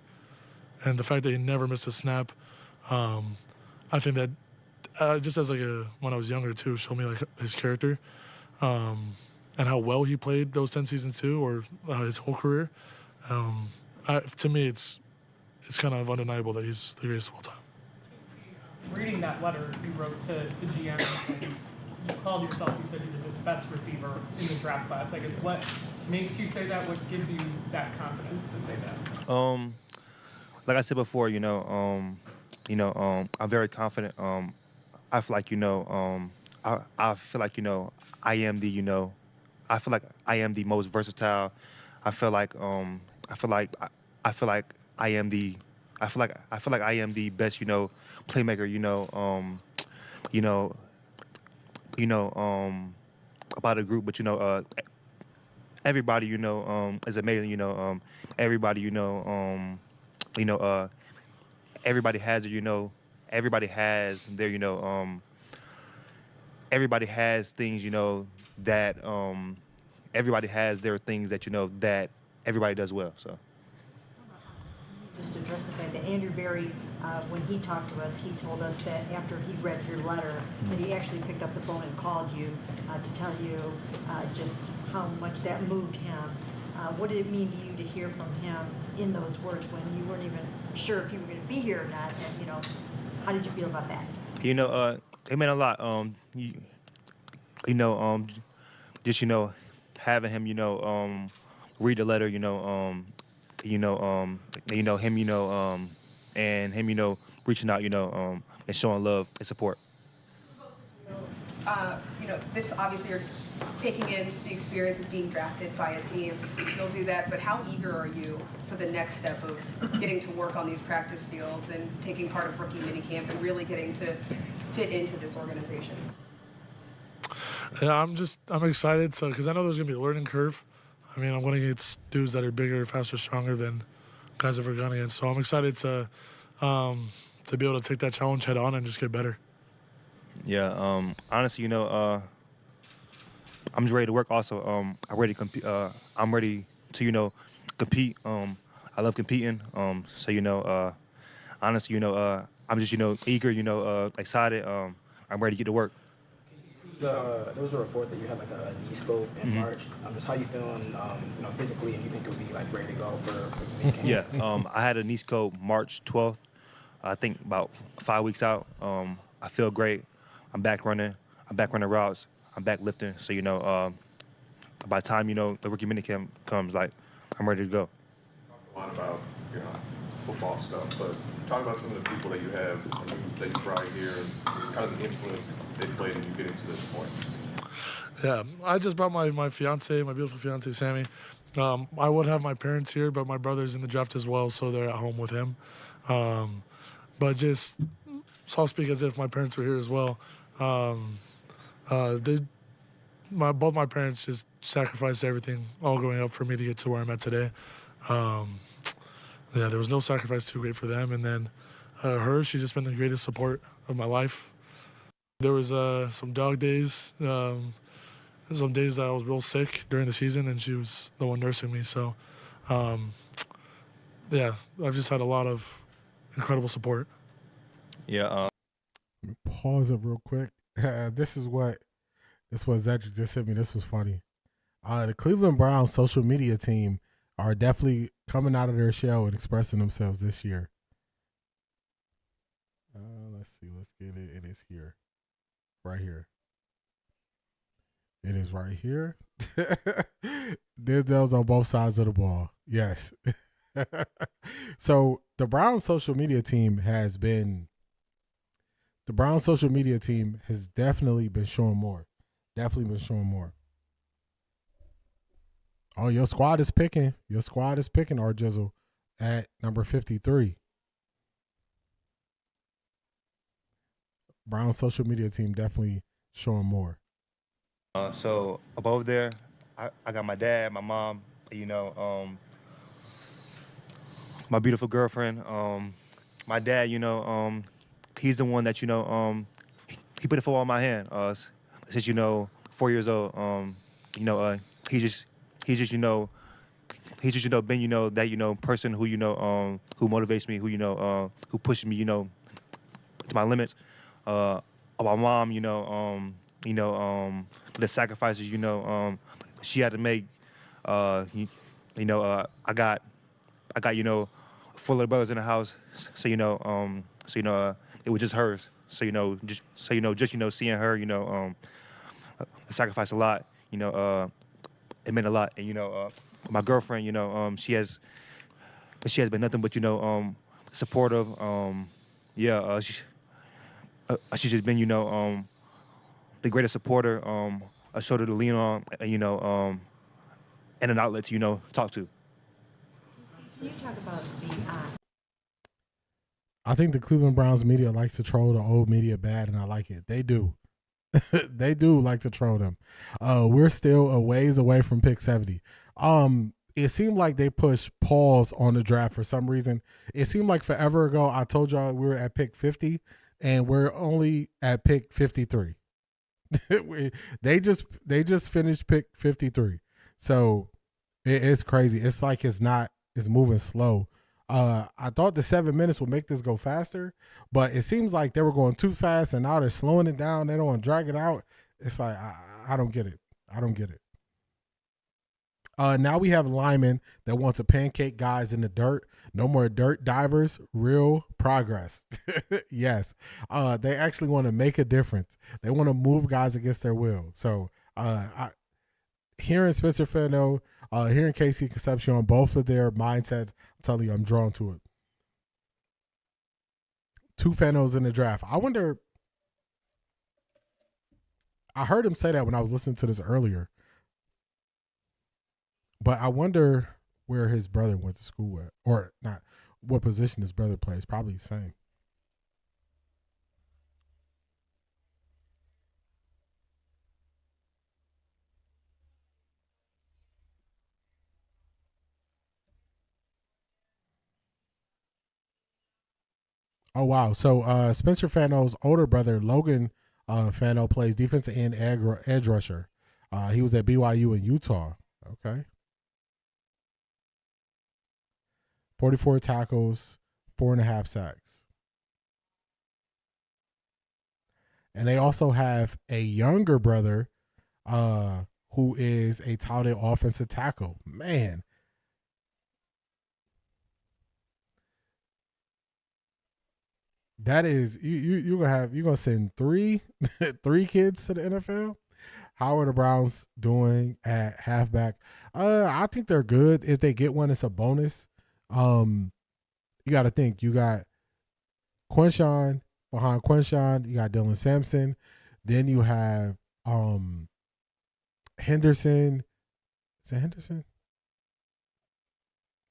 and the fact that he never missed a snap, I think that just as like when I was younger too, showed me like his character, and how well he played those 10 seasons too, or his whole career. To me, it's kind of undeniable that he's the greatest of all time. Reading that letter you wrote to GM, and you called yourself, you said you're the best receiver in the draft class. I guess what makes you say that? What gives you that confidence to say that? Like I said before, I'm very confident. I feel like, I feel like, I am the, I feel like I am the most versatile. I feel like I am the best, playmaker, about a group, but everybody, is amazing, everybody, everybody has it, everybody has their, everybody has things, that everybody has their things that, that everybody does well, so. Just to address the fact that Andrew Berry, when he talked to us, he told us that after he read your letter, that he actually picked up the phone and called you to tell you just how much that moved him. What did it mean to you to hear from him in those words when you weren't even sure if you were going to be here or not? And, how did you feel about that? It meant a lot. Just having him, read the letter, him, and him, reaching out, and showing love and support. This obviously you're taking in the experience of being drafted by a team. You'll do that, but how eager are you for the next step of getting to work on these practice fields and taking part of rookie minicamp and really getting to fit into this organization? Yeah, I'm excited, because I know there's gonna be a learning curve. I mean, I'm going against dudes that are bigger, faster, stronger than guys I've ever gone against. So I'm excited to be able to take that challenge head on and just get better. Yeah, honestly, I'm just ready to work. Also, I'm ready to compete. I'm ready to, compete. I love competing. So honestly, I'm just eager. Excited. I'm ready to get to work. There was a report that you had like a knee scope in March. Just how you feeling, physically, and you think you'll be like ready to go for the camp? Yeah, I had a knee scope March 12th. I think about 5 weeks out. I feel great. I'm back running. I'm back running routes. I'm back lifting. So by the time the rookie minicamp comes, like I'm ready to go. A lot about football stuff, but talk about some of the people that you have that you brought here and kind of the influence they played in you getting to this point. Yeah, I just brought my fiance, my beautiful fiance Sammy. I would have my parents here, but my brother's in the draft as well, so they're at home with him. but just so I'll speak as if my parents were here as well. Both my parents just sacrificed everything all growing up for me to get to where I'm at today. There was no sacrifice too great for them. And then she's just been the greatest support of my life. There was some dog days, some days that I was real sick during the season, and she was the one nursing me. So, I've just had a lot of incredible support. Yeah. Pause it real quick. This is what Zedric just sent me. This was funny. The Cleveland Browns social media team are definitely coming out of their shell and expressing themselves this year. Let's see. Let's get it. It is here. Right here. It is right here. Denzel's on both sides of the ball. Yes. So the Browns social media team has definitely been showing more. Definitely been showing more. Oh, your squad is picking. Our Jizzle at number 53. Brown social media team definitely showing more. So above there, I got my dad, my mom, my beautiful girlfriend. My dad, he's the one that, he put the football in my hand. Since, 4 years old, he's just been, that, person who, who motivates me, who pushes me, to my limits. My mom, the sacrifices, she had to make. I got, 4 little brothers in the house, so it was just hers. So just seeing her, sacrifice a lot. It meant a lot. And my girlfriend, she has been nothing but supportive. She's just been the greatest supporter, a shoulder to lean on, and an outlet to talk to. Can you talk about the I think the Cleveland Browns media likes to troll the old media bad, and I like it. They do. They do like to troll them. We're still a ways away from pick 70. It seemed like they pushed pause on the draft for some reason. It seemed like forever ago I told y'all we were at pick 50, and we're only at pick 53. They just finished pick 53. So it's crazy. It's like it's moving slow. I thought the 7 minutes would make this go faster, but it seems like they were going too fast, and now they're slowing it down. They don't want to drag it out. It's like I don't get it. I don't get it. Now we have linemen that want to pancake guys in the dirt. No more dirt divers. Real progress. Yes. They actually want to make a difference. They want to move guys against their will. So hearing Spencer Fano, hearing Casey Concepcion, both of their mindsets, I'm telling you, I'm drawn to it. 2 Fanos in the draft. I wonder, I heard him say that when I was listening to this earlier, but I wonder where his brother went to school at, or not, what position his brother plays. Probably the same. Oh, wow. So Spencer Fano's older brother, Logan Fano, plays defensive end edge rusher. He was at BYU in Utah. Okay. 44 tackles, 4.5 sacks. And they also have a younger brother who is a touted offensive tackle. Man. That is you're gonna send three kids to the NFL. How are the Browns doing at halfback? I think they're good. If they get one, it's a bonus. You got to think. You got Quinshawn. Behind Quinshawn, you got Dylan Sampson. Then you have Henderson. Is it Henderson?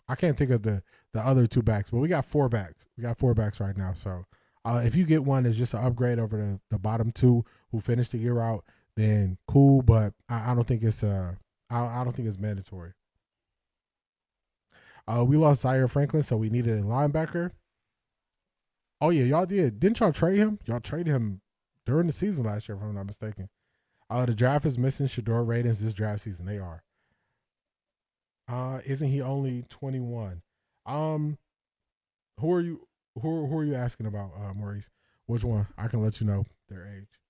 I can't think of the the other 2 backs. But we got 4 backs. We got 4 backs right now. So if you get one, it's just an upgrade over the bottom 2 who finished the year out. Then cool, but I don't think it's I don't think it's mandatory. We lost Zaire Franklin, so we needed a linebacker. Oh yeah, y'all did. Didn't y'all trade him? Y'all traded him during the season last year, if I'm not mistaken. The draft is missing Shador ratings this draft season. They are. Isn't he only 21? Who are you asking about, Maurice? Which one? I can let you know their age.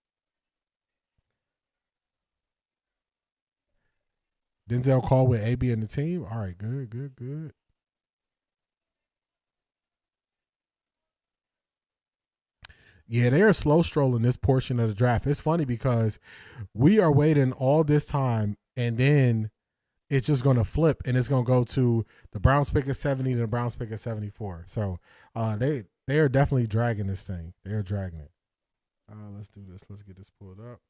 Denzel called with AB and the team. All right, good. Yeah, they are slow strolling this portion of the draft. It's funny because we are waiting all this time, and then it's just going to flip, and it's going to go to the Browns pick at 70 and the Browns pick at 74. So they are definitely dragging this thing. They are dragging it. Let's do this. Let's get this pulled up.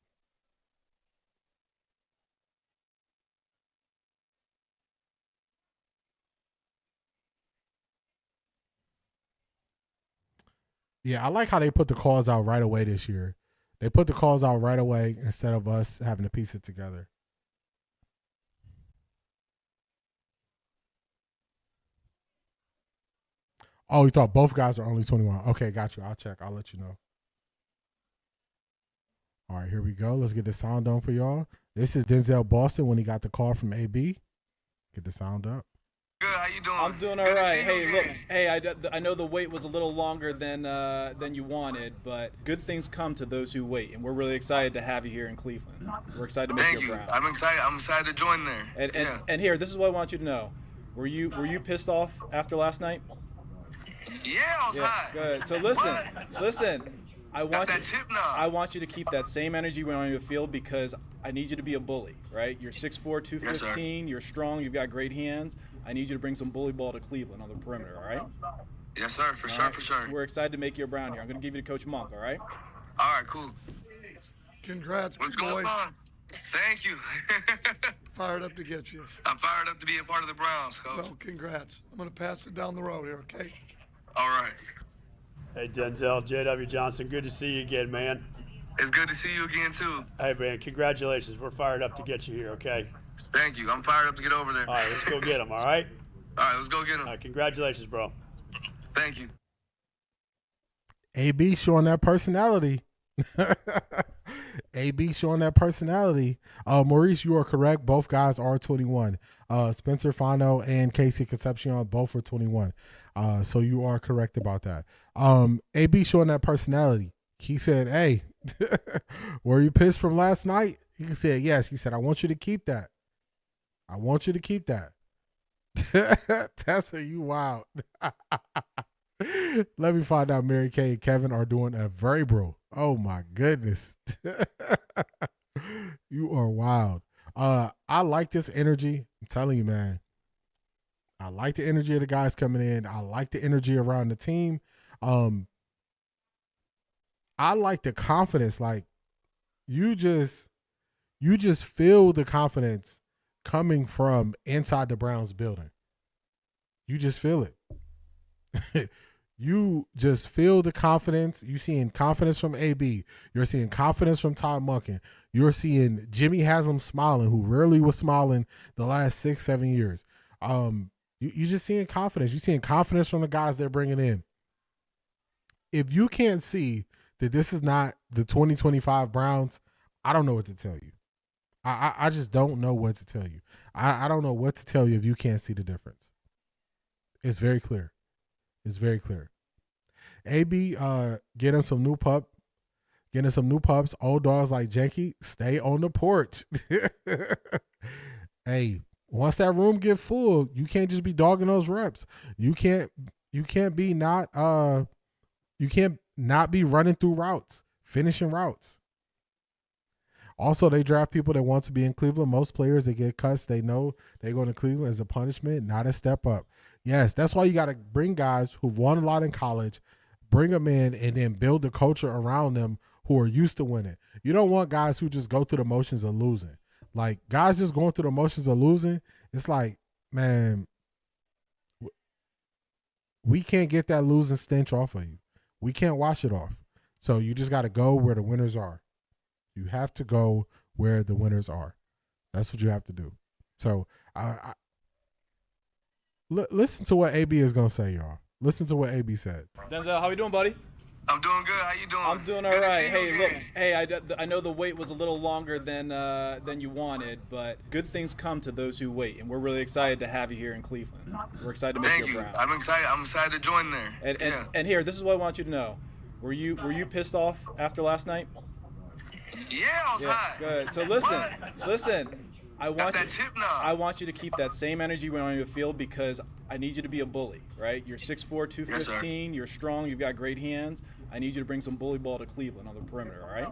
Yeah, I like how they put the calls out right away this year. They put the calls out right away instead of us having to piece it together. Oh, you thought both guys are only 21. Okay, got you. I'll check. I'll let you know. All right, here we go. Let's get the sound on for y'all. This is Denzel Boston when he got the call from AB. Get the sound up. Good, how you doing? I'm doing all right. Hey, look, hey, I know the wait was a little longer than you wanted, but good things come to those who wait, and we're really excited to have you here in Cleveland. We're excited to make you Browns. I'm excited. I'm excited to join there. And here, this is what I want you to know. Were you pissed off after last night? Yeah, I was hot. Good. So listen. I want you to keep that same energy when on your field because I need you to be a bully, right? You're 6'4", 215. Yes, you're strong. You've got great hands. I need you to bring some bully ball to Cleveland on the perimeter, all right? Yes, sir. For sure. We're excited to make you a Brown here. I'm going to give you to Coach Monk, all right? All right, cool. Congrats, What's big boy. going on? Thank you. Fired up to get you. I'm fired up to be a part of the Browns, Coach. Well, congrats. I'm going to pass it down the road here, okay? All right. Hey, Denzel, J.W. Johnson, good to see you again, man. It's good to see you again, too. Hey, man, congratulations. We're fired up to get you here, okay? Thank you. I'm fired up to get over there. All right, let's go get him, all right? All right, let's go get him. All right, congratulations, bro. Thank you. AB showing that personality. AB showing that personality. Maurice, you are correct. Both guys are 21. Spencer Fano and Casey Concepcion both are 21. So you are correct about that. AB showing that personality. He said, hey, were you pissed from last night? He said, yes. He said, I want you to keep that. I want you to keep that. Tessa, you wild. Let me find out Mary Kay and Kevin are doing a variable. Oh my goodness. You are wild. I like this energy. I'm telling you, man. I like the energy of the guys coming in. I like the energy around the team. I like the confidence. Like you just feel the confidence coming from inside the Browns building. You just feel it. You just feel the confidence. You're seeing confidence from AB. You're seeing confidence from Todd Monken. You're seeing Jimmy Haslam smiling, who rarely was smiling the last 6-7 years. You're just seeing confidence. You're seeing confidence from the guys they're bringing in. If you can't see that this is not the 2025 Browns, I don't know what to tell you. I just don't know what to tell you. I don't know what to tell you if you can't see the difference. It's very clear. It's very clear. AB, get him some new pup. Getting some new pups. Old dogs like Janky, stay on the porch. Hey, once that room get full, you can't just be dogging those reps. You can't be not be running through routes, finishing routes. Also, they draft people that want to be in Cleveland. Most players that get cuts, they know they're going to Cleveland as a punishment, not a step up. Yes, that's why you got to bring guys who've won a lot in college, bring them in, and then build the culture around them who are used to winning. You don't want guys who just go through the motions of losing. Like, guys just going through the motions of losing, it's like, man, we can't get that losing stench off of you. We can't wash it off. So you just got to go where the winners are. You have to go where the winners are. That's what you have to do. So listen to what AB is going to say, y'all. Listen to what AB said. Denzel, how you doing, buddy? I'm doing good. How you doing? I'm doing all right. Hey, look. Hey, I know the wait was a little longer than you wanted, but good things come to those who wait, and we're really excited to have you here in Cleveland. We're excited to make you a Brown. I'm excited. I'm excited to join there. And here, this is what I want you to know. Were you pissed off after last night? Yeah, I was hot. Good. So listen. I want you to keep that same energy when on your field because I need you to be a bully, right? You're 6'4", 215. You're strong. You've got great hands. I need you to bring some bully ball to Cleveland on the perimeter, all right?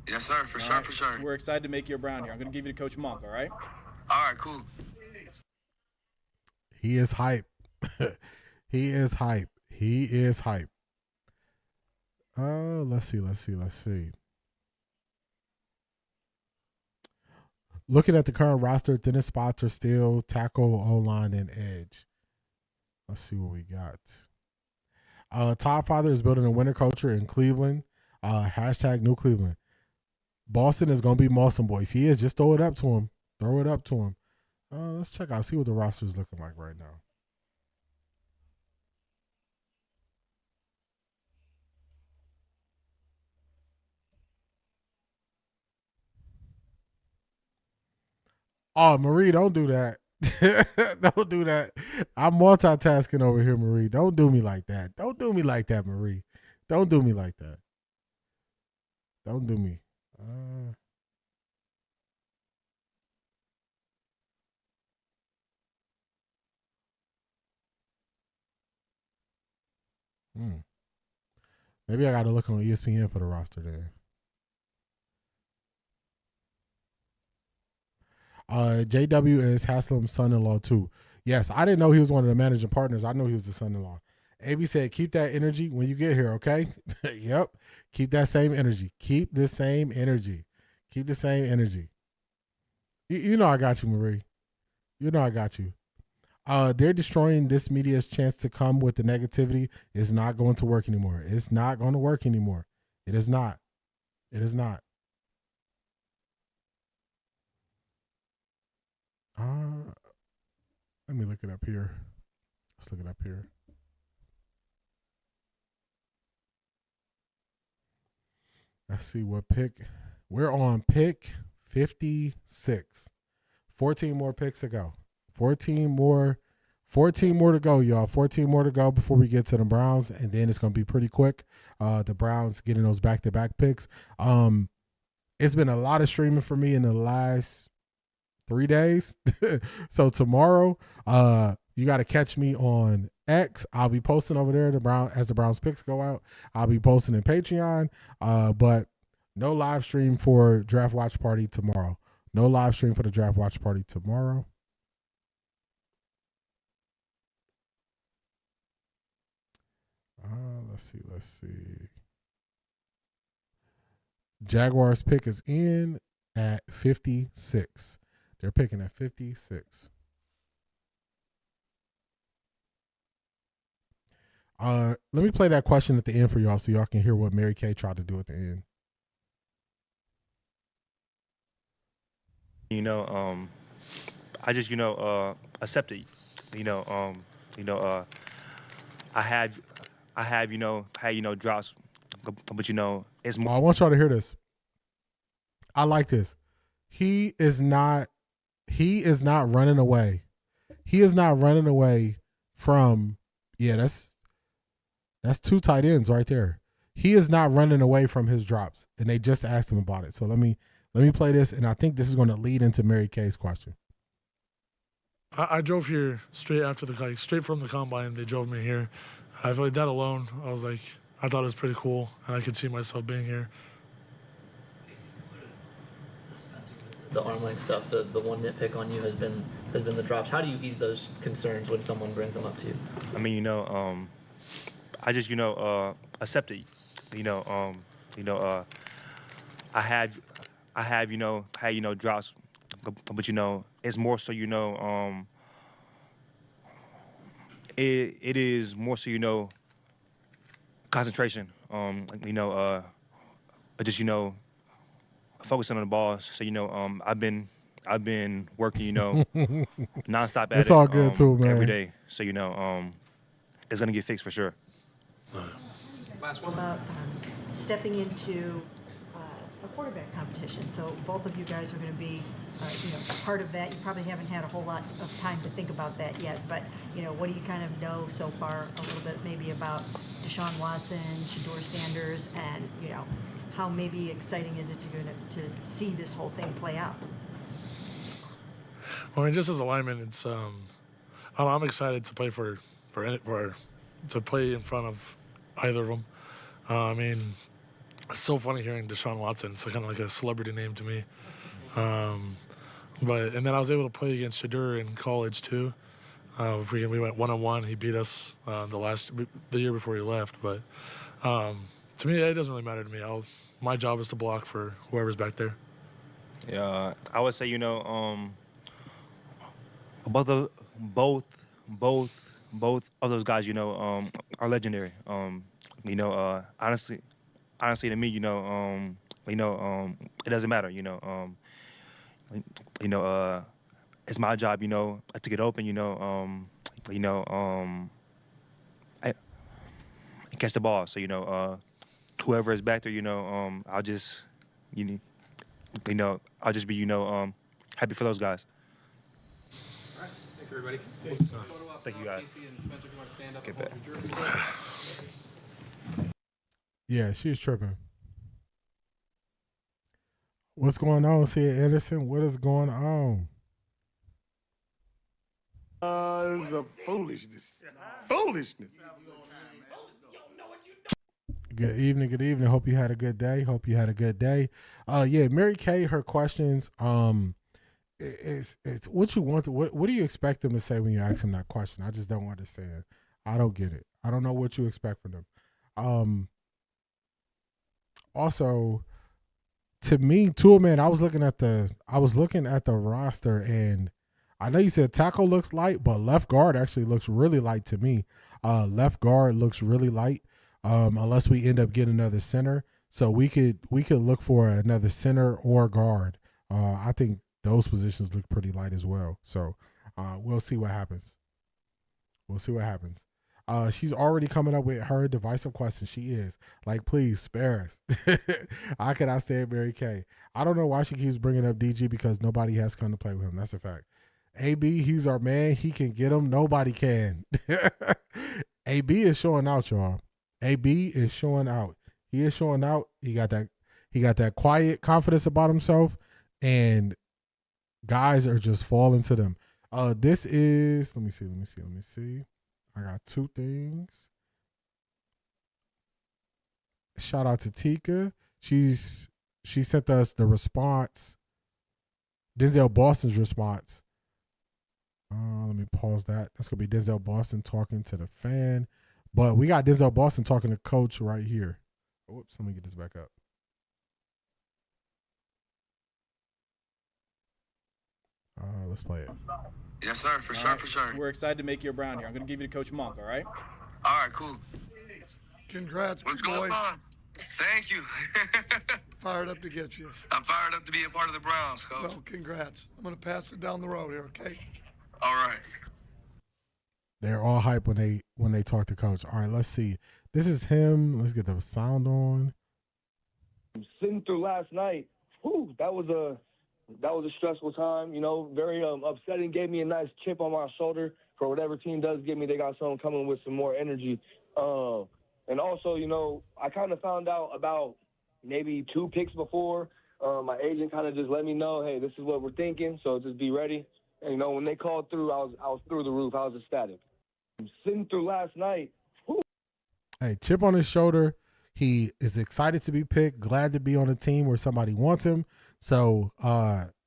Yes, sir. For sure. We're excited to make you a Brown here. I'm going to give you to Coach Monk, all right? All right, cool. He is hype. He is hype. Let's see. Looking at the current roster, thinnest spots are still tackle, O-line, and edge. Let's see what we got. Todd Father is building a winner culture in Cleveland. Hashtag New Cleveland. Boston is going to be Boston boys. He is. Just throw it up to him. Let's check out. See what the roster is looking like right now. Oh, Marie, don't do that. Don't do that. I'm multitasking over here, Marie. Don't do me like that. Don't do me like that, Marie. Don't do me like that. Don't do me. Maybe I got to look on ESPN for the roster there. JW is Haslam's son-in-law too. Yes, I didn't know he was one of the managing partners. I know he was the son-in-law. AB said, keep that energy when you get here, okay? Yep. Keep that same energy. Keep the same energy. You know I got you, Marie. You know I got you. They're destroying this media's chance to come with the negativity. It's not going to work anymore. It's not going to work anymore. It is not. Let me look it up here. Let's look it up here. Let's see what pick. We're on pick 56. 14 more picks to go. 14 more to go, y'all. 14 more to go before we get to the Browns, and then it's going to be pretty quick. The Browns getting those back-to-back picks. It's been a lot of streaming for me in the last 3 days. So tomorrow, you got to catch me on X. I'll be posting over there as the Browns picks go out. I'll be posting in Patreon, but no live stream for Draft Watch Party tomorrow. Let's see. Jaguars pick is in at 56. They're picking at 56. Let me play that question at the end for y'all so y'all can hear what Mary Kay tried to do at the end. I just, accepted, I have, drops, but it's more. I want y'all to hear this. I like this. He is not running away. He is not running away from, that's two tight ends right there. He is not running away from his drops, and they just asked him about it. So let me play this, and I think this is going to lead into Mary Kay's question. I drove here straight from the combine. They drove me here. I feel like that alone, I thought it was pretty cool, and I could see myself being here. The arm length stuff, the one nitpick on you has been the drops. How do you ease those concerns when someone brings them up to you? I mean, I just, accepted, I have, drops, but it's more so, it is more so, you know, concentration. Just, you know, focusing on the ball. So, you know, I've been working, you know, nonstop at It's it all good too, man. every day. So, you know, it's gonna get fixed for sure. Last one. About stepping into a quarterback competition. So both of you guys are going to be, you know, a part of that. You probably haven't had a whole lot of time to think about that yet, but you know, what do you kind of know so far a little bit maybe about Deshaun Watson, Shedeur Sanders, and you know, how maybe exciting is it to see this whole thing play out? Well, I mean, just as a lineman, it's I'm excited to play to play in front of either of them. I mean, it's so funny hearing Deshaun Watson. It's kind of like a celebrity name to me. And then I was able to play against Shedeur in college too. We went 1-on-1. He beat us the year before he left. But to me, it doesn't really matter to me. My job is to block for whoever's back there. Yeah, I would say, you know, both of those guys, you know, are legendary. You know, honestly to me, you know, it doesn't matter, you know. It's my job, you know, to get open, you know, catch the ball. So, you know, whoever is back there, you know, I'll just be, you know, happy for those guys. All right, thanks everybody. Thank you guys. Casey and Spencer, if you want to stand up Get and hold your jerseys up. Yeah, she's tripping. What's going on, Sia Anderson? What is going on? This is a foolishness. Foolishness. Good evening, good evening. Hope you had a good day. Yeah, Mary Kay, her questions, it's what you want. What do you expect them to say when you ask them that question? I just don't understand. I don't get it. I don't know what you expect from them. Also, to me, too, man, I was looking at the roster, and I know you said tackle looks light, but left guard actually looks really light to me. Left guard looks really light, unless we end up getting another center. So we could look for another center or guard. I think those positions look pretty light as well. So we'll see what happens. She's already coming up with her divisive question. She is like, please spare us. How can I stand Mary Kay? I don't know why she keeps bringing up DG, because nobody has come to play with him. That's a fact. AB, he's our man. He can get him. Nobody can. AB is showing out, y'all. AB is showing out. He is showing out. He got that quiet confidence about himself, and guys are just falling to them. This is, let me see. I got two things. Shout out to Tika. She sent us the response, Denzel Boston's response. Let me pause that. That's going to be Denzel Boston talking to the fan. But we got Denzel Boston talking to Coach right here. Whoops, let me get this back up. Let's play it. Yes, sir, for sure. We're excited to make you a Brown here. I'm going to give you to Coach Monk, all right? All right, cool. Congrats, What's big boy. going on? Thank you. Fired up to get you. I'm fired up to be a part of the Browns, Coach. Well, congrats. I'm going to pass it down the road here, okay? All right. They're all hype when they talk to Coach. All right, let's see. This is him. Let's get the sound on. Sitting through last night, that was a stressful time. You know, very upsetting. Gave me a nice chip on my shoulder. For whatever team does give me, they got someone coming with some more energy. And also, you know, I kind of found out about maybe 2 picks before. My agent kind of just let me know, hey, this is what we're thinking, so just be ready. And, you know, when they called through, I was through the roof. I was ecstatic. Sitting through last night. Hey, chip on his shoulder. He is excited to be picked, glad to be on a team where somebody wants him. So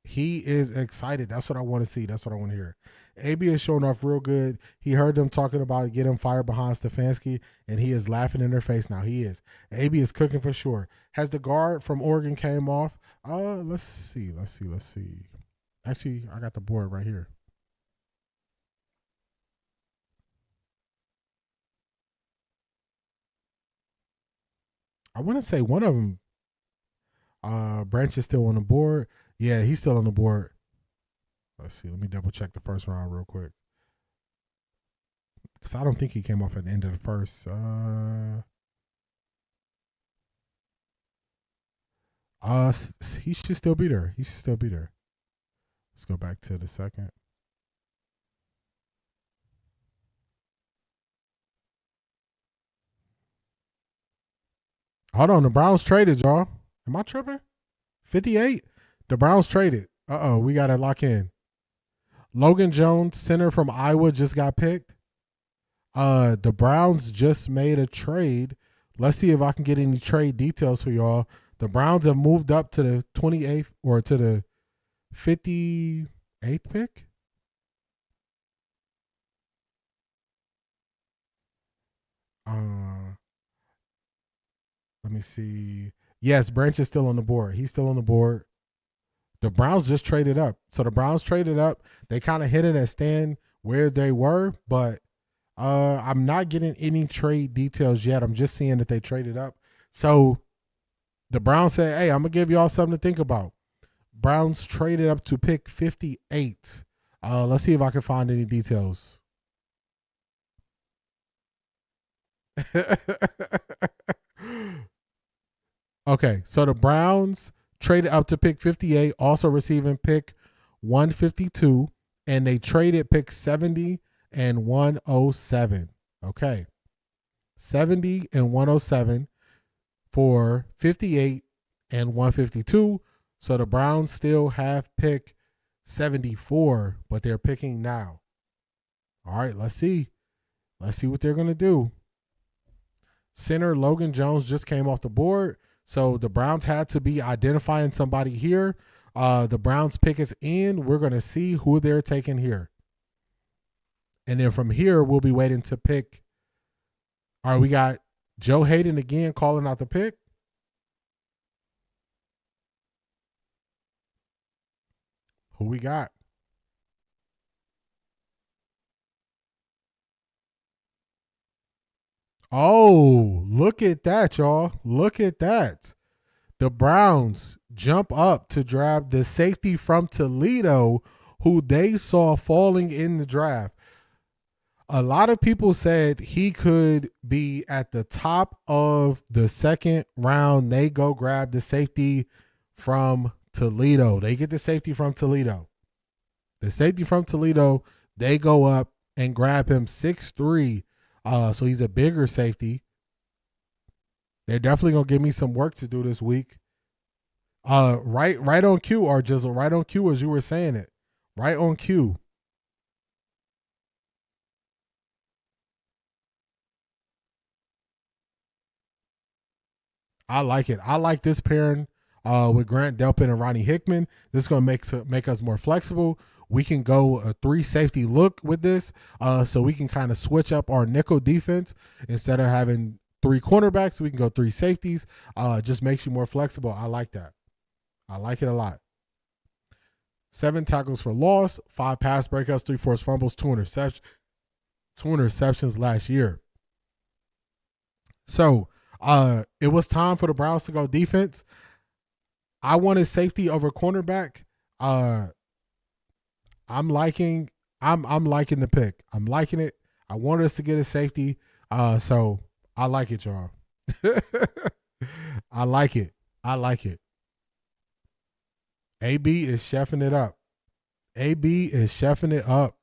he is excited. That's what I want to see. That's what I want to hear. AB is showing off real good. He heard them talking about getting fired behind Stefanski, and he is laughing in their face now. He is. AB is cooking for sure. Has the guard from Oregon came off? Let's see. Actually, I got the board right here. I want to say one of them. Branch is still on the board. Yeah, he's still on the board. Let's see. Let me double check the first round real quick. Because I don't think he came off at the end of the first. He should still be there. He should still be there. Let's go back to the second. Hold on. The Browns traded, y'all. Am I tripping? 58? The Browns traded. Uh-oh. We got to lock in. Logan Jones, center from Iowa, just got picked. The Browns just made a trade. Let's see if I can get any trade details for y'all. The Browns have moved up to the 28th or to the 58th pick. Let me see. Yes, Branch is still on the board. He's still on the board. The Browns just traded up. So the Browns traded up. They kind of hit it and stand where they were, but I'm not getting any trade details yet. I'm just seeing that they traded up. So the Browns said, hey, I'm going to give y'all something to think about. Browns traded up to pick 58. Let's see if I can find any details. Okay, so the Browns traded up to pick 58, also receiving pick 152, and they traded pick 70 and 107. Okay, 70 and 107 for 58 and 152. So the Browns still have pick 74, but they're picking now. All right, let's see. Let's see what they're going to do. Center Logan Jones just came off the board. So the Browns had to be identifying somebody here. The Browns pick is in. We're going to see who they're taking here. And then from here, we'll be waiting to pick. All right, we got Joe Hayden again calling out the pick. Who we got? Oh, look at that, y'all. Look at that. The Browns jump up to grab the safety from Toledo, who they saw falling in the draft. A lot of people said he could be at the top of the second round. They go grab the safety from Toledo. They get the safety from Toledo. The safety from Toledo, they go up and grab him 6'3". So he's a bigger safety. They're definitely gonna give me some work to do this week. Right on cue, or Jizzle, right on cue as you were saying it. Right on cue. I like it. I like this pairing with Grant Delpit and Ronnie Hickman. This is gonna make us more flexible. We can go a 3 safety look with this, so we can kind of switch up our nickel defense. Instead of having 3 cornerbacks, we can go 3 safeties. Just makes you more flexible. I like that. I like it a lot. 7 tackles for loss, 5 pass breakups, 3 forced fumbles, 2 interceptions last year. So it was time for the Browns to go defense. I wanted safety over cornerback. I'm liking the pick. I'm liking it. I wanted us to get a safety. So I like it, y'all. I like it. I like it. AB is chefing it up. AB is chefing it up.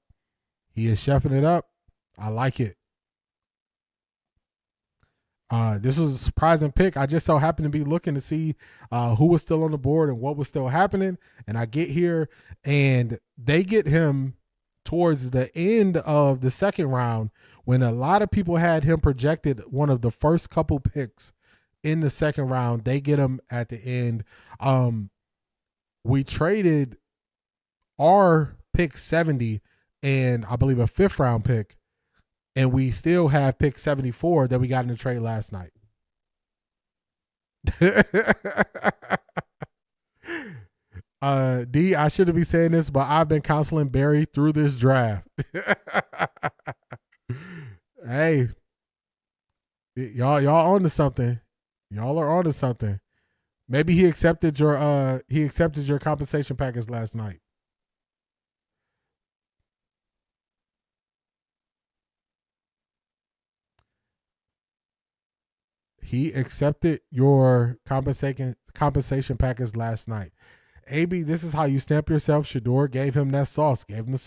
He is chefing it up. I like it. This was a surprising pick. I just so happened to be looking to see who was still on the board and what was still happening. And I get here and they get him towards the end of the second round when a lot of people had him projected one of the first couple picks in the second round. They get him at the end. We traded our pick 70 and I believe a 5th round pick. And we still have pick 74 that we got in the trade last night. D, I shouldn't be saying this, but I've been counseling Barry through this draft. Hey, y'all on to something. Y'all are onto something. Maybe he accepted your compensation package last night. He accepted your compensation package last night. AB, this is how you stamp yourself. Shador gave him that sauce. Gave him the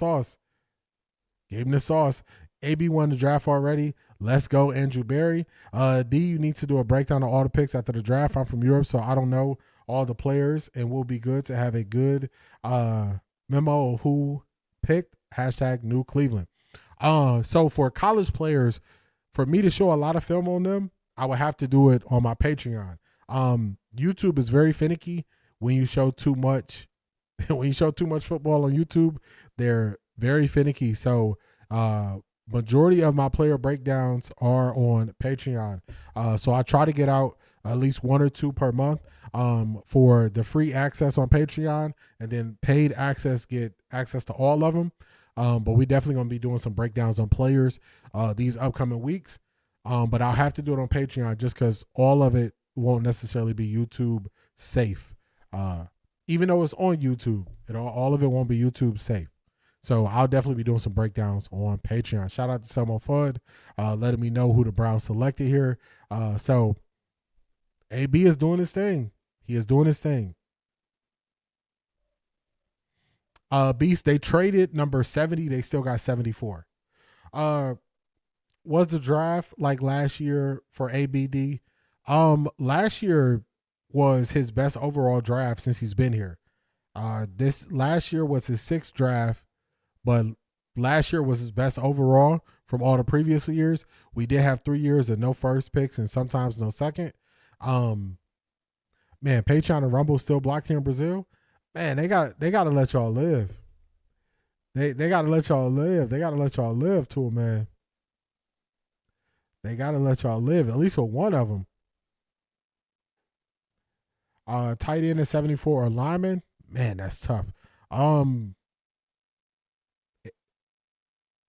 sauce. AB won the draft already. Let's go, Andrew Berry. D, you need to do a breakdown of all the picks after the draft. I'm from Europe, so I don't know all the players, and will be good to have a good memo of who picked. #New Cleveland. So for college players, for me to show a lot of film on them, I would have to do it on my Patreon. YouTube is very finicky when you show too much. When you show too much football on YouTube, they're very finicky. So majority of my player breakdowns are on Patreon. So I try to get out at least 1 or 2 per month for the free access on Patreon, and then paid access, get access to all of them. But we definitely going to be doing some breakdowns on players these upcoming weeks. But I'll have to do it on Patreon just because all of it won't necessarily be YouTube safe. Even though it's on YouTube, all of it won't be YouTube safe. So I'll definitely be doing some breakdowns on Patreon. Shout out to Selmo Fudd, letting me know who the Browns selected here. So AB is doing his thing. He is doing his thing. Beast, they traded number 70. They still got 74. Was the draft like last year for ABD? Last year was his best overall draft since he's been here. This last year was his 6th draft, but last year was his best overall from all the previous years. We did have 3 years of no first picks and sometimes no second. Man, Patreon and Rumble still blocked here in Brazil. Man, they got to let y'all live. They got to let y'all live. They got to let y'all live too, man. They got to let y'all live, at least for one of them. Tight end at 74 or lineman. Man, that's tough.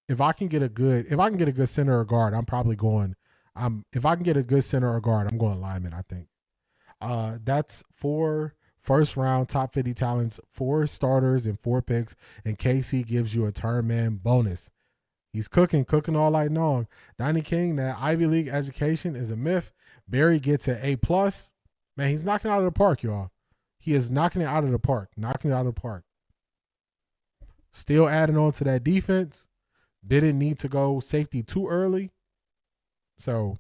If I can get a good center or guard, I'm probably going. If I can get a good center or guard, I'm going lineman, I think. That's 4 first-round top 50 talents, 4 starters, and 4 picks, and KC gives you a turn man bonus. He's cooking all night long. Donnie King, that Ivy League education is a myth. Barry gets an A+. Man, he's knocking it out of the park, y'all. He is knocking it out of the park. Still adding on to that defense. Didn't need to go safety too early. So,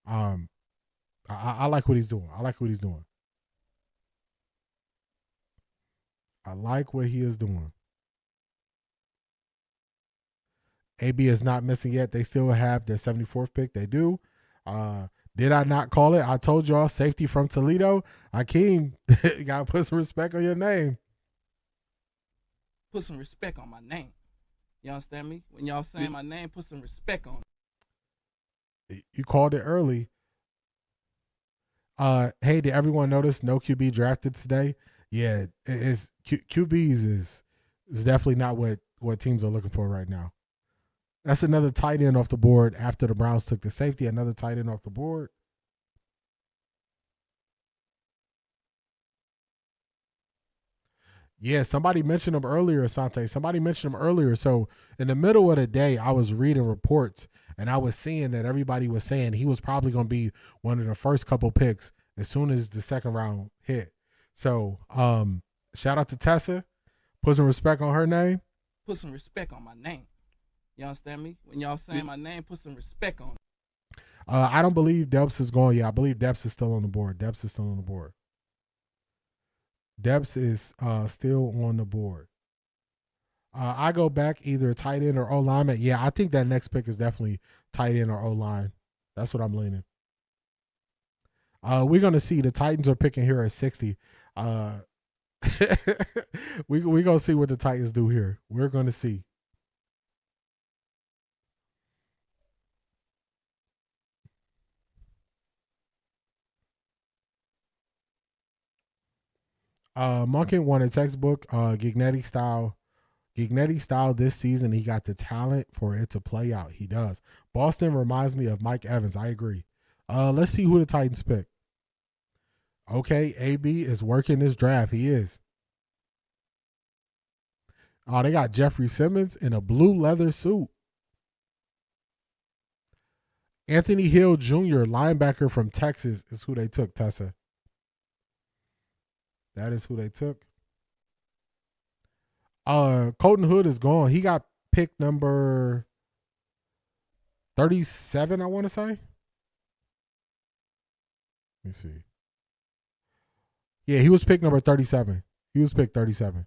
I like what he's doing. I like what he is doing. AB is not missing yet. They still have their 74th pick. They do. Did I not call it? I told y'all, safety from Toledo. Akeem, you got to put some respect on your name. Put some respect on my name. You understand me? When y'all saying my name, put some respect on it. You called it early. Hey, did everyone notice no QB drafted today? Yeah, QBs is definitely not what teams are looking for right now. That's another tight end off the board after the Browns took the safety. Another tight end off the board. Yeah, somebody mentioned him earlier, Asante. Somebody mentioned him earlier. So in the middle of the day, I was reading reports, and I was seeing that everybody was saying he was probably going to be one of the first couple picks as soon as the second round hit. So shout out to Tessa. Put some respect on her name. Put some respect on my name. You understand me? When y'all saying my name, put some respect on it. I don't believe Debs is going. Yeah, I believe Debs is still on the board. Debs is still on the board. I go back either tight end or O-lineman. Yeah, I think that next pick is definitely tight end or O-line. That's what I'm leaning. We're going to see. The Titans are picking here at 60. We're going to see what the Titans do here. We're going to see. Monken won a textbook, Gignetti style this season. He got the talent for it to play out. He does. Boston reminds me of Mike Evans. I agree. Let's see who the Titans pick. Okay, AB is working this draft. He is. Oh, they got Jeffrey Simmons in a blue leather suit. Anthony Hill Jr., linebacker from Texas, is who they took, Tessa. That is who they took. Colton Hood is gone. He got pick number 37, I want to say. Let me see. Yeah, he was pick number 37. He was pick 37.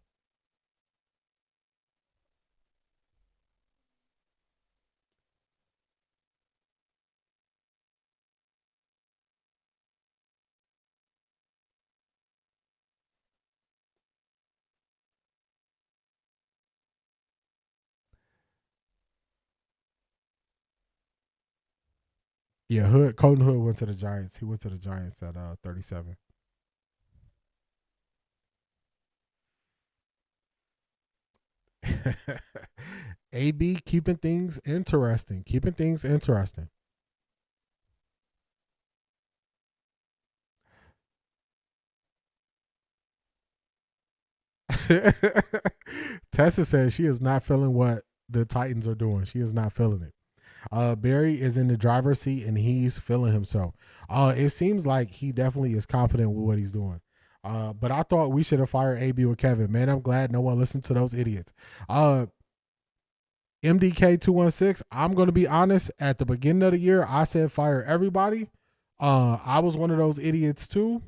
Yeah, Colton Hood went to the Giants. He went to the Giants at 37. AB keeping things interesting. Keeping things interesting. Tessa says she is not feeling what the Titans are doing. She is not feeling it. Barry is in the driver's seat and he's feeling himself. It seems like he definitely is confident with what he's doing. But I thought we should have fired AB with Kevin. Man, I'm glad no one listened to those idiots. MDK216, I'm going to be honest. At the beginning of the year, I said fire everybody. I was one of those idiots too.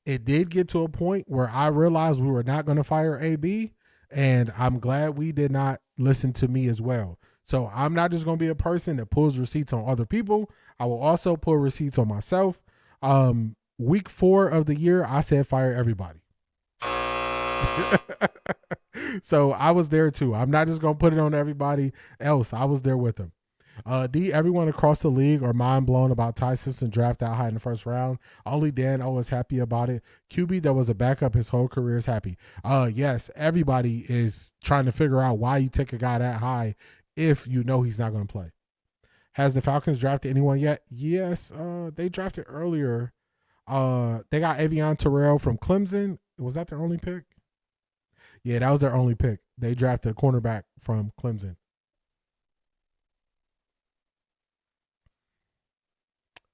It did get to a point where I realized we were not going to fire AB, and I'm glad we did not listen to me as well. So I'm not just going to be a person that pulls receipts on other people. I will also pull receipts on myself. Week 4 of the year, I said fire everybody. So I was there too. I'm not just going to put it on everybody else. I was there with them. D, everyone across the league are mind blown about Ty Simpson draft out high in the first round. Only Dan O is happy about it. QB that was a backup his whole career is happy. Yes, everybody is trying to figure out why you take a guy that high if you know he's not going to play. Has the Falcons drafted anyone yet? Yes, they drafted earlier. They got Avion Terrell from Clemson. Was that their only pick? Yeah, that was their only pick. They drafted a cornerback from Clemson.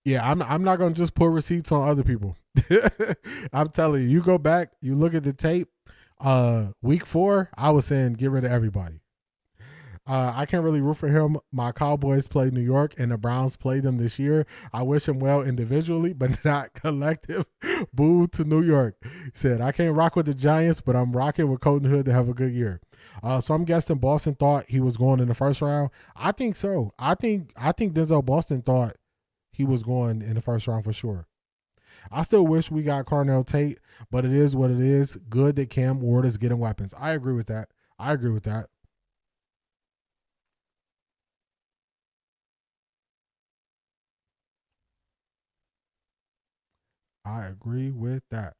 Yeah, I'm not gonna just put receipts on other people. I'm telling you, you go back, you look at the tape. Week 4, I was saying get rid of everybody. I can't really root for him. My Cowboys play New York and the Browns play them this year. I wish him well individually, but not collective. Boo to New York. He said, I can't rock with the Giants, but I'm rocking with Colton Hood to have a good year. So I'm guessing Boston thought he was going in the first round. I think so. I think Denzel Boston thought he was going in the first round for sure. I still wish we got Carnell Tate, but it is what it is. Good that Cam Ward is getting weapons. I agree with that. I agree with that. I agree with that.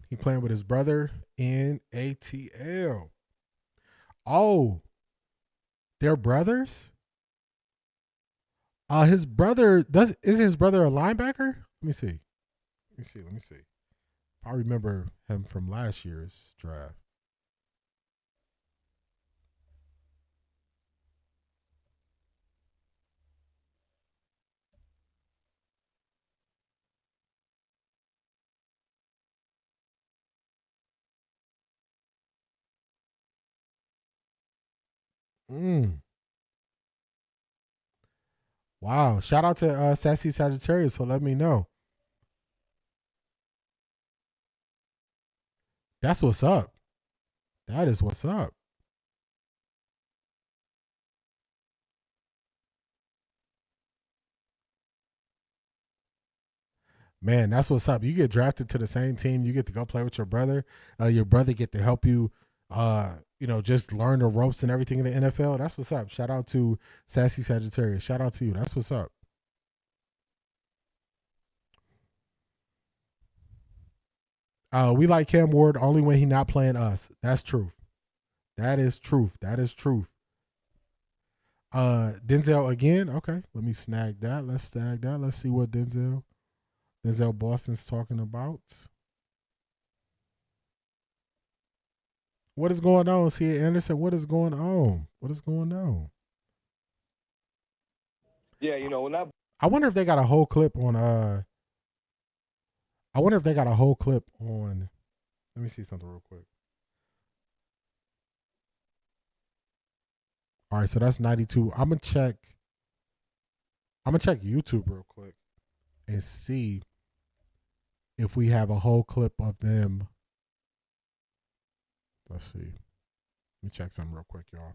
He playing with his brother in ATL. Oh, they're brothers? His brother is his brother a linebacker? Let me see. I remember him from last year's draft. Wow. Shout out to Sassy Sagittarius for letting me know. That's what's up. That is what's up. Man, that's what's up. You get drafted to the same team. You get to go play with your brother. Your brother get to help you, just learn the ropes and everything in the NFL. That's what's up. Shout out to Sassy Sagittarius. Shout out to you. That's what's up. We like Cam Ward only when he not playing us. That's truth. That is truth. That is truth. Denzel again. Okay, let me snag that. Let's snag that. Let's see what Denzel Boston's talking about. What is going on, C.A. Anderson? What is going on? What is going on? Yeah, you know, when that. I wonder if they got a whole clip on. I wonder if they got a whole clip on. Let me see something real quick. All right, so that's 92. I'm gonna check YouTube real quick and see if we have a whole clip of them. Let's see. Let me check something real quick, y'all.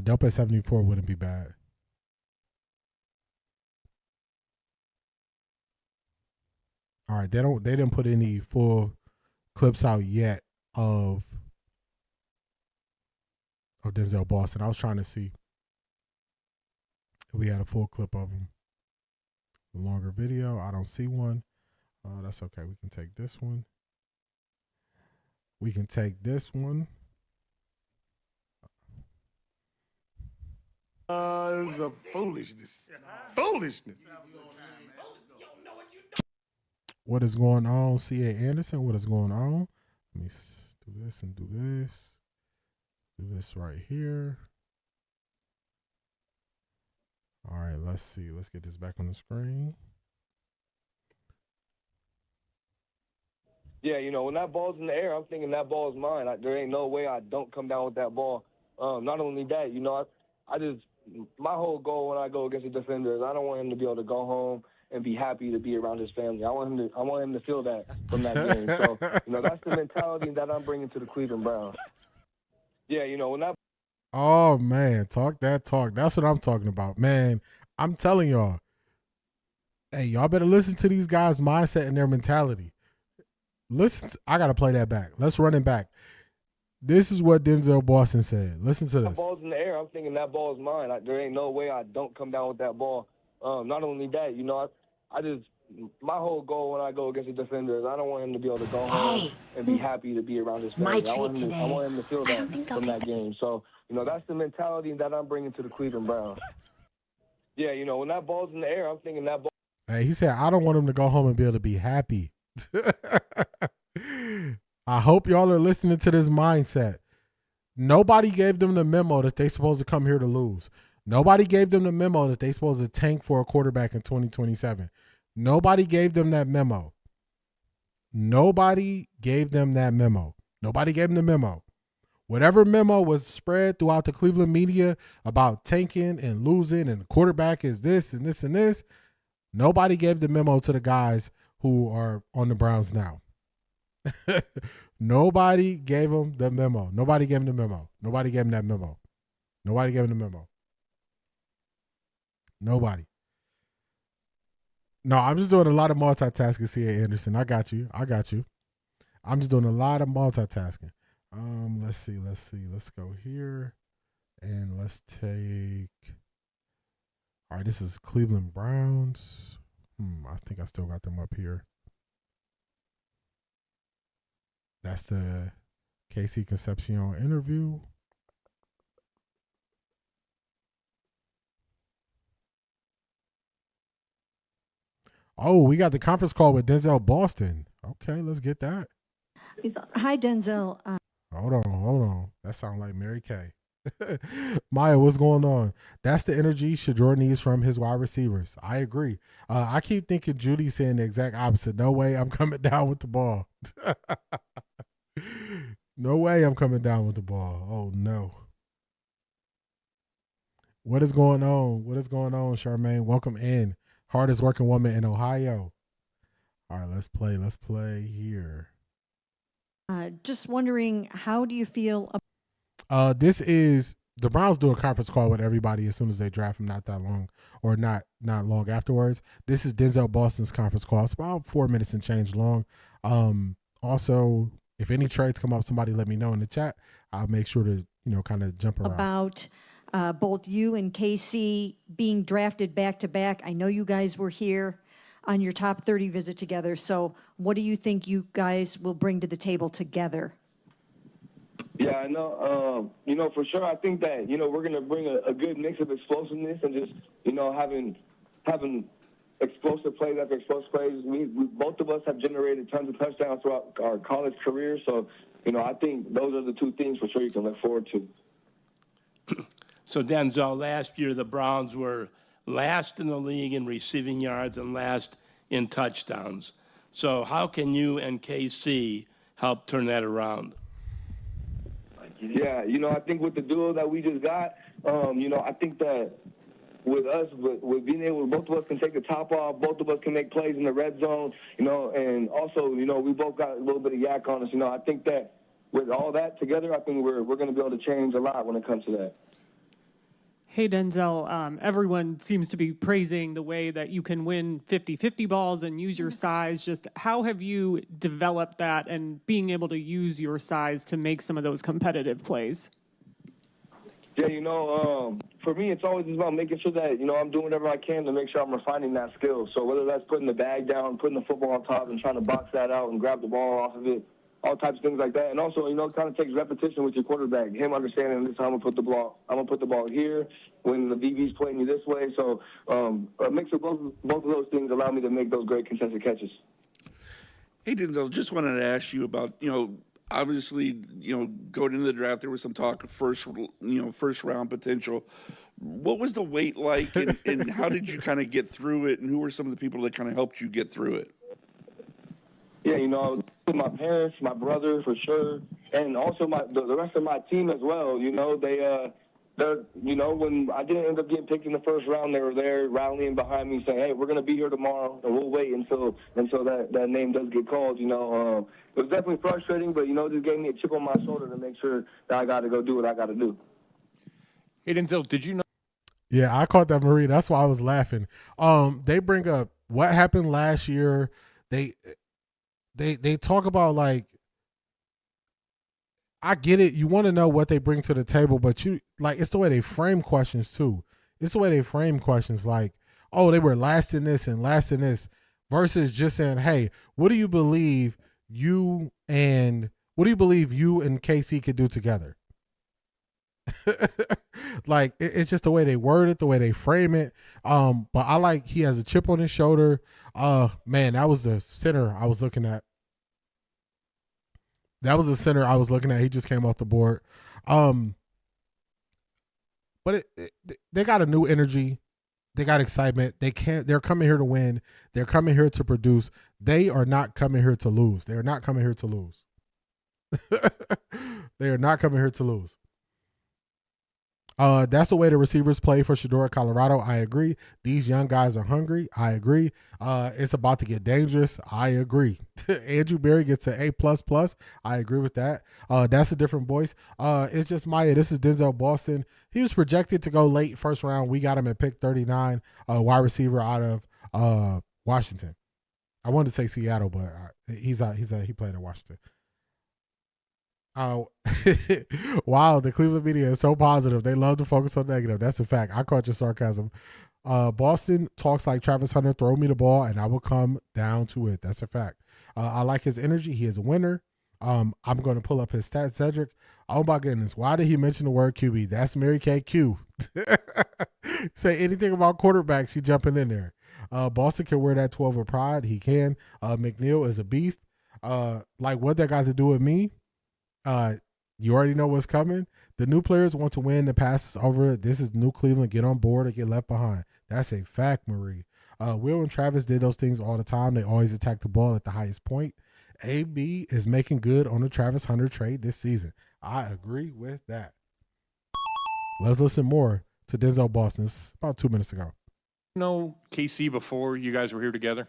Dope 74 wouldn't be bad. All right, they didn't put any full clips out yet of Denzel Boston. I was trying to see if we had a full clip of him. A longer video. I don't see one. That's okay. We can take this one. We can take this one. This is a foolishness. Foolishness. What is going on, C.A. Anderson? What is going on? Let me do this and do this. Do this right here. All right, let's see. Let's get this back on the screen. Yeah, you know, when that ball's in the air, I'm thinking that ball's mine. There ain't no way I don't come down with that ball. Not only that, you know, my whole goal when I go against a defender is I don't want him to be able to go home and be happy to be around his family. I want him to feel that from that game. So, you know, that's the mentality that I'm bringing to the Cleveland Browns. Yeah, you know, when that. Oh man, talk that talk. That's what I'm talking about, man. I'm telling y'all. Hey, y'all better listen to these guys' mindset and their mentality. Listen, I gotta play that back. Let's run it back. This is what Denzel Boston said. Listen to this. That ball's in the air. I'm thinking that ball's mine. There ain't no way I don't come down with that ball. Not only that, you know, my whole goal when I go against a defender is I don't want him to be able to go home and be happy to be around his family. I want him to feel that from that game. So, you know, that's the mentality that I'm bringing to the Cleveland Browns. Yeah, you know, when that ball's in the air, I'm thinking that ball. Hey, he said, I don't want him to go home and be able to be happy. I hope y'all are listening to this mindset. Nobody gave them the memo that they supposed to come here to lose. Nobody gave them the memo that they supposed to tank for a quarterback in 2027. Nobody gave them that memo. Nobody gave them that memo. Nobody gave them the memo. Whatever memo was spread throughout the Cleveland media about tanking and losing and the quarterback is this and this and this, nobody gave the memo to the guys who are on the Browns now. Nobody gave them the memo. Nobody gave them the memo. Nobody gave them that memo. Nobody gave them the memo. Nobody. No, I'm just doing a lot of multitasking, C.A. Anderson. I got you. I'm just doing a lot of multitasking. Let's see. Let's go here. And let's take. All right, this is Cleveland Browns. I think I still got them up here. That's the KC Concepcion interview. Oh, we got the conference call with Denzel Boston. Okay, let's get that. Hi, Denzel. Hold on. That sounds like Mary Kay. Maya, what's going on? That's the energy Shedeur needs from his wide receivers. I agree. I keep thinking Judy's saying the exact opposite. No way I'm coming down with the ball. No way I'm coming down with the ball. Oh, no. What is going on? What is going on, Charmaine? Welcome in. Hardest working woman in Ohio. All right, let's play here. Just wondering, how do you feel this is the Browns do a conference call with everybody as soon as they draft him, not that long or not long afterwards. This is Denzel Boston's conference call. It's about 4 minutes and change long. Also, if any trades come up, somebody let me know in the chat. I'll make sure to, kind of jump around. About both you and KC being drafted back to back? I know you guys were here. on your top 30 visit together. So what do you think you guys will bring to the table together? Yeah, I know. For sure, I think that, we're going to bring a good mix of explosiveness and just, having explosive plays after explosive plays. We both of us have generated tons of touchdowns throughout our college career. So, I think those are the two things for sure you can look forward to. So, Denzel, last year the Browns were last in the league in receiving yards and last in touchdowns. So how can you and KC help turn that around? Yeah, I think with the duo that we just got, I think that with us, with being able, both of us can take the top off, both of us can make plays in the red zone, and also, we both got a little bit of yak on us. I think that with all that together, I think we're going to be able to change a lot when it comes to that. Hey, Denzel, everyone seems to be praising the way that you can win 50-50 balls and use your size. Just how have you developed that and being able to use your size to make some of those competitive plays? Yeah, for me, it's always about making sure that, I'm doing whatever I can to make sure I'm refining that skill. So whether that's putting the bag down, putting the football on top and trying to box that out and grab the ball off of it, all types of things like that. And also, it kind of takes repetition with your quarterback, him understanding this is how I'm going to put the ball here when the DB's playing you this way. So a mix of both of those things allow me to make those great contested catches. Hey, Denzel, just wanted to ask you about, obviously, going into the draft, there was some talk of first round potential. What was the wait like, and how did you kind of get through it, and who were some of the people that kind of helped you get through it? Yeah, my parents, my brother for sure, and also the rest of my team as well. They're when I didn't end up getting picked in the first round, they were there rallying behind me, saying, "Hey, we're gonna be here tomorrow, and we'll wait until that name does get called." It was definitely frustrating, but it just gave me a chip on my shoulder to make sure that I got to go do what I got to do. Hey, Denzel, did you know? Yeah, I caught that, Marie. That's why I was laughing. They bring up what happened last year. They talk about, like, I get it. You want to know what they bring to the table, but it's the way they frame questions too. It's the way they frame questions like, oh, they were last in this and last in this, versus just saying, hey, what do you believe you and KC could do together? Like, it's just the way they word it, the way they frame it. But I like, he has a chip on his shoulder. Man, that was the center I was looking at. He just came off the board. But they got a new energy. They got excitement. They're coming here to win. They're coming here to produce. They are not coming here to lose. They are not coming here to lose. They are not coming here to lose. That's the way the receivers play for Shedora, Colorado. I agree. These young guys are hungry. I agree. It's about to get dangerous. I agree. Andrew Berry gets an A++. I agree with that. That's a different voice. It's just Maya. This is Denzel Boston. He was projected to go late first round. We got him at pick 39, wide receiver out of Washington. I wanted to say Seattle, but he played at Washington. Wow, the Cleveland media is so positive. They love to focus on negative. That's a fact. I caught your sarcasm. Boston talks like Travis Hunter. Throw me the ball, and I will come down to it. That's a fact. I like his energy. He is a winner. I'm going to pull up his stats, Cedric. Oh, my goodness. Why did he mention the word QB? That's Mary Kay Q. Say anything about quarterbacks, you jumping in there. Boston can wear that 12 with pride. He can. McNeil is a beast. Like, what that got to do with me? You already know what's coming. The new players want to win. The passes over. This is New Cleveland. Get on board or get left behind. That's a fact, Marie. Will and Travis did those things all the time. They always attack the ball at the highest point. AB is making good on the Travis Hunter trade this season. I agree with that. Let's listen more to Denzel Boston. It's about 2 minutes ago. You know KC before you guys were here together?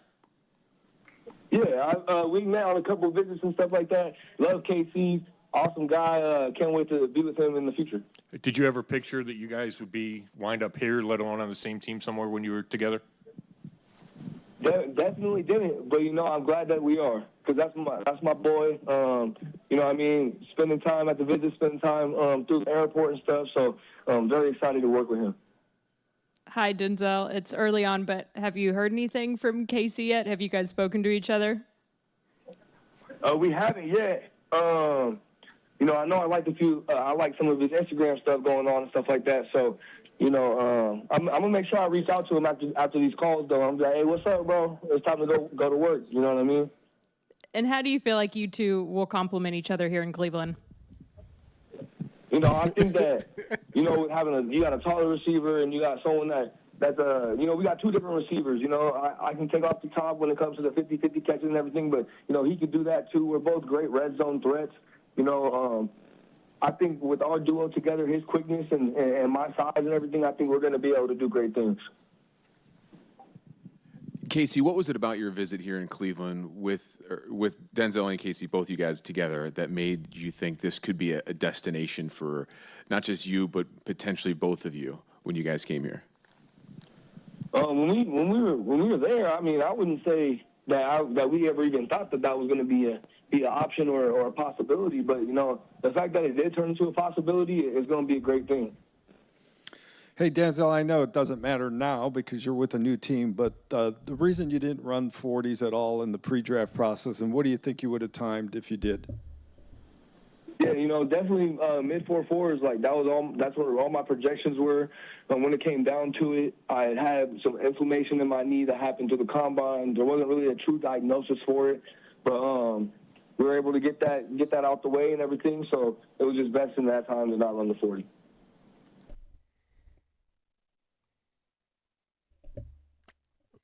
Yeah, we met on a couple of visits and stuff like that. Love KC. Awesome guy. Can't wait to be with him in the future. Did you ever picture that you guys would wind up here, let alone on the same team somewhere when you were together? Definitely didn't, but I'm glad that we are, because that's my boy. Spending time at the visit, spending time through the airport and stuff. So I'm very excited to work with him. Hi, Denzel. It's early on, but have you heard anything from Casey yet? Have you guys spoken to each other? We haven't yet. You know, I know I like I like some of his Instagram stuff going on and stuff like that. So, you know, I'm gonna make sure I reach out to him after these calls, though. I'm like, hey, what's up, bro? It's time to go to work. You know what I mean? And how do you feel like you two will complement each other here in Cleveland? You know, I think that, you know, you got a taller receiver and you got someone that's you know, we got two different receivers. You know, I can take off the top when it comes to the 50-50 catches and everything, but, you know, he could do that too. We're both great red zone threats. You know, I think with our duo together, his quickness and my size and everything, I think we're going to be able to do great things. Casey, what was it about your visit here in Cleveland with Denzel and Casey, both you guys together, that made you think this could be a destination for not just you, but potentially both of you when you guys came here? When we were there, I mean, I wouldn't say that we ever even thought that was going to be an option or a possibility. But, you know, the fact that it did turn into a possibility is going to be a great thing. Hey, Denzel, I know it doesn't matter now because you're with a new team, but the reason you didn't run 40s at all in the pre-draft process, and what do you think you would have timed if you did? Yeah, you know, definitely mid 4.4s. Like that's where all my projections were. But when it came down to it, I had some inflammation in my knee that happened to the combine. There wasn't really a true diagnosis for it, but we were able to get that out the way and everything. So it was just best in that time to not run the 40.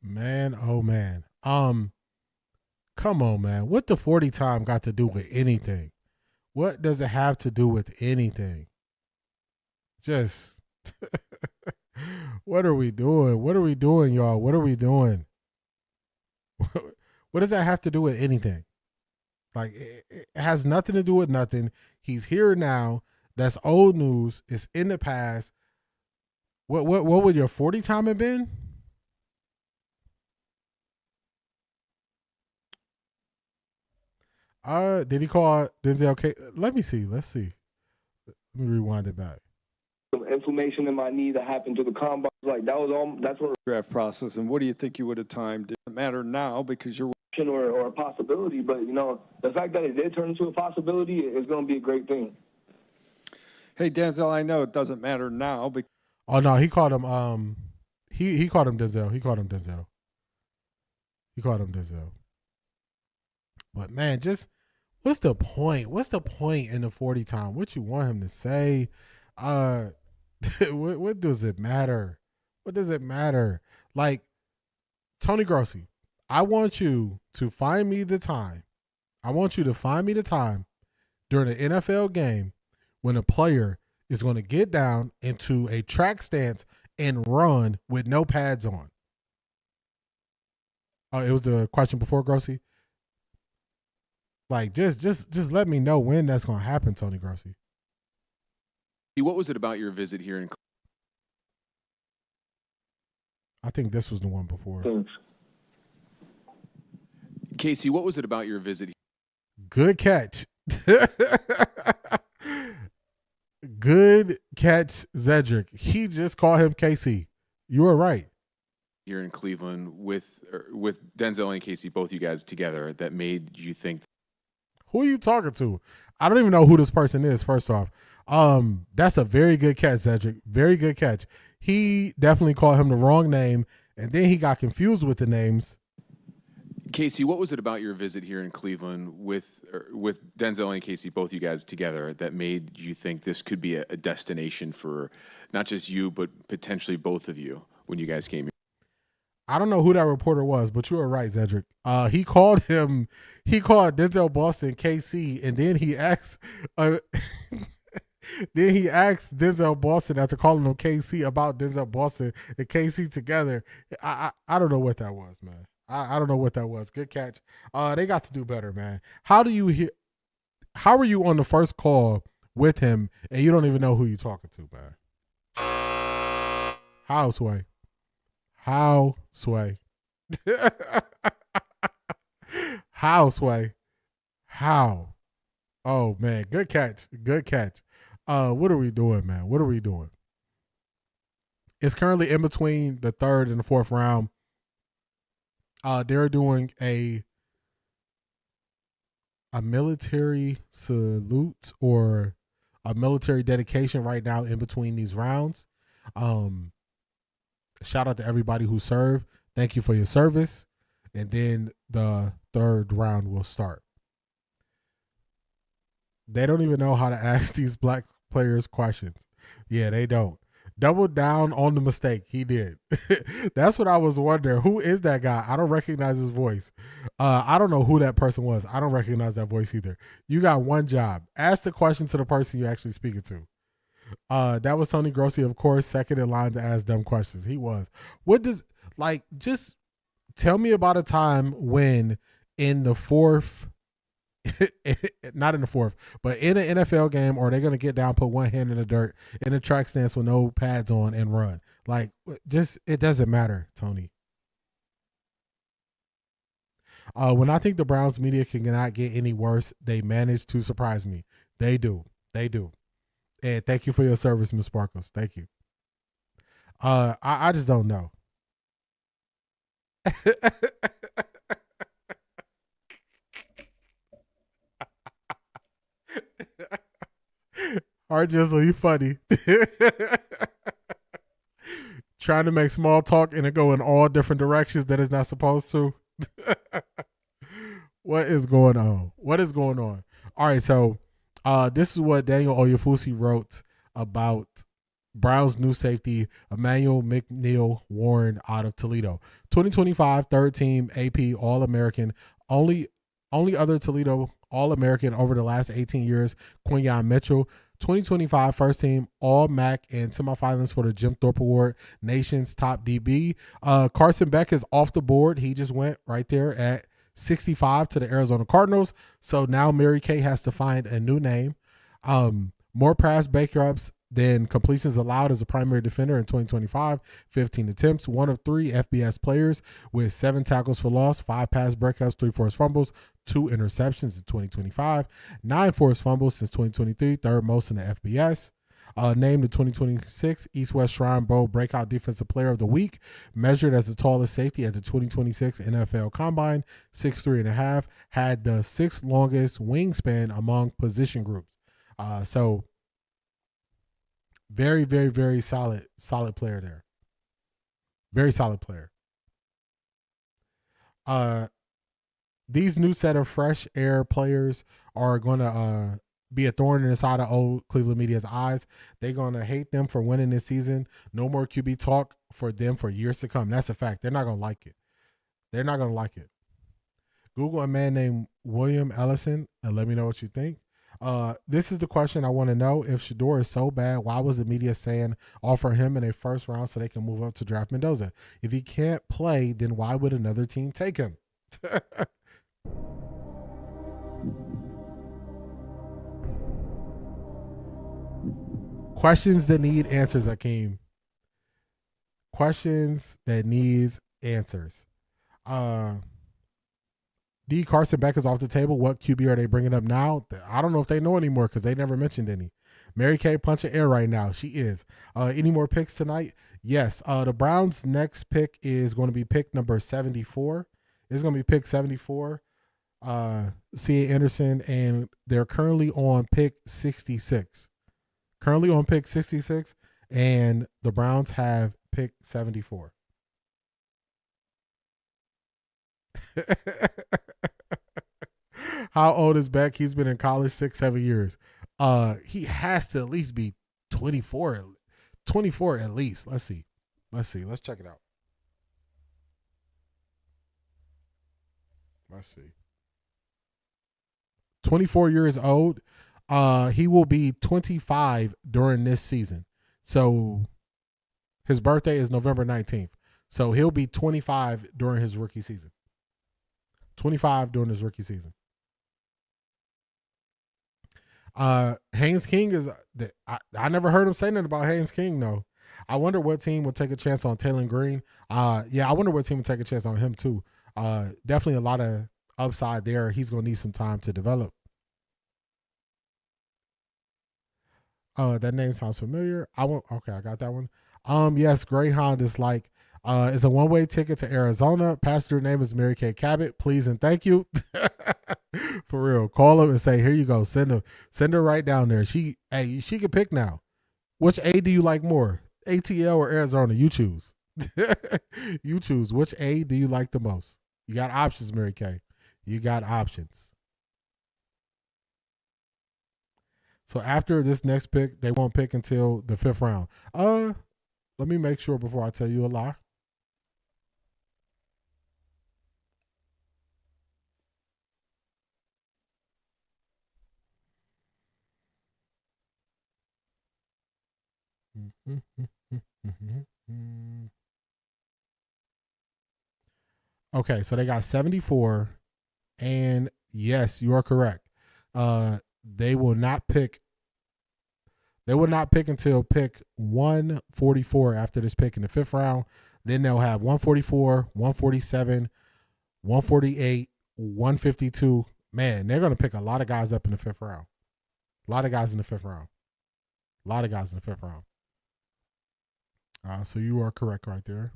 Man, oh man. Come on, man. What the 40 time got to do with anything? What does it have to do with anything? Just what are we doing? What are we doing, y'all? What are we doing? What does that have to do with anything? Like, it has nothing to do with nothing. He's here now. That's old news. It's in the past. What would your 40 time have been? Did he call Denzel? Let me see. Let's see. Let me rewind it back. Some inflammation in my knee that happened to the combine. Like that's what Draft process, and what do you think you would have timed? It doesn't matter now because you're or a possibility, but you know, the fact that it did turn into a possibility is going to be a great thing. Hey, Denzel, I know it doesn't matter now because oh no, he called him he called him Denzel. He called him Denzel. But man, just what's the point? What's the point in the 40 time? What you want him to say? What does it matter? What does it matter? Like, Tony Grossi, I want you to find me the time. I want you to find me the time during an NFL game when a player is going to get down into a track stance and run with no pads on. Oh, it was the question before, Grossi? Like, just let me know when that's going to happen, Tony Grossi. What was it about your visit here in I think this was the one before. Casey, what was it about your visit? Good catch. Good catch, Zedric. He just called him KC. You were right. Here in Cleveland with Denzel and Casey, both you guys together, that made you think? Who are you talking to? I don't even know who this person is, first off. That's a very good catch, Cedric. Very good catch. He definitely called him the wrong name, and then he got confused with the names. Casey, what was it about your visit here in Cleveland with Denzel and Casey, both you guys together, that made you think this could be a destination for not just you, but potentially both of you when you guys came here? I don't know who that reporter was, but you were right, Cedric. He called Denzel Boston KC, and then he asked Denzel Boston after calling him KC about Denzel Boston and KC together. I don't know what that was, man. I don't know what that was. Good catch. They got to do better, man. How are you on the first call with him and you don't even know who you're talking to, man? How, Sway? How, Sway? How, Sway? How? Oh, man. Good catch. Good catch. What are we doing, man? What are we doing? It's currently in between the 3rd and the 4th round. They're doing a military salute or a military dedication right now in between these rounds. Shout out to everybody who served. Thank you for your service. And then the 3rd round will start. They don't even know how to ask these black players questions. Yeah, they don't. Double down on the mistake. He did. That's what I was wondering. Who is that guy? I don't recognize his voice. I don't know who that person was. I don't recognize that voice either. You got one job. Ask the question to the person you're actually speaking to. That was Tony Grossi, of course, second in line to ask dumb questions. He was. Just tell me about a time when in the 4th, not in the 4th, but in an NFL game, or they're going to get down, put one hand in the dirt in a track stance with no pads on and run. It doesn't matter, Tony. When I think the Browns media cannot get any worse, they manage to surprise me. They do. They do. And thank you for your service, Ms. Sparkles. Thank you. I just don't know. Art Jizzle, you funny. Trying to make small talk and it go in all different directions that it's not supposed to. What is going on? What is going on? All right, so this is what Daniel Oyefusi wrote about Browns new safety Emmanuel McNeil Warren out of Toledo. 2025 third team AP All-American. Only other Toledo All-American over the last 18 years, Quinyon Mitchell. 2025 first team All-MAC and semifinalists for the Jim Thorpe Award, nation's top DB. Carson Beck is off the board. He just went right there at 65 to the Arizona Cardinals. So now Mary Kay has to find a new name. More pass breakups than completions allowed as a primary defender in 2025, 15 attempts, one of 3 FBS players with 7 tackles for loss, 5 pass breakups, 3 forced fumbles, 2 interceptions in 2025, 9 forced fumbles since 2023, third most in the FBS. Named the 2026 East-West Shrine Bowl Breakout Defensive Player of the Week, measured as the tallest safety at the 2026 NFL Combine, 6'3.5", had the 6th longest wingspan among position groups. So very, very, very solid player there. Very solid player. These new set of fresh air players are going to be a thorn in the side of old Cleveland media's eyes. They're going to hate them for winning this season. No more QB talk for them for years to come. That's a fact. They're not going to like it. They're not going to like it. Google a man named William Ellison and let me know what you think. This is the question I want to know. If Shador is so bad, why was the media saying offer him in a first round so they can move up to draft Mendoza? If he can't play, then why would another team take him? Questions that need answers, Akeem. Questions that needs answers. D. Carson Beck is off the table. What QB are they bringing up now? I don't know if they know anymore because they never mentioned any. Mary Kay punching air right now. She is. Any more picks tonight? Yes. The Browns' next pick is going to be pick number 74. It's going to be pick 74. C.A. Anderson, and they're currently on pick 66. Currently on pick 66, and the Browns have pick 74. How old is Beck? He's been in college 6-7 years. He has to at least be 24 at least. Let's see. Let's check it out. Let's see. 24 years old. He will be 25 during this season. So his birthday is November 19th. So he'll be 25 during his rookie season. 25 during his rookie season. Haynes King is I never heard him say nothing about Haynes King though. I wonder what team would take a chance on Taylor Green. Yeah, I wonder what team would take a chance on him too. Definitely a lot of upside there. He's gonna need some time to develop. That name sounds familiar. Okay, I got that one. Yes, Greyhound is like, it's a one-way ticket to Arizona. Passenger name is Mary Kay Cabot. Please and thank you. For real. Call them and say, here you go. Send her right down there. She can pick now. Which A do you like more? ATL or Arizona? You choose. You choose. Which A do you like the most? You got options, Mary Kay. You got options. So after this next pick, they won't pick until the 5th round. Let me make sure before I tell you a lie. Okay, so they got 74, and yes, you are correct. They will not pick. They will not pick until pick 144 after this pick in the 5th round. Then they'll have 144, 147, 148, 152. Man, they're going to pick a lot of guys up in the 5th round. A lot of guys in the 5th round. A lot of guys in the 5th round. So you are correct right there.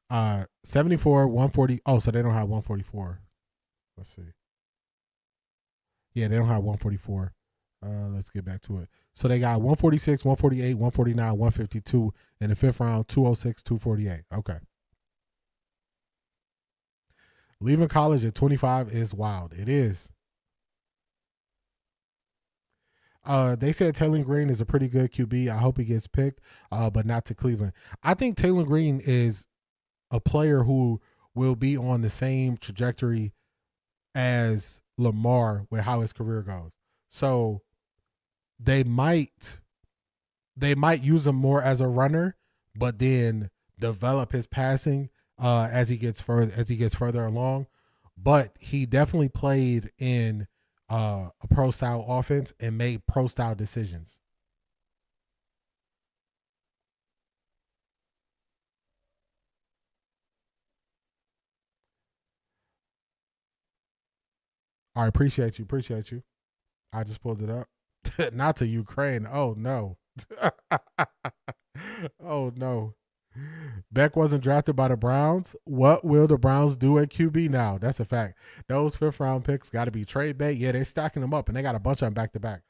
Uh, 74, 140. Oh, so they don't have 144. Let's see. Yeah, they don't have 144. Let's get back to it. So they got 146, 148, 149, 152 in the 5th round, 206, 248. Okay. Leaving college at 25 is wild. It is. They said Taylor Green is a pretty good QB. I hope he gets picked, but not to Cleveland. I think Taylor Green is a player who will be on the same trajectory as Lamar with how his career goes. So they might use him more as a runner, but then develop his passing as he gets further along. But he definitely played in a pro style offense and made pro style decisions. I appreciate you. I just pulled it up. Not to Ukraine. Oh no. Oh no. Beck wasn't drafted by the Browns. What will the Browns do at QB now? That's a fact. Those 5th round picks got to be trade bait. Yeah, they're stacking them up, and they got a bunch of them back to back.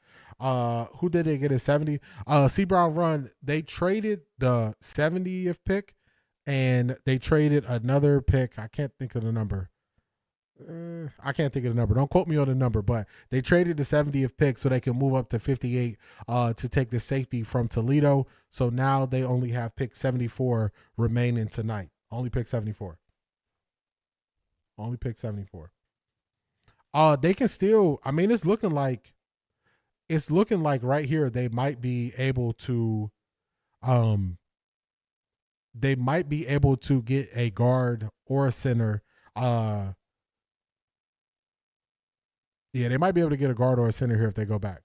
Who did they get at 70? C. Brown Run. They traded the 70th pick, and they traded another pick. I can't think of the number. Don't quote me on the number, but they traded the 70th pick so they can move up to 58 to take the safety from Toledo. So now they only have pick 74 remaining tonight. Only pick 74. They can still, I mean, it's looking like right here they might be able to get a guard or a center. Yeah, they might be able to get a guard or a center here if they go back.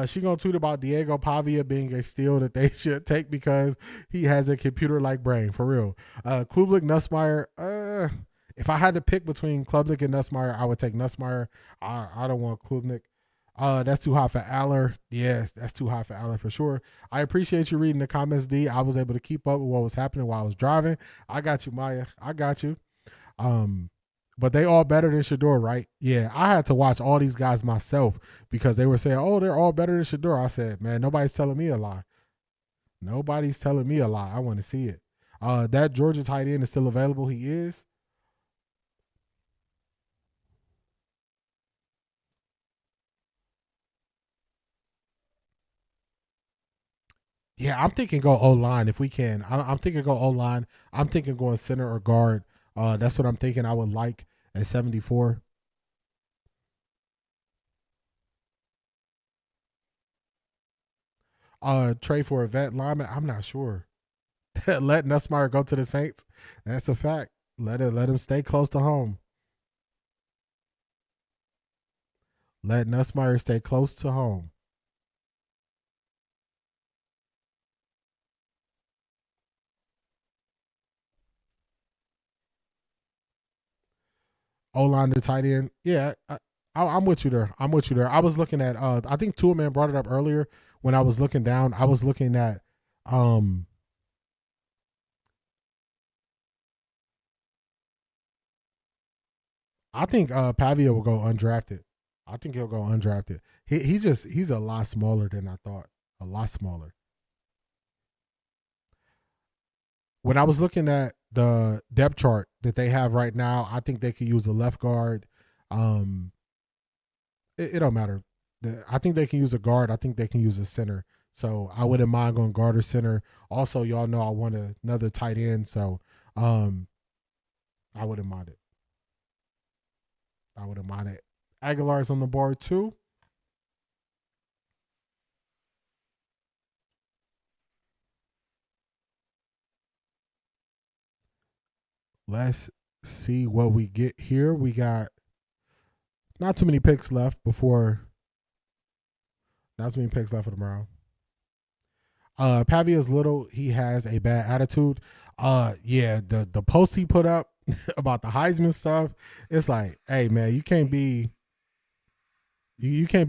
She gonna tweet about Diego Pavia being a steal that they should take because he has a computer-like brain, for real. Klubnik, Nussmeier. If I had to pick between Klubnik and Nussmeier, I would take Nussmeier. I don't want Klubnik. That's too hot for Aller. Yeah, that's too hot for Aller for sure. I appreciate you reading the comments, D. I was able to keep up with what was happening while I was driving. I got you, Maya. I got you. But they all better than Shador, right? Yeah, I had to watch all these guys myself because they were saying, oh, they're all better than Shador. I said, man, nobody's telling me a lie. Nobody's telling me a lie. I want to see it. That Georgia tight end is still available. He is. Yeah, I'm thinking go O-line if we can. I'm thinking go O-line. I'm thinking going center or guard. That's what I'm thinking I would like at 74. Trade for a vet lineman. I'm not sure. Let Nussmeier go to the Saints. That's a fact. Let him stay close to home. Let Nussmeier stay close to home. O-line to tight end. Yeah, I'm with you there. I was looking at I think Two Man brought it up earlier when I was looking down. I was looking at I think Pavia will go undrafted. I think he'll go undrafted. He's a lot smaller than I thought. A lot smaller. When I was looking at the depth chart that they have right now, I think they could use a left guard. It don't matter. I think they can use a guard. I think they can use a center. So I wouldn't mind going guard or center. Also, y'all know I want another tight end, so I wouldn't mind it. Aguilar's on the board too. Let's see what we get here. We got not too many picks left for the Browns. Pavia's little. He has a bad attitude. Yeah, the post he put up about the Heisman stuff, it's like, hey man, you can't be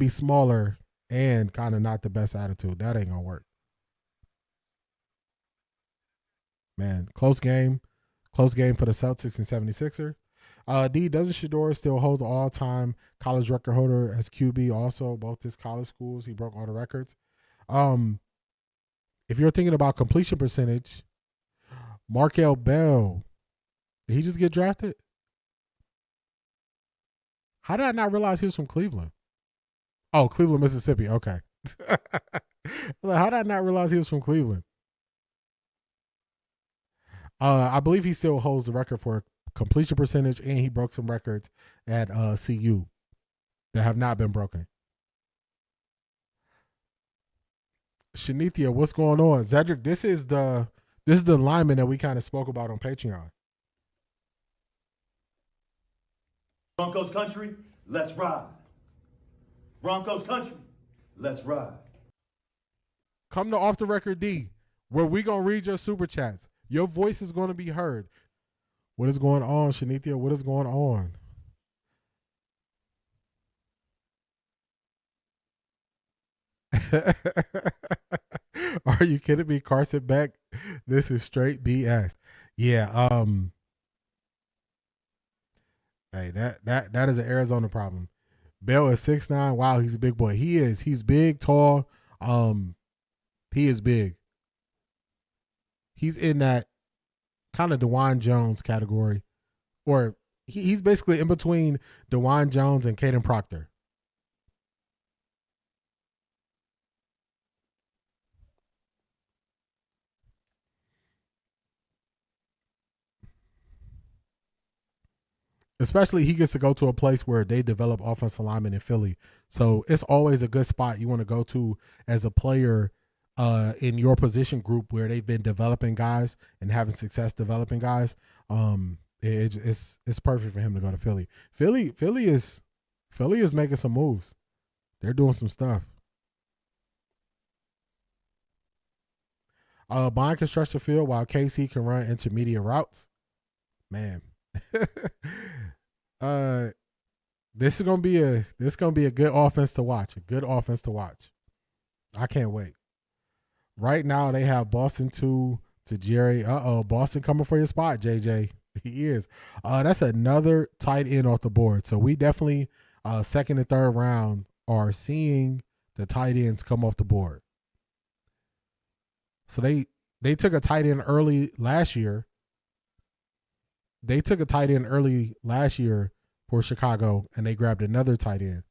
smaller and kind of not the best attitude. That ain't gonna work. Man, close game for the Celtics and 76ers. D, doesn't Shedeur still hold the all-time college record holder as QB also, both his college schools? He broke all the records. If you're thinking about completion percentage, Markel Bell, did he just get drafted? How did I not realize he was from Cleveland? Oh, Cleveland, Mississippi. Okay. How did I not realize he was from Cleveland? I believe he still holds the record for completion percentage, and he broke some records at CU that have not been broken. Shanithia, what's going on? Zedric, this is the lineman that we kind of spoke about on Patreon. Broncos country, let's ride. Broncos country, let's ride. Come to Off the Record D, where we gonna read your super chats. Your voice is gonna be heard. What is going on, Shanithia? What is going on? Are you kidding me? Carson Beck? This is straight BS. Yeah. Hey, that is an Arizona problem. Bell is 6'9". Wow, he's a big boy. He is. He's big, tall. He is big. He's in that kind of DeJuan Jones category, or he's basically in between DeJuan Jones and Caden Proctor. Especially he gets to go to a place where they develop offensive linemen in Philly. So it's always a good spot you want to go to as a player in your position group where they've been developing guys and having success developing guys. It's perfect for him to go to Philly. Philly is making some moves. They're doing some stuff. Bond construction field while KC can run intermediate routes. Man. This is gonna be a good offense to watch. A good offense to watch. I can't wait. Right now they have Boston 2 to Jerry. Boston coming for your spot, JJ. He is. That's another tight end off the board. So we definitely second and third round are seeing the tight ends come off the board. So they took a tight end early last year. They took a tight end early last year for Chicago, and they grabbed another tight end.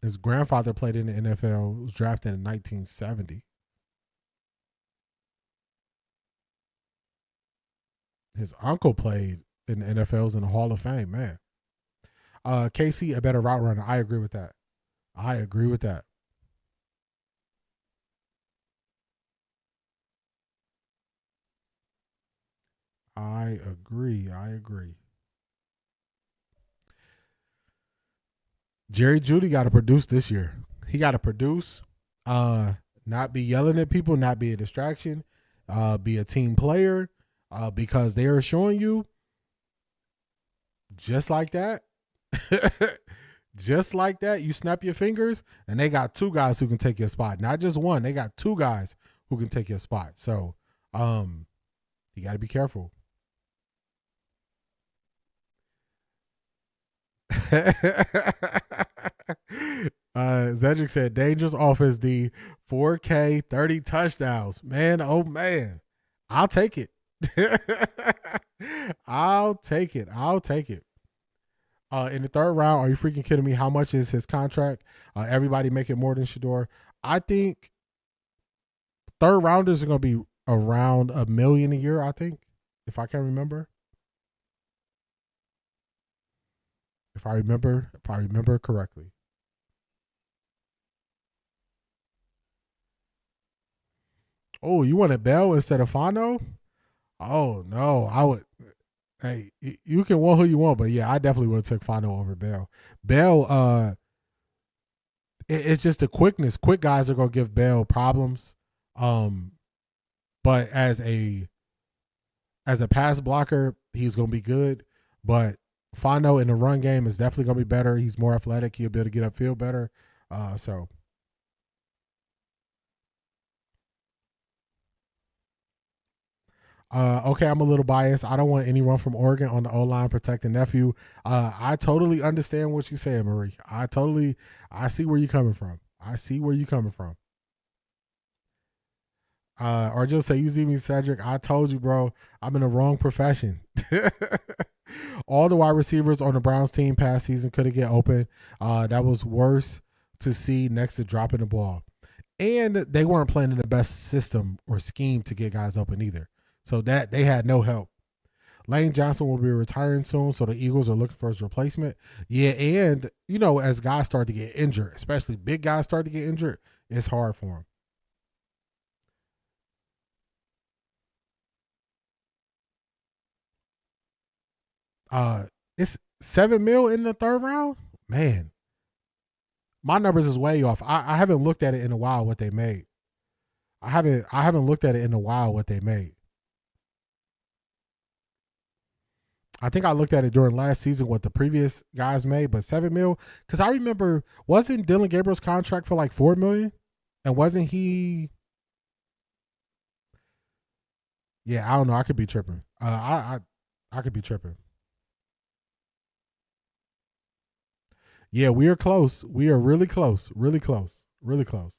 His grandfather played in the NFL, was drafted in 1970. His uncle played in the NFL, was in the Hall of Fame, man. KC, a better route runner. I agree with that. I agree. Jerry Jeudy got to produce this year. He got to produce, not be yelling at people, not be a distraction, be a team player, because they are showing you just like that. Just like that, you snap your fingers, and they got two guys who can take your spot. Not just one, they got two guys who can take your spot. So, you got to be careful. Zedric said, dangerous offense, D. 4K, 30 touchdowns. Man, oh man. I'll take it. I'll take it. In the third round, are you freaking kidding me? How much is his contract? Everybody making more than Shedeur. I think third rounders are going to be around $1 million a year, I think, if I can remember. If I remember correctly. Oh, you wanted Bell instead of Fano? Oh no, I would. Hey, you can want who you want, but yeah, I definitely would have took Fano over Bell. Bell, it's just the quickness. Quick guys are gonna give Bell problems. But as a pass blocker, he's gonna be good. But Fano in the run game is definitely gonna be better. He's more athletic. He'll be able to get upfield better. Okay, I'm a little biased. I don't want anyone from Oregon on the O-line protecting nephew. I totally understand what you're saying, Marie. I see where you're coming from. Or just say, you see me, Cedric. I told you, bro, I'm in the wrong profession. All the wide receivers on the Browns team past season couldn't get open. That was worse to see next to dropping the ball. And they weren't playing in the best system or scheme to get guys open either. So that they had no help. Lane Johnson will be retiring soon, so the Eagles are looking for his replacement. Yeah, and, as guys start to get injured, especially big guys start to get injured, it's hard for them. It's $7 million in the third round? Man. My numbers is way off. I haven't looked at it in a while what they made. I haven't looked at it in a while what they made. I think I looked at it during last season what the previous guys made, but $7 million. Because I remember, wasn't Dylan Gabriel's contract for like $4 million? And wasn't he? Yeah, I don't know. I could be tripping. I could be tripping. Yeah, we are close. We are really close. Really close. Really close.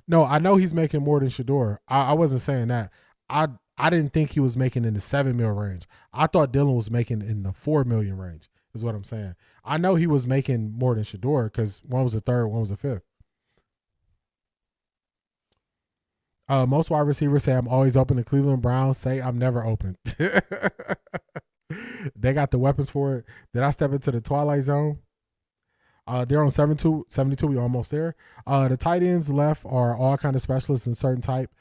No, I know he's making more than Shedeur. I wasn't saying that. I didn't think he was making in the $7 million range. I thought Dylan was making in the $4 million range, is what I'm saying. I know he was making more than Shedeur because one was a third, one was a fifth. Most wide receivers say I'm always open. The Cleveland Browns say I'm never open. They got the weapons for it. Did I step into the twilight zone? They're on 72. We're almost there. The tight ends left are all kind of specialists in certain type.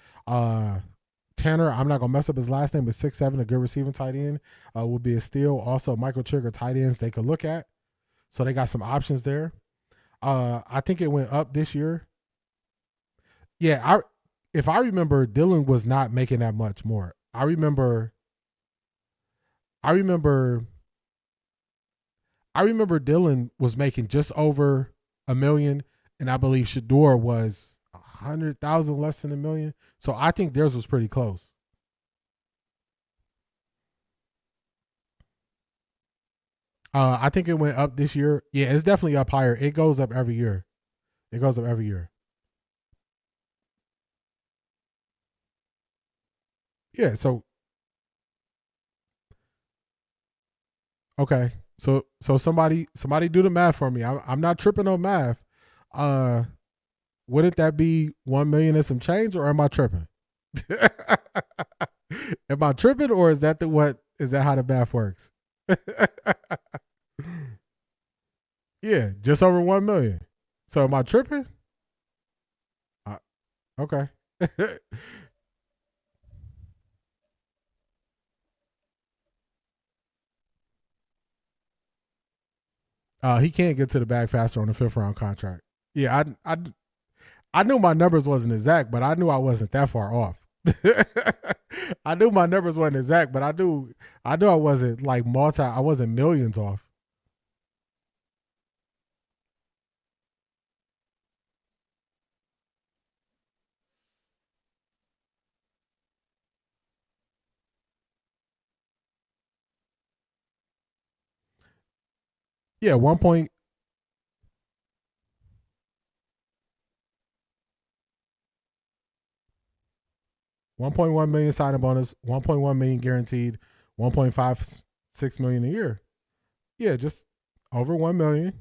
Tanner, I'm not going to mess up his last name, but 6'7", a good receiving tight end will be a steal. Also, Michael Trigger tight ends they could look at. So they got some options there. I think it went up this year. Yeah, if I remember, Dylan was not making that much more. I remember Dylan was making just over $1 million, and I believe Shedeur was 100,000 less than $1 million. So I think theirs was pretty close. I think it went up this year. Yeah, it's definitely up higher. It goes up every year. Yeah, so okay. So somebody do the math for me. I'm not tripping on math. Wouldn't that be 1 million and some change, or am I tripping? Am I tripping, or is that how the math works? Yeah, just over 1 million. So am I tripping? Okay. He can't get to the bag faster on the 5th round contract. Yeah, I knew my numbers wasn't exact, but I knew I wasn't that far off. I knew my numbers wasn't exact, but I knew I wasn't like I wasn't millions off. Yeah, 1.1 million signing bonus, 1.1 million guaranteed, 1.56 million a year. Yeah, just over 1 million.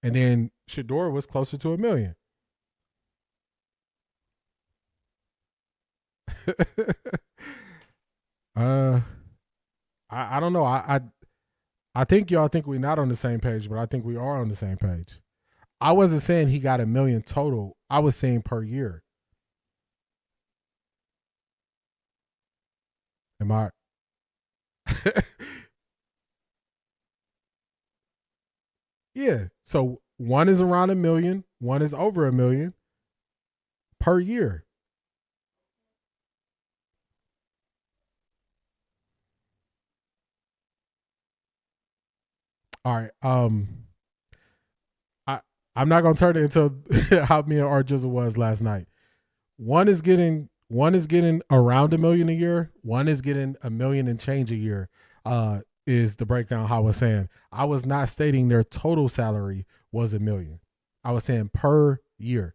And then Shador was closer to $1 million. I don't know. I think y'all think we're not on the same page, but I think we are on the same page. I wasn't saying he got $1 million total. I was saying per year. Am I? Yeah. So one is around $1 million, one is over $1 million per year. All right. I'm not gonna turn it into how me and R Jizzle was last night. One is getting around $1 million a year. One is getting $1 million and change a year. Is the breakdown how I was saying. I was not stating their total salary was $1 million. I was saying per year.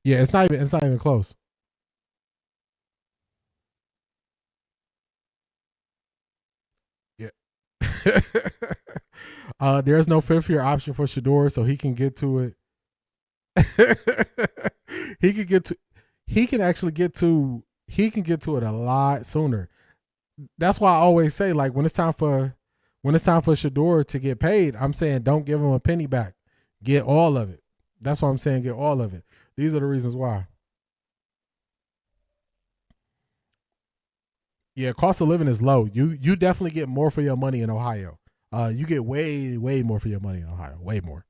Yeah, it's not even close. Yeah. There's no 5th year option for Shador, so he can get to it. He can get to it a lot sooner. That's why I always say, like, when it's time for Shador to get paid, I'm saying don't give him a penny back. Get all of it. That's why I'm saying get all of it. These are the reasons why. Yeah, cost of living is low. You definitely get more for your money in Ohio. You get way more for your money in Ohio. Way more.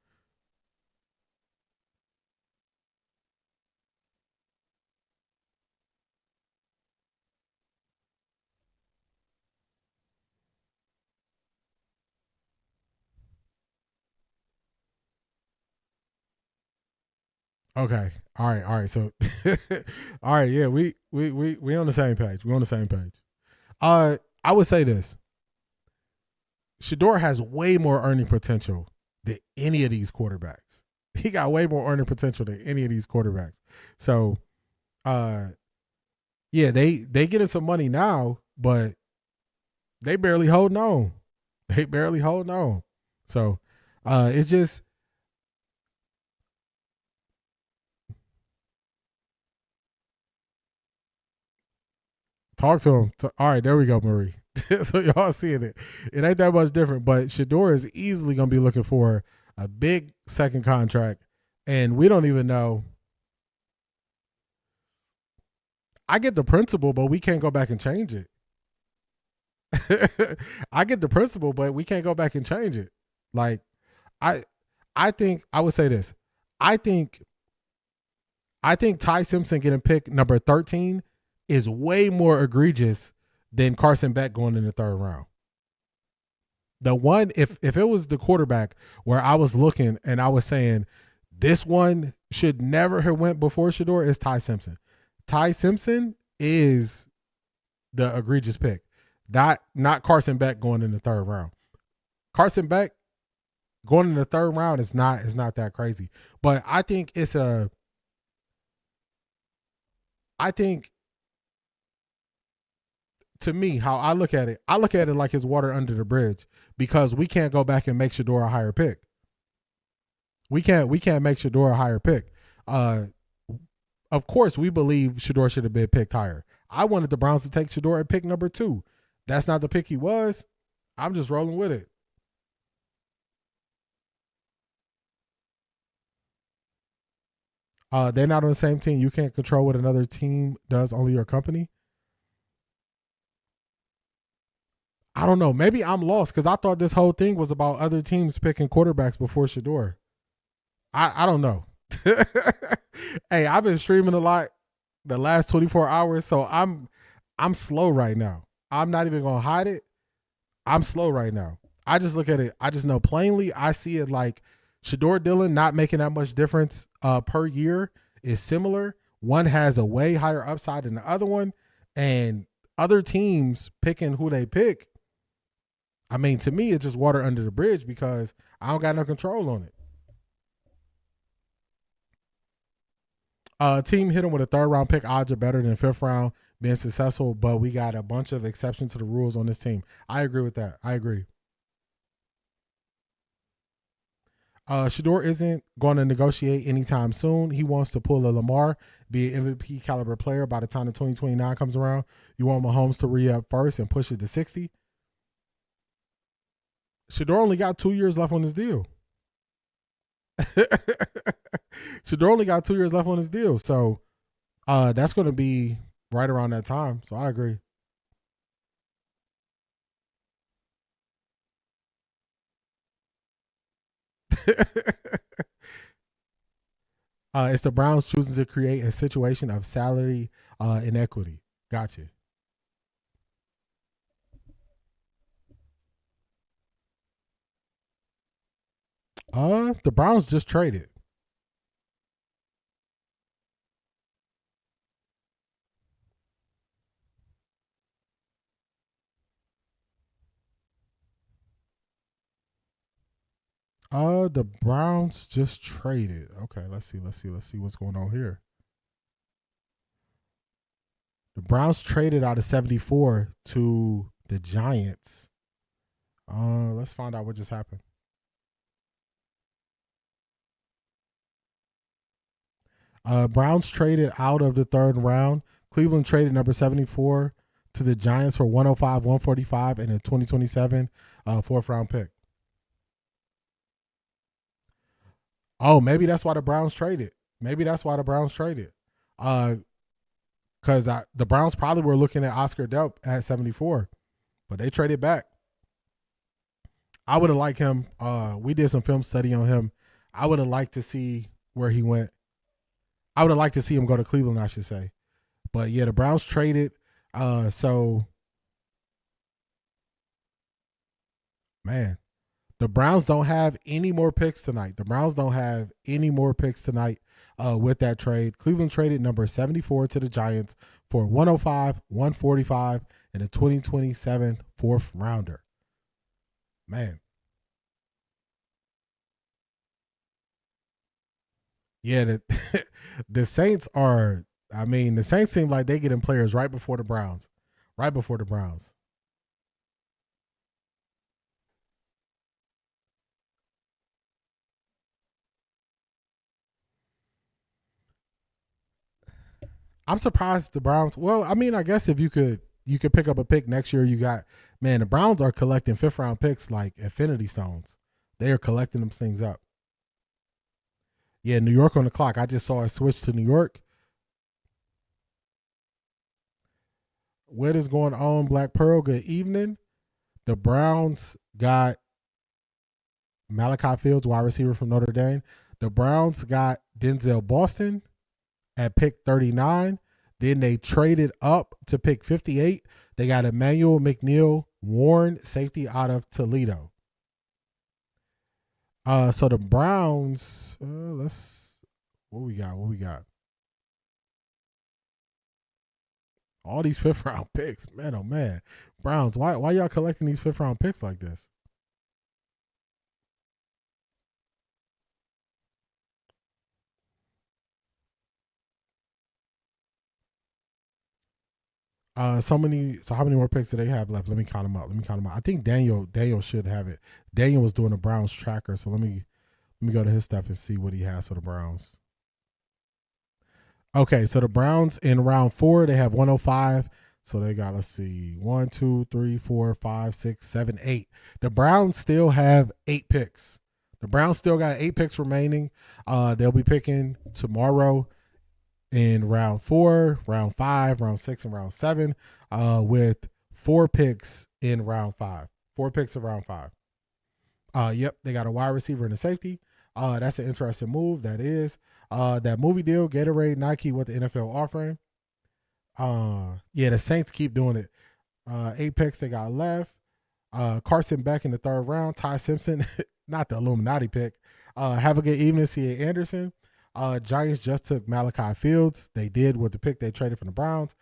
Okay. All right. So, all right. Yeah, we on the same page. We on the same page. I would say this. Shador has way more earning potential than any of these quarterbacks. He got way more earning potential than any of these quarterbacks. So, yeah, they getting some money now, but they barely holding on. So, it's just. Talk to him. All right, there we go, Marie. So y'all seeing it. It ain't that much different, but Shador is easily going to be looking for a big second contract, and we don't even know. I get the principle, but we can't go back and change it. I get the principle, but we can't go back and change it. Like, I think I would say this. I think Ty Simpson getting picked number 13 is way more egregious than Carson Beck going in the 3rd round. The one, if it was the quarterback where I was looking and I was saying this one should never have went before Shador, is Ty Simpson. Ty Simpson is the egregious pick, not Carson Beck going in the 3rd round. Carson Beck going in the 3rd round is not that crazy, but I think to me, how I look at it like it's water under the bridge, because we can't go back and make Shador a higher pick. We can't make Shador a higher pick. Of course, we believe Shador should have been picked higher. I wanted the Browns to take Shador at pick number 2. That's not the pick he was. I'm just rolling with it. They're not on the same team. You can't control what another team does, only your company. I don't know. Maybe I'm lost because I thought this whole thing was about other teams picking quarterbacks before Shador. I don't know. Hey, I've been streaming a lot the last 24 hours, so I'm slow right now. I'm not even gonna hide it. I'm slow right now. I just look at it. I just know plainly. I see it like Shador Dillon not making that much difference per year is similar. One has a way higher upside than the other one, and other teams picking who they pick. I mean, to me, it's just water under the bridge because I don't got no control on it. Team hit him with a 3rd round pick. Odds are better than 5th round being successful, but we got a bunch of exceptions to the rules on this team. I agree with that. I agree. Shador isn't going to negotiate anytime soon. He wants to pull a Lamar, be an MVP caliber player by the time the 2029 comes around. You want Mahomes to re-up first and push it to 60. Shador only got 2 years left on his deal. Shador only got 2 years left on his deal. So that's going to be right around that time. So I agree. It's the Browns choosing to create a situation of salary inequity. Gotcha. The Browns just traded. The Browns just traded. Okay, let's see what's going on here. The Browns traded out of 74 to the Giants. Let's find out what just happened. Browns traded out of the 3rd round. Cleveland traded number 74 to the Giants for 105, 145, and a 2027 4th round pick. Oh, maybe that's why the Browns traded. Because the Browns probably were looking at Oscar Delp at 74, but they traded back. I would have liked him. We did some film study on him. I would have liked to see where he went. I would have liked to see him go to Cleveland, I should say. But yeah, the Browns traded. So, man, the Browns don't have any more picks tonight. With that trade. Cleveland traded number 74 to the Giants for 105, 145, and a 2027 4th rounder. Man. Yeah, the Saints are, the Saints seem like they getting players right before the Browns. I'm surprised the Browns. Well, I guess if you could pick up a pick next year, the Browns are collecting 5th round picks like Infinity Stones. They are collecting them things up. Yeah, New York on the clock. I just saw a switch to New York. What is going on, Black Pearl? Good evening. The Browns got Malachi Fields, wide receiver from Notre Dame. The Browns got Denzel Boston at pick 39. Then they traded up to pick 58. They got Emmanuel McNeil Warren, safety out of Toledo. So the Browns, what we got? All these 5th round picks, man, oh man. Browns, why y'all collecting these 5th round picks like this? So how many more picks do they have left? Let me count them up. I think Daniel should have it. Daniel was doing a Browns tracker, so let me go to his stuff and see what he has for the Browns. Okay, so the Browns in round 4, they have 105. So they got, let's see, 1, 2, 3, 4, 5, 6, 7, 8. The Browns still have 8 picks. The Browns still got 8 picks remaining. They'll be picking tomorrow in round 4, round 5, round 6, and round 7, with 4 picks in round 5. 4 picks of round 5. Yep, they got a wide receiver and a safety. That's an interesting move. That is. That movie deal, Gatorade, Nike, what the NFL offering. Yeah, the Saints keep doing it. 8 picks they got left. Carson Beck in the 3rd round. Ty Simpson, not the Illuminati pick. Have a good evening, C.A. Anderson. Giants just took Malachi Fields. They did with the pick they traded from the Browns.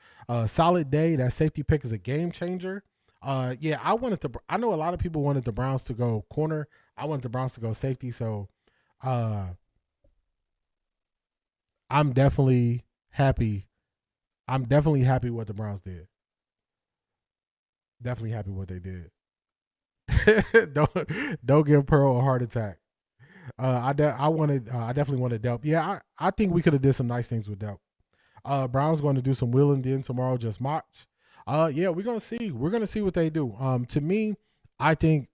Solid day. That safety pick is a game changer. Yeah, I know a lot of people wanted the Browns to go corner. I wanted the Browns to go safety. So, I'm definitely happy. I'm definitely happy what the Browns did. Definitely happy what they did. don't give Pearl a heart attack. I definitely wanted Delp. Yeah, I think we could have did some nice things with Delp. Browns going to do some wheeling in tomorrow, just march. Yeah, we're gonna see. We're gonna see what they do. To me, I think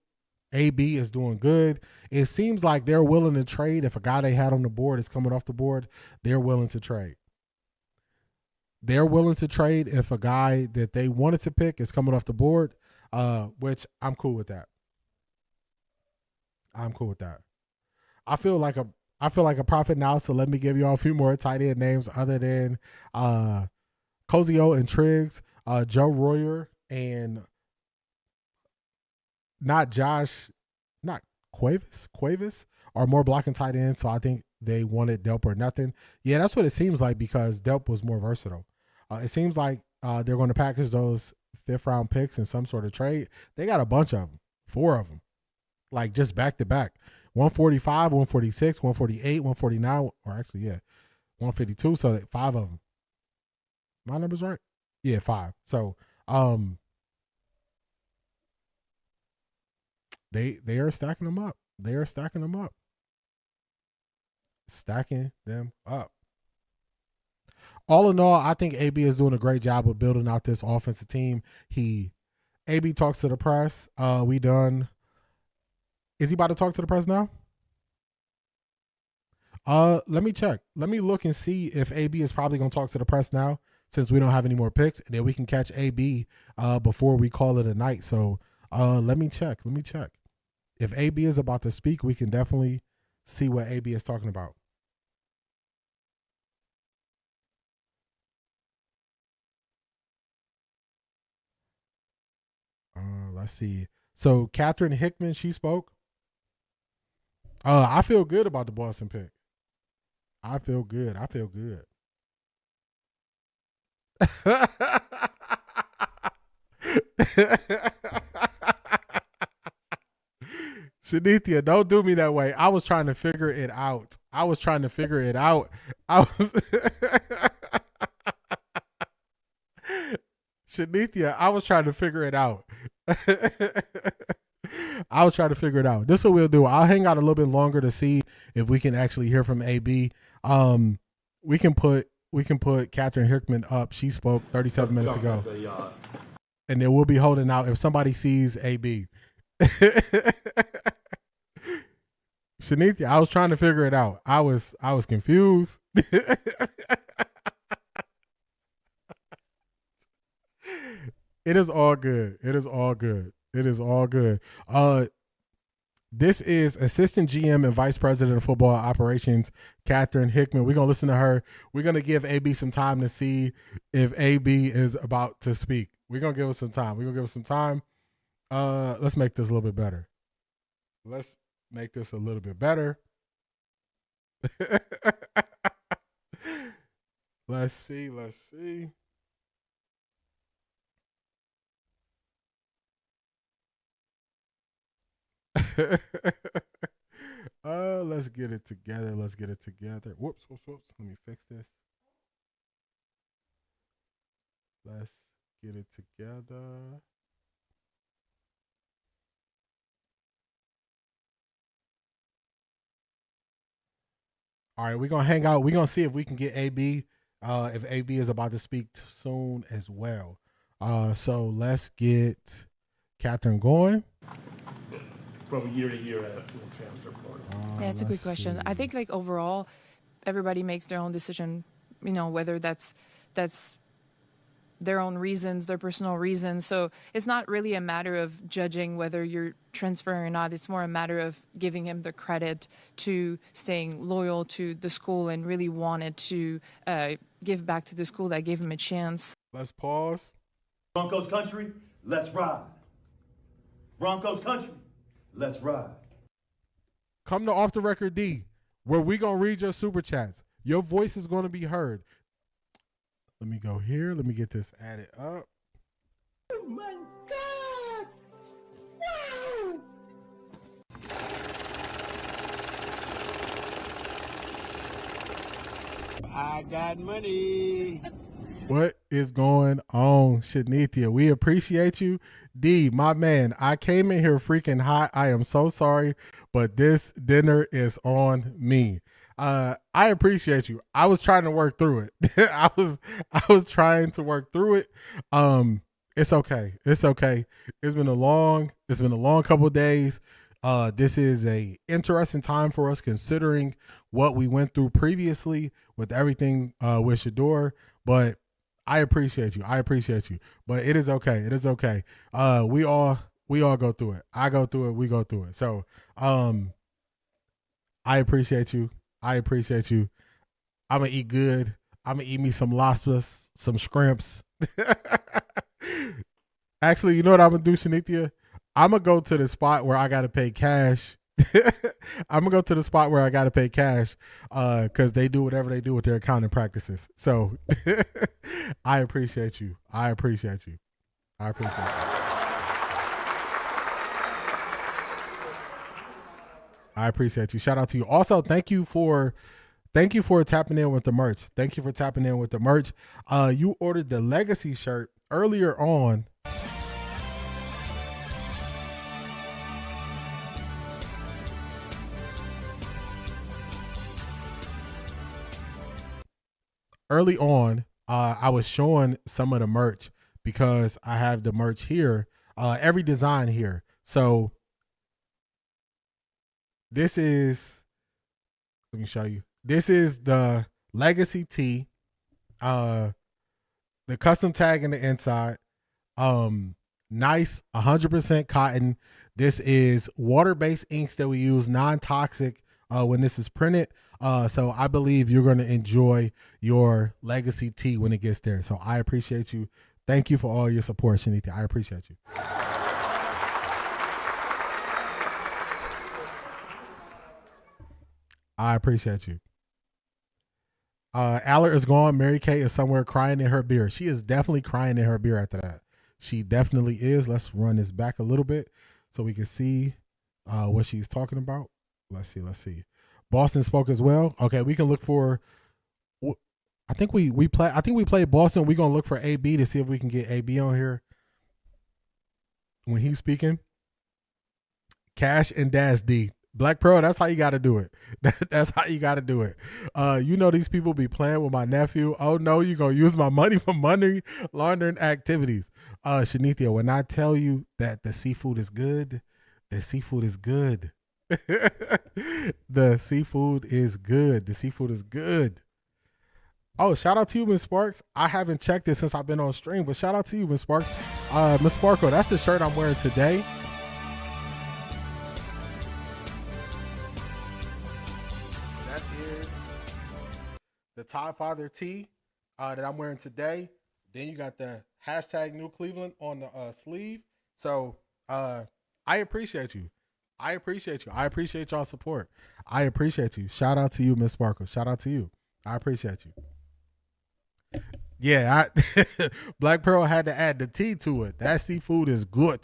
AB is doing good. It seems like they're willing to trade. If a guy they had on the board is coming off the board, they're willing to trade. They're willing to trade if a guy that they wanted to pick is coming off the board, which I'm cool with that. I'm cool with that. I feel like a prophet now, so let me give you all a few more tight end names other than Cozio and Triggs, Joe Royer, and not Cuevas are more blocking tight ends, so I think they wanted Delp or nothing. Yeah, that's what it seems like because Delp was more versatile. It seems like they're going to package those 5th round picks in some sort of trade. They got a bunch of them, 4 of them, like just back to back. 145, 146, 148, 149, or actually, yeah, 152. So 5 of them. My number's right? Yeah, 5. So they are stacking them up. They are stacking them up. Stacking them up. All in all, I think AB is doing a great job of building out this offensive team. AB talks to the press. We done. Is he about to talk to the press now? Let me check. Let me look and see if AB is probably going to talk to the press now since we don't have any more picks. And then we can catch AB before we call it a night. So let me check. Let me check. If AB is about to speak, we can definitely see what AB is talking about. Let's see. So Catherine Hickman, she spoke. I feel good about the Boston pick. I feel good. I feel good. Shanithia, don't do me that way. I was trying to figure it out. I was Shanithia, I was trying to figure it out. This is what we'll do. I'll hang out a little bit longer to see if we can actually hear from AB. We can put Catherine Hickman up. She spoke 37 minutes ago. And then we'll be holding out if somebody sees AB. Shanithia, I was trying to figure it out. I was confused. It is all good. It is all good. It is all good. This is Assistant GM and Vice President of Football Operations, Catherine Hickman. We're going to listen to her. We're going to give AB some time to see if AB is about to speak. We're going to give us some time. Let's make this a little bit better. Let's see. Let's get it together. Whoops. Let me fix this. Let's get it together. All right, we're going to hang out. We're going to see if we can get AB, if AB is about to speak soon as well. So let's get Catherine going. From year to year at the transfer portal? That's a good question. I think like overall, everybody makes their own decision, whether that's their own reasons, their personal reasons. So it's not really a matter of judging whether you're transferring or not. It's more a matter of giving him the credit to staying loyal to the school and really wanted to give back to the school that gave him a chance. Let's pause. Broncos country, let's ride. Broncos country, let's ride. Come to Off the Record D, where we gonna read your super chats. Your voice is gonna be heard. Let me go here. Let me get this added up. Oh my God! Wow! I got money. What is going on, Shanithia? We appreciate you. D, my man, I came in here freaking hot. I am so sorry, but this dinner is on me. I appreciate you. I was trying to work through it. I was trying to work through it. It's okay. It's okay. It's been a long couple of days. This is a interesting time for us considering what we went through previously with everything with Shador, but I appreciate you. I appreciate you. But it is okay. It is okay. We all go through it. I go through it. We go through it. So I appreciate you. I appreciate you. I'm going to eat good. I'm going to eat me some lobsters, some shrimps. Actually, you know what I'm going to do, Shanithia? I'm going to go to the spot where I got to pay cash. I'm going to go to the spot where I got to pay cash because they do whatever they do with their accounting practices. So I appreciate you. I appreciate you. I appreciate you. I appreciate you. Shout out to you. Also, thank you for tapping in with the merch. Thank you for tapping in with the merch. You ordered the Legacy shirt earlier on. Early on, I was showing some of the merch because I have the merch here, every design here. So this is, let me show you. This is the Legacy tee, the custom tag in the inside. Nice, 100% cotton. This is water-based inks that we use, non-toxic when this is printed. So I believe you're going to enjoy your Legacy tee when it gets there. So I appreciate you. Thank you for all your support, Shanita. I appreciate you. I appreciate you. Allard is gone. Mary Kay is somewhere crying in her beer. She is definitely crying in her beer after that. She definitely is. Let's run this back a little bit so we can see what she's talking about. Let's see. Boston spoke as well. Okay, we can look for. I think we played Boston. We're gonna look for AB to see if we can get AB on here when he's speaking. Cash and Dash D. Black Pearl, that's how you got to do it. That's how you got to do it. You know these people be playing with my nephew. Oh, no, you going to use my money for money laundering activities. Shanithia, when I tell you that the seafood is good, the seafood is good. The seafood is good. The seafood is good. Oh, shout out to you, Miss Sparks. I haven't checked it since I've been on stream, but shout out to you, Miss Sparks. Miss Sparkle, that's the shirt I'm wearing today. The Tie Father tee that I'm wearing today. Then you got the hashtag New Cleveland on the sleeve. So I appreciate you. I appreciate you. I appreciate y'all's support. I appreciate you. Shout out to you, Miss Sparkle. Shout out to you. I appreciate you. Yeah, Black Pearl had to add the T to it. That seafood is good.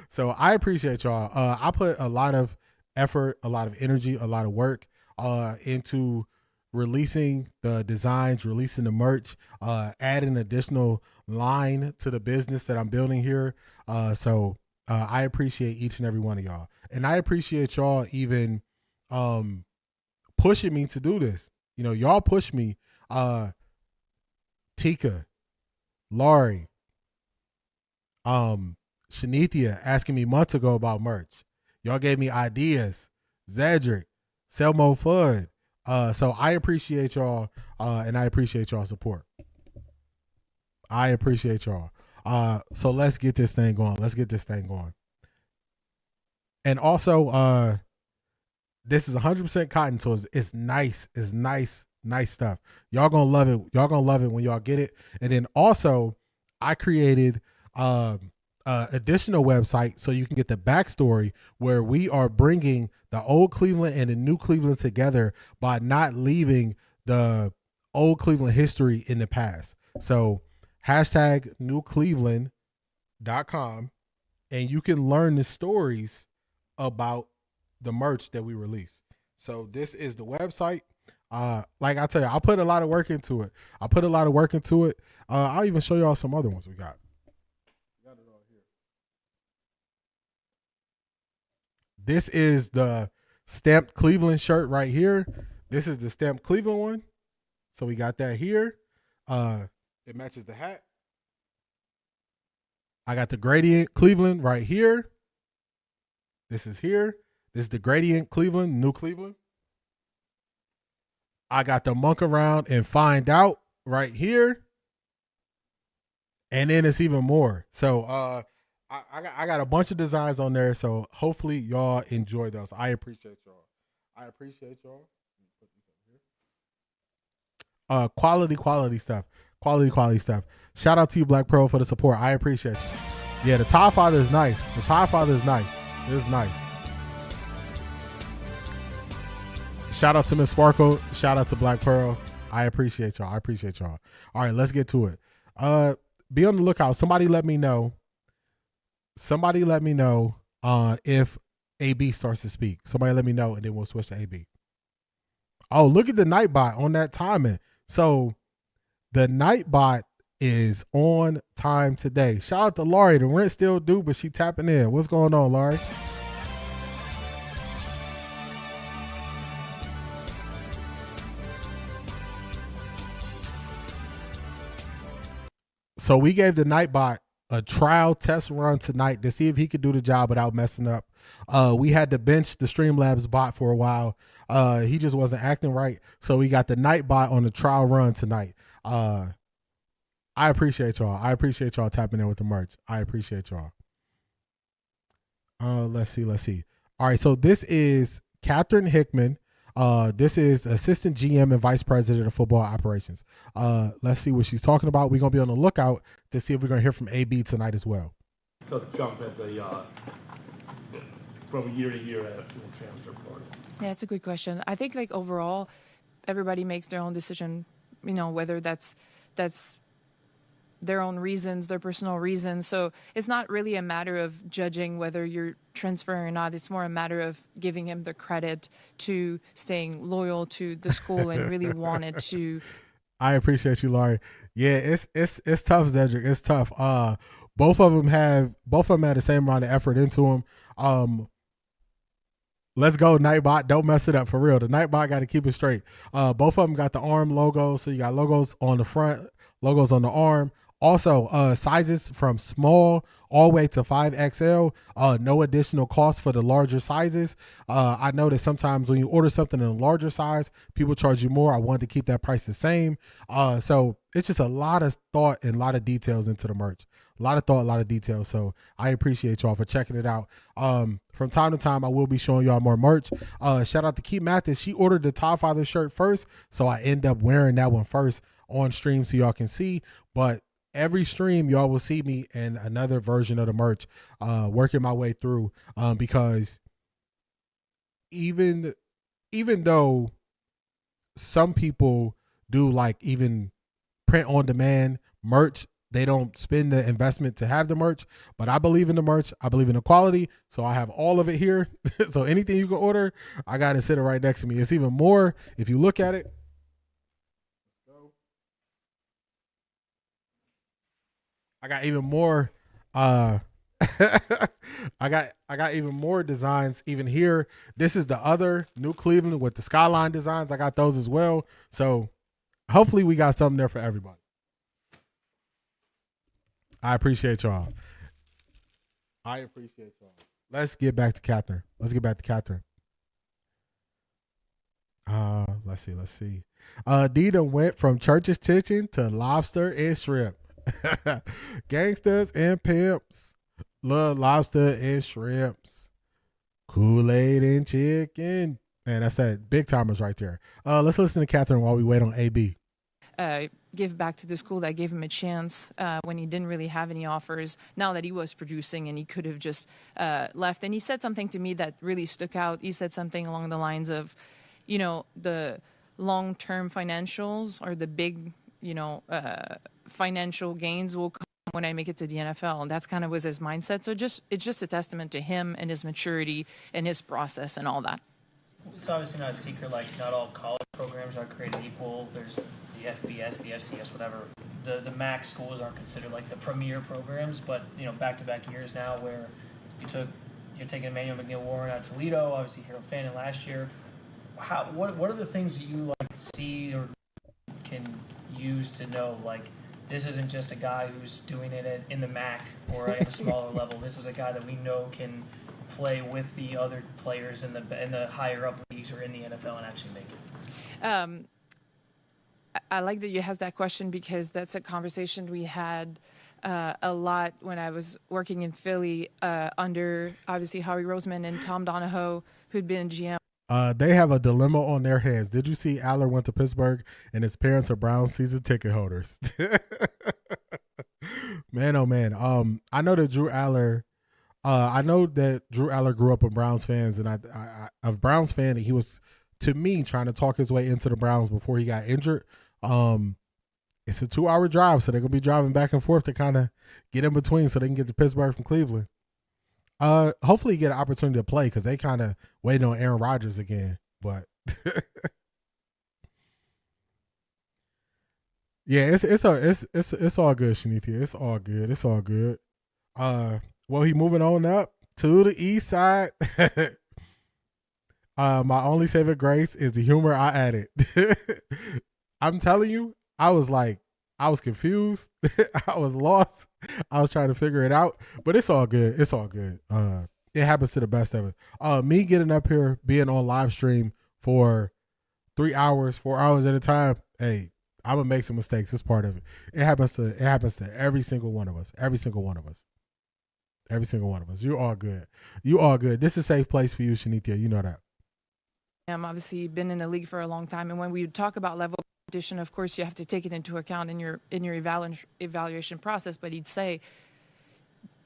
So I appreciate y'all. I put a lot of effort, a lot of energy, a lot of work into releasing the designs, releasing the merch, adding additional line to the business that I'm building here. So I appreciate each and every one of y'all. And I appreciate y'all even pushing me to do this. You know, y'all push me. Tika, Laurie, Shanithia asking me months ago about merch. Y'all gave me ideas. Zedric, Selmo Fudd. So I appreciate y'all, and I appreciate y'all's support. I appreciate y'all. So let's get this thing going. Let's get this thing going. And also, this is 100% cotton, so it's nice. It's nice stuff. Y'all gonna love it. Y'all gonna love it when y'all get it. And then also, I created additional website so you can get the backstory where we are bringing the old Cleveland and the new Cleveland together by not leaving the old Cleveland history in the past. So hashtag newcleveland.com, and you can learn the stories about the merch that we release. So this is the website. Like I tell you, I put a lot of work into it. I'll even show y'all some other ones we got. This is the stamped Cleveland shirt right here. This is the stamped Cleveland one. So we got that here. It matches the hat. I got the gradient Cleveland right here. This is here. This is the gradient Cleveland, new Cleveland. I got the monk around and find out right here. And then it's even more. So I got a bunch of designs on there. So hopefully y'all enjoy those. I appreciate y'all. Quality stuff. Quality stuff. Shout out to you, Black Pearl, for the support. I appreciate you. Yeah, the Tie Father is nice. It is nice. Shout out to Miss Sparkle. Shout out to Black Pearl. I appreciate y'all. All right, let's get to it. Be on the lookout. Somebody let me know if AB starts to speak. Somebody let me know, and then we'll switch to AB. Oh, look at the Nightbot on that timing. So the Nightbot is on time today. Shout out to Laurie. The rent still due, but she tapping in. What's going on, Laurie? So we gave the Nightbot a trial test run tonight to see if he could do the job without messing up. We had to bench the Streamlabs bot for a while. He just wasn't acting right. So we got the Nightbot on the trial run tonight. I appreciate y'all. Tapping in with the merch. I appreciate y'all. Let's see. All right, so this is Catherine Hickman. This is Assistant GM and Vice President of Football Operations. Let's see what she's talking about. We're going to be on the lookout to see if we're going to hear from AB tonight as well. Jump at the from year to year at the transfer portal. Yeah, it's a good question. I think like overall, everybody makes their own decision, whether that's their own reasons, their personal reasons. So it's not really a matter of judging whether you're transferring or not. It's more a matter of giving him the credit to staying loyal to the school and really wanted to. I appreciate you, Laurie. Yeah, it's tough, Zedric. It's tough. Both of them had the same amount of effort into them. Let's go, Nightbot. Don't mess it up for real. The Nightbot got to keep it straight. Both of them got the arm logos. So you got logos on the front, logos on the arm. Also, sizes from small all the way to 5XL. No additional cost for the larger sizes. I know that sometimes when you order something in a larger size, people charge you more. I wanted to keep that price the same. So it's just a lot of thought and a lot of details into the merch. A lot of thought, a lot of details. So I appreciate y'all for checking it out. From time to time, I will be showing y'all more merch. Shout out to Keith Mathis. She ordered the Tie Father shirt first, so I end up wearing that one first on stream so y'all can see. But every stream, y'all will see me in another version of the merch, working my way through. Because even though some people do like even print on demand merch, they don't spend the investment to have the merch, but I believe in the merch. I believe in the quality. So I have all of it here. So anything you can order, I got it sitting right next to me. It's even more if you look at it. I got even more. I got even more designs even here. This is the other new Cleveland with the skyline designs. I got those as well. So hopefully we got something there for everybody. I appreciate y'all. Let's get back to Catherine. Let's see. Dita went from Church's Kitchen to lobster and shrimp. Gangsters and pimps. Love lobster and shrimps. Kool-Aid and chicken. Man, that's that. Big timers right there. Let's listen to Catherine while we wait on AB. Give back to the school that gave him a chance when he didn't really have any offers. Now that he was producing and he could have just left. And he said something to me that really stuck out. He said something along the lines of, the long-term financials or the big, financial gains will come when I make it to the NFL. And that's kind of was his mindset. So it's just a testament to him and his maturity and his process and all that. It's obviously not a secret, like not all college programs are created equal. There's the FBS, the FCS, whatever. The MAC schools aren't considered like the premier programs, but back-to-back years now where you're taking Emmanuel McNeil-Warren out of Toledo, obviously Harold Fannin last year. What are the things that you see or can use to know this isn't just a guy who's doing it in the MAC or at a smaller level. This is a guy that we know can play with the other players in the higher up leagues or in the NFL and actually make it? I like that you asked that question because that's a conversation we had a lot when I was working in Philly under obviously Howie Roseman and Tom Donahoe, who'd been GM. They have a dilemma on their hands. Did you see Aller went to Pittsburgh and his parents are Browns season ticket holders? Man, oh man. I know that Drew Aller grew up with Browns fans, and I a Browns fan, and he was, to me, trying to talk his way into the Browns before he got injured. It's a 2-hour drive, so they're gonna be driving back and forth to kind of get in between, so they can get to Pittsburgh from Cleveland. Hopefully, get an opportunity to play because they kind of waiting on Aaron Rodgers again. But yeah, it's all good, Shanithia. It's all good. It's all good. Well, he moving on up to the east side. My only saving grace is the humor I added. I'm telling you, I was confused. I was lost. I was trying to figure it out, but it's all good. It's all good. It happens to the best of it. Me getting up here, being on live stream for 3 hours, 4 hours at a time. Hey, I'm gonna make some mistakes. It's part of it. It happens to every single one of us. Every single one of us. Every single one of us. You're all good. You all good. This is a safe place for you, Shanithia. You know that. Obviously been in the league for a long time, and when we talk about level competition, of course you have to take it into account in your evaluation process. But he'd say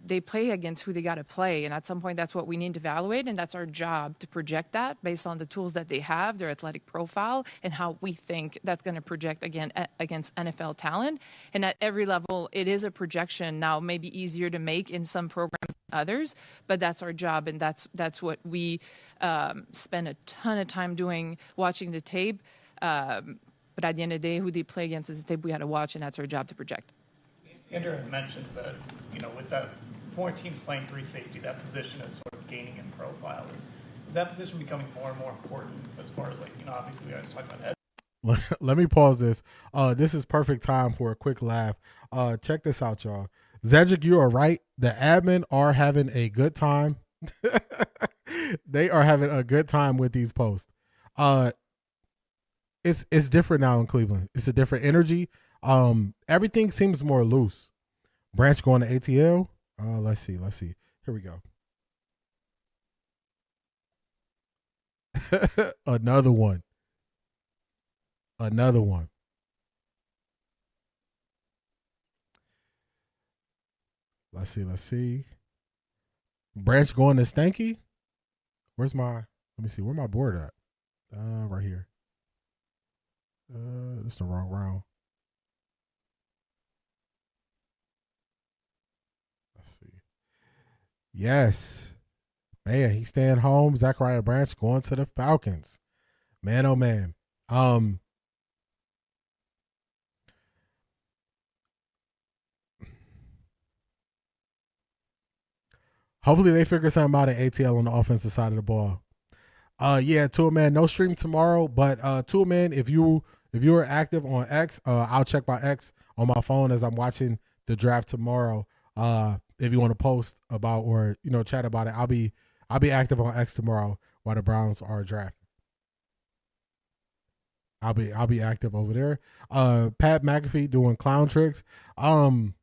they play against who they got to play, and at some point that's what we need to evaluate, and that's our job to project that based on the tools that they have, their athletic profile, and how we think that's going to project again against NFL talent. And at every level, it is a projection. Now, maybe easier to make in some programs than others, but that's our job, and that's what we spend a ton of time doing, watching the tape. But at the end of the day, who they play against is the tape we had to watch, and that's our job to project. Andrew had mentioned that, with that more teams playing free safety, that position is sort of gaining in profile. Is that position becoming more and more important as far as obviously we always talk about edge? Let me pause this. This is perfect time for a quick laugh. Check this out, y'all. Zedric, you are right. The admin are having a good time. They are having a good time with these posts. It's different now in Cleveland. It's a different energy. Everything seems more loose. Branch going to ATL. Let's see. Here we go. Another one. Let's see. Branch going to Stanky. Let me see, where my board at? Right here. This is the wrong round. Let's see. Yes. Man, he's staying home. Zachariah Branch going to the Falcons. Man, oh man. Hopefully they figure something out at ATL on the offensive side of the ball. Yeah, Tool Man, no stream tomorrow, but Tool Man, if you are active on X, I'll check my X on my phone as I'm watching the draft tomorrow. If you want to post about or chat about it, I'll be active on X tomorrow while the Browns are drafting. I'll be active over there. Pat McAfee doing clown tricks. And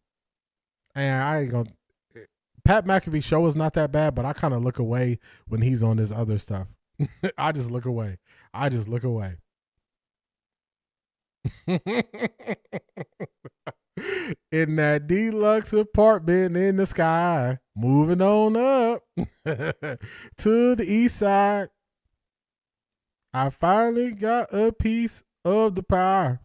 I ain't gonna. Pat McAfee show is not that bad, but I kind of look away when he's on this other stuff. I just look away. In that deluxe apartment in the sky, moving on up to the east side. I finally got a piece of the pie.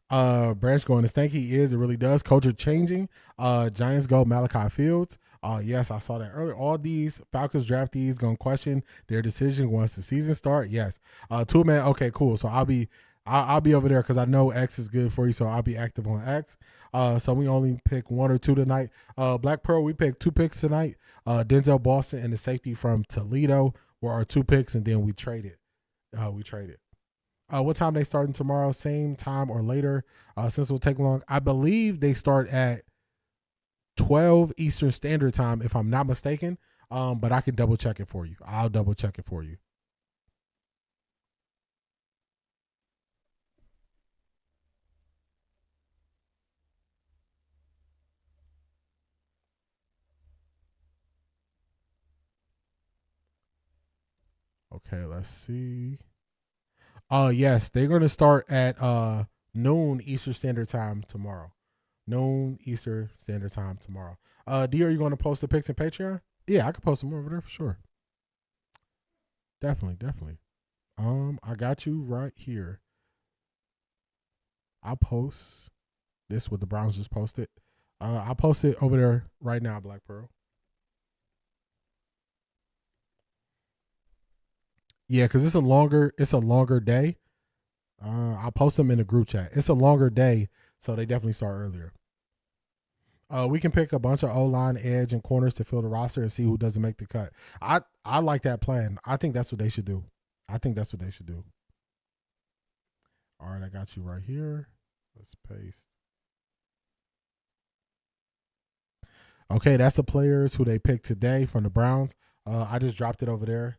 Branch going as thank he is. It really does. Culture changing. Giants go Malachi Fields. Yes, I saw that earlier. All these Falcons draftees gonna question their decision once the season start. Yes. Two man. Okay, cool. So I'll be over there because I know X is good for you. So I'll be active on X. So we only pick 1 or 2 tonight. Black Pearl, we picked 2 picks tonight. Denzel Boston and the safety from Toledo were our 2 picks, and then we traded. What time they starting tomorrow? Same time or later? Since it will take long. I believe they start at 12 Eastern Standard Time, if I'm not mistaken. But I can double check it for you. I'll double check it for you. Okay, let's see. Yes, they're gonna start at noon Eastern Standard Time tomorrow. Noon Eastern Standard Time tomorrow. D, are you gonna post the pics in Patreon? Yeah, I could post them over there for sure. Definitely. I got you right here. I'll post this what the Browns just posted. I'll post it over there right now, Black Pearl. Yeah, because it's a longer day. I'll post them in the group chat. It's a longer day, so they definitely start earlier. We can pick a bunch of O-line, edge, and corners to fill the roster and see who doesn't make the cut. I like that plan. I think that's what they should do. All right, I got you right here. Let's paste. Okay, that's the players who they picked today from the Browns. I just dropped it over there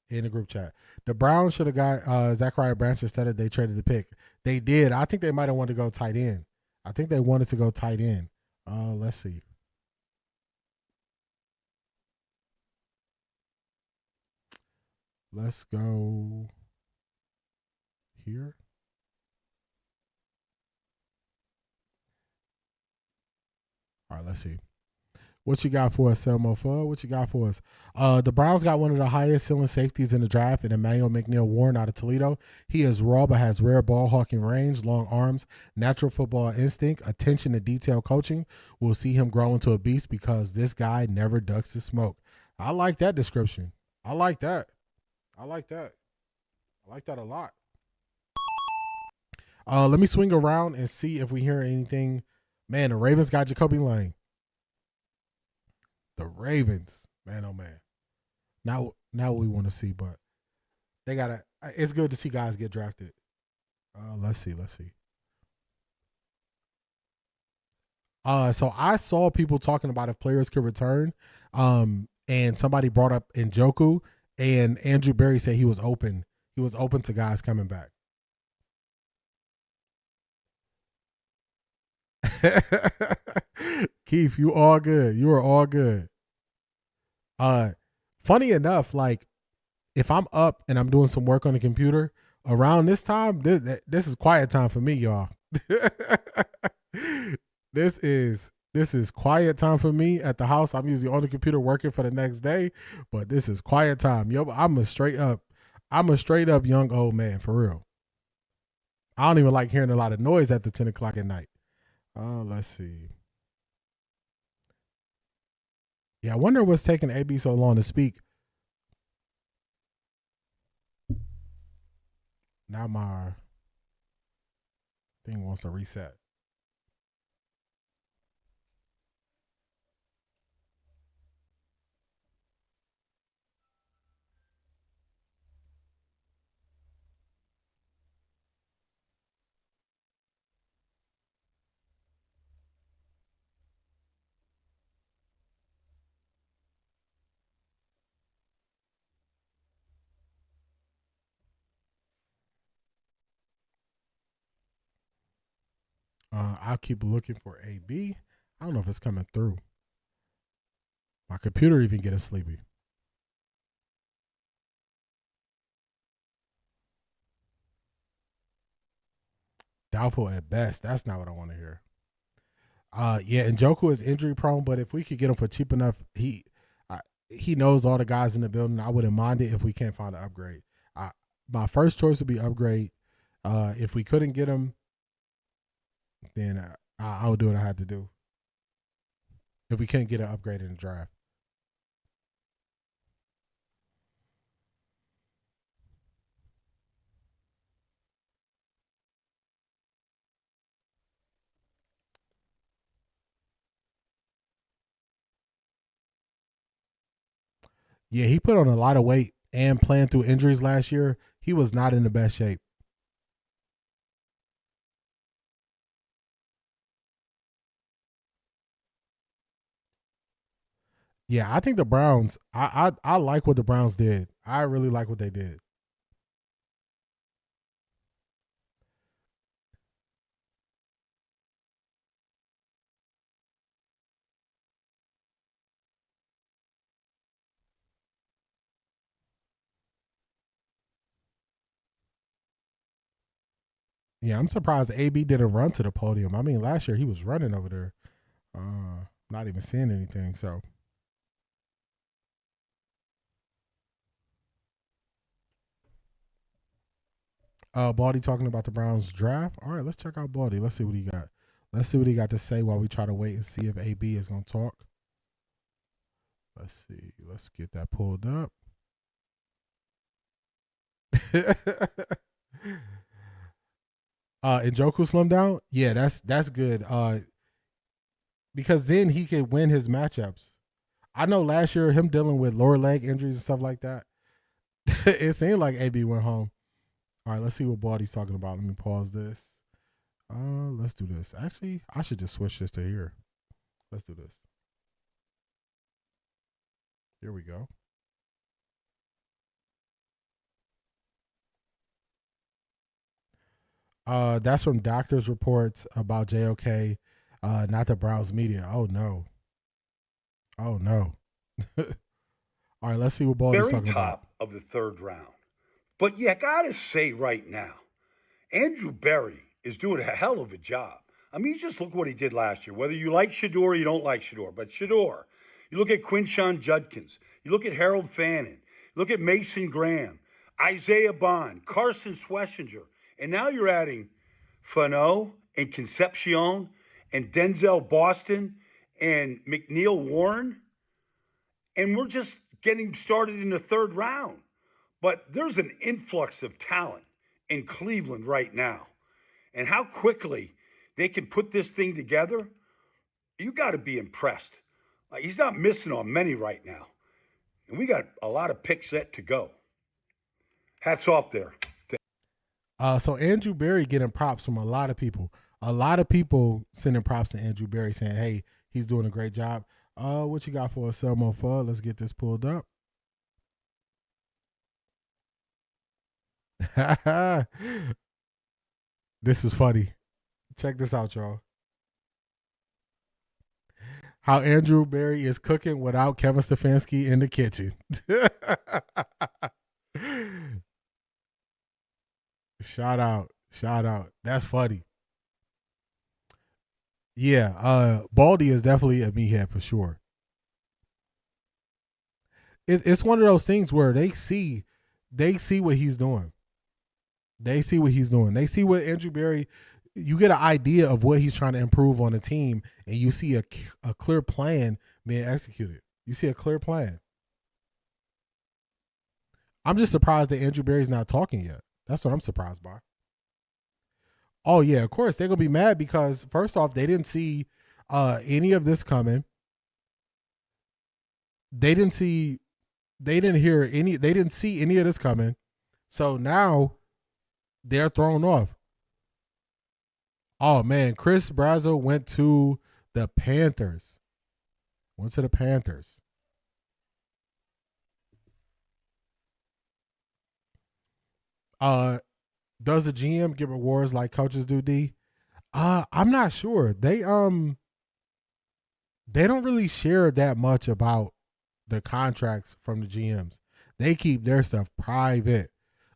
in the group chat. The Browns should have got Zachariah Branch instead of they traded the pick. They did. I think they might have wanted to go tight end. Let's see. Let's go here. All right, let's see. What you got for us, Selmo Fudd? What you got for us? The Browns got one of the highest ceiling safeties in the draft in Emmanuel McNeil Warren out of Toledo. He is raw but has rare ball hawking range, long arms, natural football instinct, attention to detail coaching. We'll see him grow into a beast because this guy never ducks the smoke. I like that description. I like that a lot. Let me swing around and see if we hear anything. Man, the Ravens got Jacoby Lane. The Ravens, man, oh man. Now we want to see, but they gotta. It's good to see guys get drafted. Let's see. So I saw people talking about if players could return, and somebody brought up Njoku, and Andrew Berry said he was open. He was open to guys coming back. Keith, you all good. You are all good. Funny enough, like if I'm up and I'm doing some work on the computer around this time, this is quiet time for me, y'all. This is quiet time for me at the house. I'm usually on the computer working for the next day, but this is quiet time. Yo, I'm a straight up young old man for real. I don't even like hearing a lot of noise after 10 o'clock at night. Let's see. Yeah, I wonder what's taking AB so long to speak. Now my thing wants to reset. I'll keep looking for AB. I don't know if it's coming through. My computer even getting sleepy. Doubtful at best. That's not what I want to hear. Yeah, and Njoku is injury prone, but if we could get him for cheap enough, he knows all the guys in the building. I wouldn't mind it if we can't find an upgrade. My first choice would be upgrade. If we couldn't get him, then I would do what I had to do. If we can't get an upgrade in the draft. Yeah, he put on a lot of weight and playing through injuries last year. He was not in the best shape. Yeah, I think the Browns, I like what the Browns did. I really like what they did. Yeah, I'm surprised AB didn't run to the podium. I mean, last year he was running over there. Not even seeing anything, so. Baldy talking about the Browns draft. All right, let's check out Baldy. Let's see what he got. Let's see what he got to say while we try to wait and see if AB is going to talk. Let's see. Let's get that pulled up. Njoku slimmed down? Yeah, that's good. Because then he could win his matchups. I know last year him dealing with lower leg injuries and stuff like that. It seemed like AB went home. All right, let's see what Baldy's talking about. Let me pause this. Let's do this. Actually, I should just switch this to here. Let's do this. Here we go. That's from doctors' reports about JOK, not the Browns media. Oh no. Oh no. All right, let's see what Baldy's Very talking about. top of the third round. But you gotta say right now, Andrew Berry is doing a hell of a job. I mean, you just look what he did last year. Whether you like Shador or you don't like Shador, but Shador, you look at Quinshon Judkins, you look at Harold Fannin, look at Mason Graham, Isaiah Bond, Carson Schlesinger, and now you're adding Fano and Concepcion and Denzel Boston and McNeil Warren, and we're just getting started in the third round. But there's an influx of talent in Cleveland right now. And how quickly they can put this thing together, you got to be impressed. Like, he's not missing on many right now. And we got a lot of picks yet to go. Hats off there. So Andrew Berry getting props from a lot of people. A lot of people sending props to Andrew Berry saying, hey, he's doing a great job. What you got for us, Selmo Fudd? Let's get this pulled up. This is funny. Check this out, y'all. How Andrew Berry is cooking without Kevin Stefanski in the kitchen. Shout out. That's funny. Yeah, Baldy is definitely a meathead for sure. It's one of those things where they see what he's doing. They see what he's doing. They see what Andrew Berry, you get an idea of what he's trying to improve on the team, and you see a clear plan being executed. You see a clear plan. I'm just surprised that Andrew Berry's not talking yet. That's what I'm surprised by. Oh, yeah, of course. They're going to be mad because, first off, they didn't see any of this coming. They didn't see any of this coming. So now they're thrown off. Oh, man, Chris Brazil went to the Panthers. Does the GM give rewards like coaches do, D? I'm not sure. They don't really share that much about the contracts from the GMs. They keep their stuff private.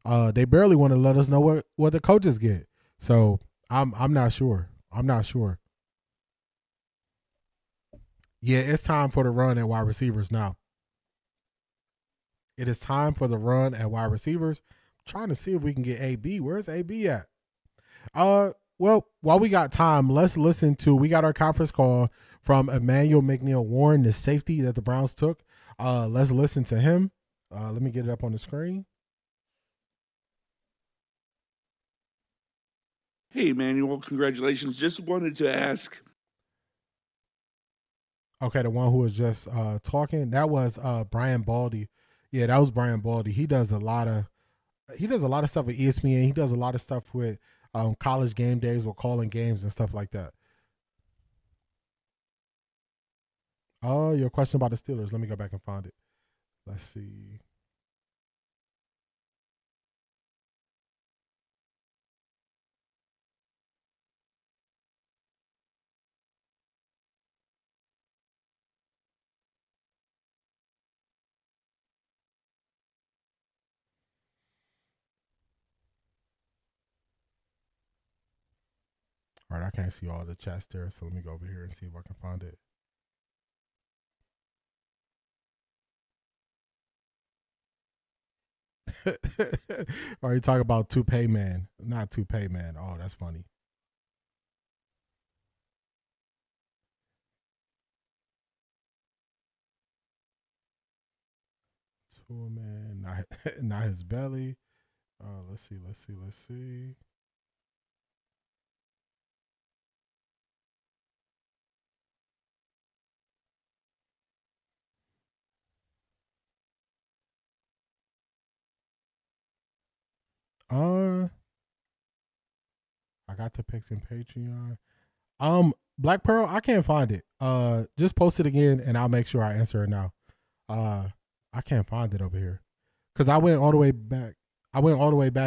They barely want to let us know what the coaches get. So I'm not sure. I'm not sure. Yeah, it's time for the run at wide receivers now. It is time for the run at wide receivers. I'm trying to see if we can get AB. Where's AB at? Well, while we got time, let's listen to. We got our conference call from Emmanuel McNeil-Warren, the safety that the Browns took. Let's listen to him. Let me get it up on the screen. Hey, Emmanuel, congratulations. Just wanted to ask. Okay, the one who was just talking, that was Brian Baldy. Yeah, that was Brian Baldy. He does a lot of stuff with ESPN. He does a lot of stuff with college game days, with calling games and stuff like that. Oh, your question about the Steelers. Let me go back and find it. Let's see. All right, I can't see all the chats there, so let me go over here and see if I can find it. Are you talking about Toupee Man? Not Toupee Man. Oh, that's funny. Tour Man, not his belly. Let's see. I got the pics in Patreon. Black Pearl, I can't find it. Just post it again and I'll make sure I answer it now. I can't find it over here. Cause I went all the way back.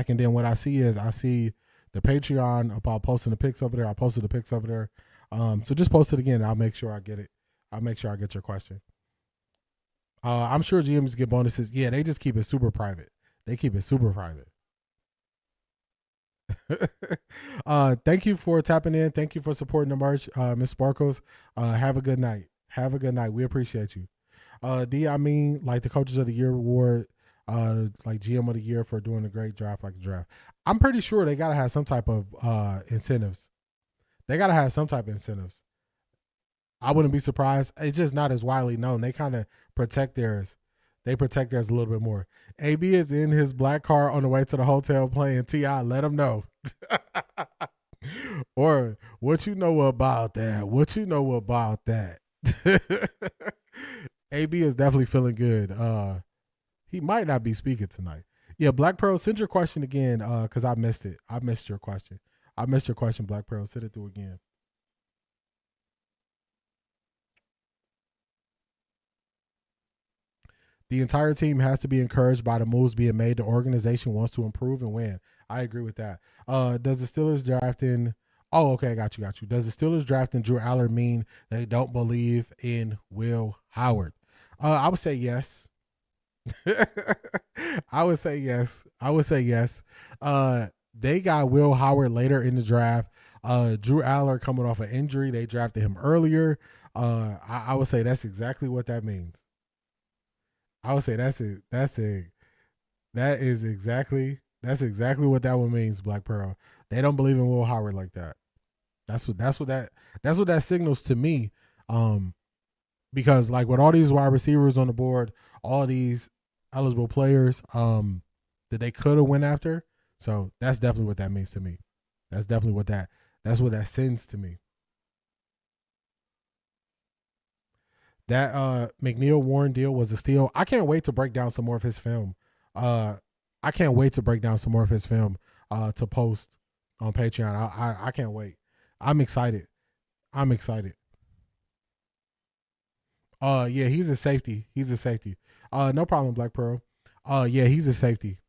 And then what I see is the Patreon about posting the pics over there. I posted the pics over there. So just post it again and I'll make sure I get it. I'll make sure I get your question. I'm sure GMs get bonuses. Yeah, they just keep it super private. Thank you for tapping in. Thank you for supporting the merch, Miss Sparkles. Have a good night. We appreciate you. D, I mean, like the Coaches of the Year award, like GM of the Year for doing a great draft, like the draft. I'm pretty sure they gotta have some type of incentives. I wouldn't be surprised. It's just not as widely known. They kind of protect theirs. They protect theirs a little bit more. AB is in his black car on the way to the hotel playing T.I. Let him know. Or what you know about that? AB is definitely feeling good. He might not be speaking tonight. Yeah, Black Pearl, send your question again because I missed it. I missed your question, Black Pearl. Send it through again. The entire team has to be encouraged by the moves being made. The organization wants to improve and win. I agree with that. Does the Steelers drafting? Oh, okay, got you. Does the Steelers drafting Drew Aller mean they don't believe in Will Howard? I would say yes. I would say yes. They got Will Howard later in the draft. Drew Aller coming off an injury. They drafted him earlier. I would say that's exactly what that means. I would say that's exactly what that one means, Black Pearl. They don't believe in Will Howard like that. That's what that signals to me. Because like with all these wide receivers on the board, all these eligible players that they could have went after. So that's definitely what that means to me. That's what that sends to me. That McNeil-Warren deal was a steal. I can't wait to break down some more of his film. To post on Patreon. I can't wait. I'm excited. Yeah, he's a safety. No problem, Black Pearl. Yeah, he's a safety.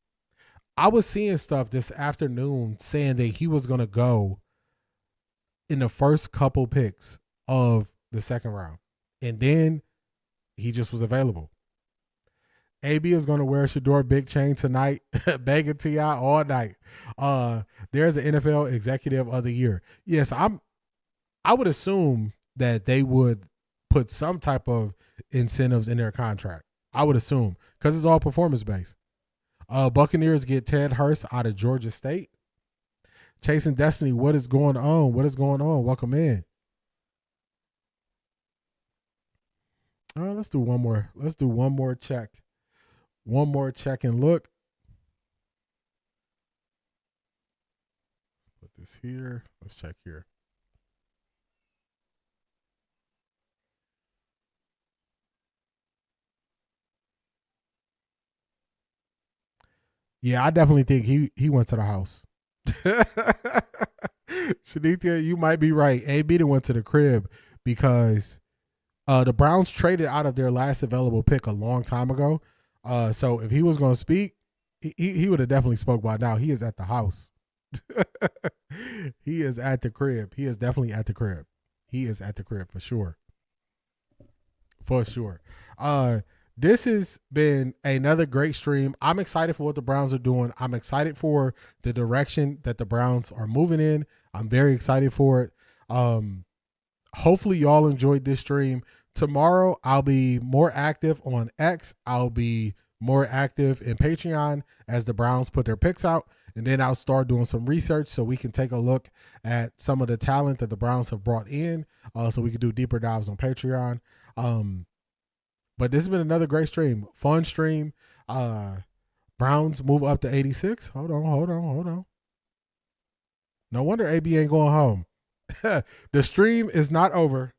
I was seeing stuff this afternoon saying that he was gonna go. in the first couple picks of the second round. And then he just was available. AB is going to wear Shador big chain tonight, begging T.I. all night. There's an NFL Executive of the Year. Yes, I would assume that they would put some type of incentives in their contract. I would assume, because it's all performance-based. Buccaneers get Ted Hurst out of Georgia State. Chasing Destiny, what is going on? What is going on? Welcome in. Let's do one more. Let's do one more check. One more check and look. Put this here. Let's check here. Yeah, I definitely think he went to the house. Shanithia, you might be right. AB went to the crib because the Browns traded out of their last available pick a long time ago. So if he was going to speak, he would have definitely spoke by now. He is at the house. He is at the crib. He is definitely at the crib. He is at the crib for sure. For sure. This has been another great stream. I'm excited for what the Browns are doing. I'm excited for the direction that the Browns are moving in. I'm very excited for it. Hopefully y'all enjoyed this stream. Tomorrow I'll be more active on X. I'll be more active in Patreon as the Browns put their picks out. And then I'll start doing some research so we can take a look at some of the talent that the Browns have brought in, so we can do deeper dives on Patreon. But this has been another great stream. Fun stream. Browns move up to 86. Hold on. No wonder AB ain't going home. The stream is not over.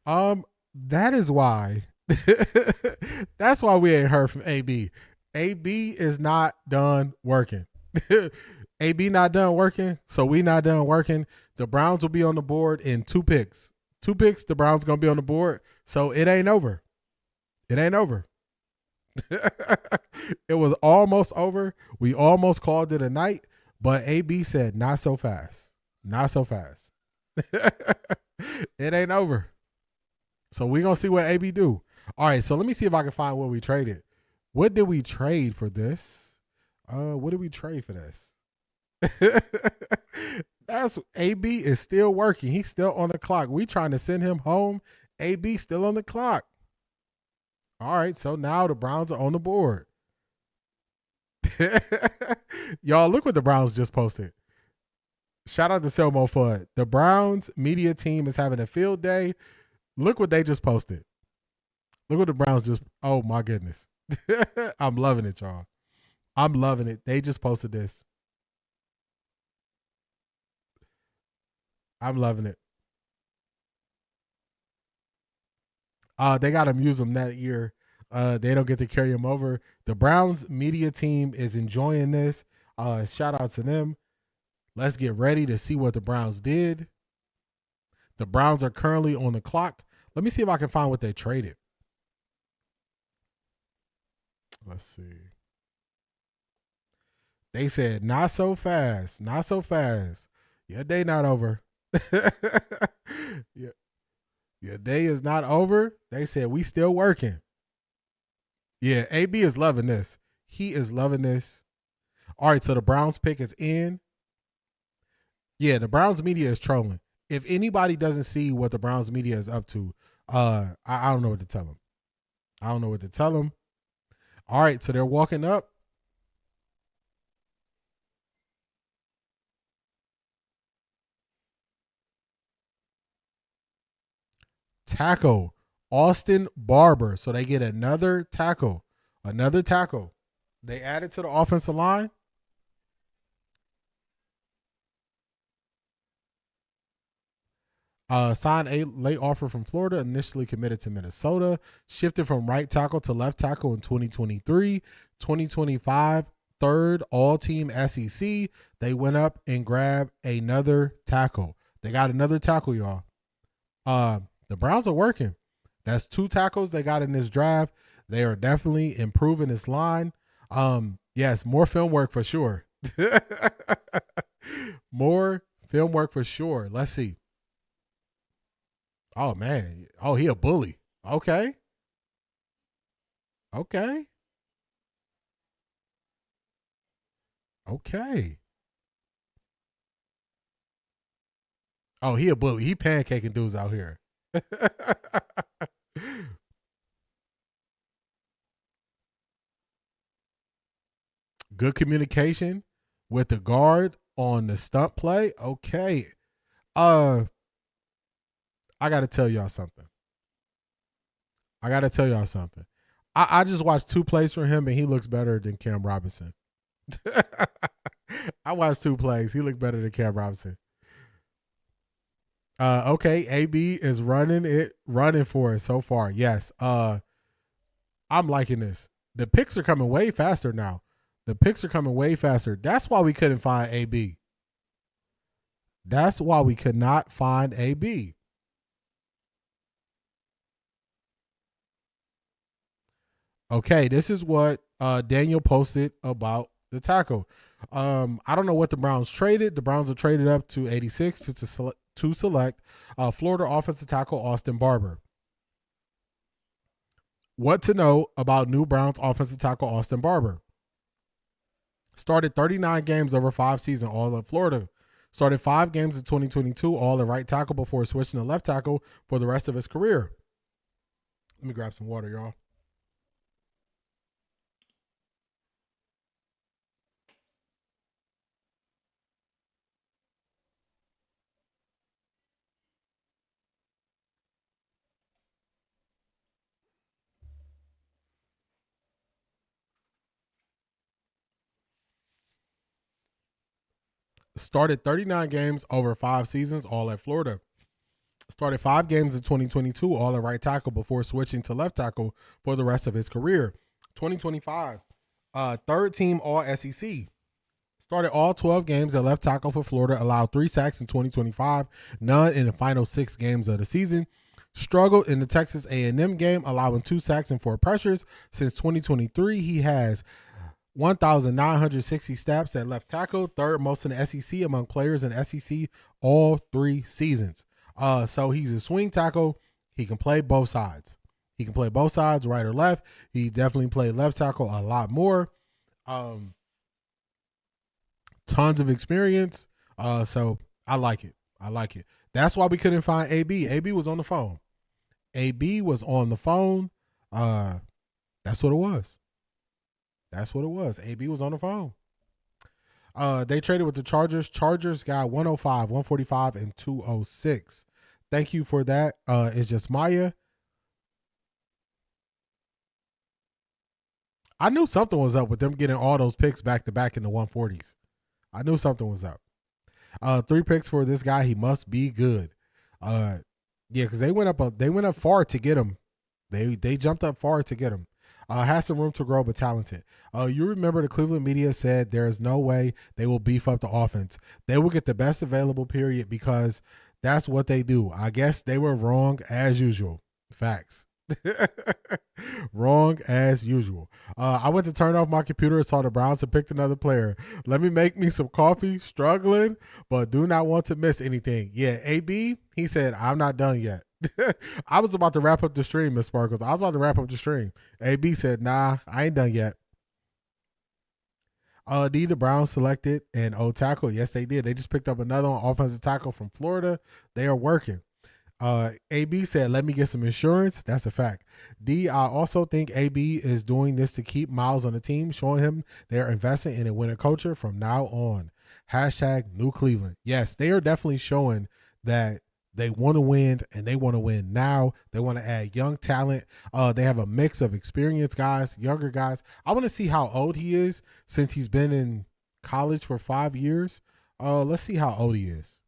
That is why. That's why we ain't heard from AB. AB is not done working. AB not done working, so we not done working. The Browns will be on the board in 2 picks. 2 picks, the Browns going to be on the board, so it ain't over. It ain't over. It was almost over. We almost called it a night, but AB said, not so fast. Not so fast. It ain't over. So we're going to see what AB do. All right, so let me see if I can find what we traded. What did we trade for this? What did we trade for this? That's AB is still working. He's still on the clock. We trying to send him home. AB still on the clock. All right, so now the Browns are on the board. Y'all, look what the Browns just posted. Shout out to Selmo Fudd. The Browns media team is having a field day. Look what they just posted. Look what the Browns just, oh my goodness. I'm loving it, y'all. I'm loving it. They just posted this. I'm loving it. They got to use them that year. They don't get to carry them over. The Browns media team is enjoying this. Shout out to them. Let's get ready to see what the Browns did. The Browns are currently on the clock. Let me see if I can find what they traded. Let's see. They said, not so fast. Not so fast. Your day not over. Yeah. Your day is not over. They said, we still working. Yeah, AB is loving this. He is loving this. All right, so the Browns pick is in. Yeah, the Browns media is trolling. If anybody doesn't see what the Browns media is up to, I don't know what to tell them. I don't know what to tell them. All right, so they're walking up. Tackle, Austin Barber. So they get another tackle. Another tackle. They added to the offensive line. Signed a late offer from Florida, initially committed to Minnesota, shifted from right tackle to left tackle in 2023, 2025, third all-team SEC. They went up and grabbed another tackle. They got another tackle, y'all. The Browns are working. That's 2 tackles they got in this draft. They are definitely improving this line. Yes, more film work for sure. More film work for sure. Let's see. Oh man. Oh, he a bully. Okay. Okay. Okay. Oh, he a bully. He pancaking dudes out here. Good communication with the guard on the stunt play. Okay. I gotta tell y'all something. I just watched 2 plays for him and he looks better than Cam Robinson. I watched 2 plays. He looked better than Cam Robinson. Okay, AB is running for it so far. Yes. I'm liking this. The picks are coming way faster now. That's why we couldn't find AB. That's why we could not find AB. Okay, this is what Daniel posted about the tackle. I don't know what the Browns traded. The Browns are traded up to 86 to select Florida offensive tackle Austin Barber. What to know about new Browns offensive tackle Austin Barber? Started 39 games over 5 seasons, all in Florida. Started 5 games in 2022, all at right tackle before switching to left tackle for the rest of his career. Let me grab some water, y'all. Started 39 games over 5 seasons, all at Florida. Started 5 games in 2022, all at right tackle before switching to left tackle for the rest of his career. 2025, third team All SEC. Started all 12 games at left tackle for Florida, allowed 3 sacks in 2025, none in the final 6 games of the season. Struggled in the Texas A&M game, allowing 2 sacks and 4 pressures. Since 2023, he has 1,960 snaps at left tackle, third most in the SEC among players in SEC all 3 seasons. So he's a swing tackle. He can play both sides. Right or left. He definitely played left tackle a lot more. Tons of experience. So I like it. That's why we couldn't find AB. AB was on the phone. That's what it was. AB was on the phone. They traded with the Chargers. Chargers got 105, 145, and 206. Thank you for that. It's just Maya. I knew something was up with them getting all those picks back to back in the 140s. I knew something was up. 3 picks for this guy. He must be good. Yeah, because they went up far to get him. They jumped up far to get him. Has some room to grow, but talented. You remember the Cleveland media said there is no way they will beef up the offense. They will get the best available, period, because that's what they do. I guess they were wrong as usual. Facts. Wrong as usual. I went to turn off my computer and saw the Browns had picked another player. Let me make me some coffee. Struggling, but do not want to miss anything. Yeah, AB, he said, I'm not done yet. I was about to wrap up the stream, Miss Sparkles. I was about to wrap up the stream. AB said, nah, I ain't done yet. The Browns selected an O tackle. Yes, they did. They just picked up another offensive tackle from Florida. They are working. AB said, let me get some insurance. That's a fact. I also think AB is doing this to keep Miles on the team, showing him they're investing in a winning culture from now on. #New Cleveland. Yes, they are definitely showing that they want to win, and they want to win now. They want to add young talent. They have a mix of experienced guys, younger guys. I want to see how old he is since he's been in college for 5 years. Let's see how old he is.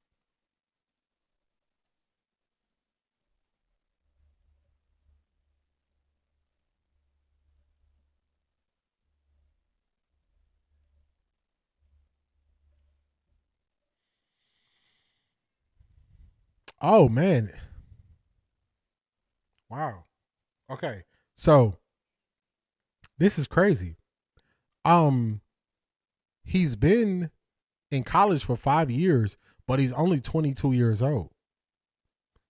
Oh, man. Wow. Okay. So this is crazy. He's been in college for 5 years, but he's only 22 years old.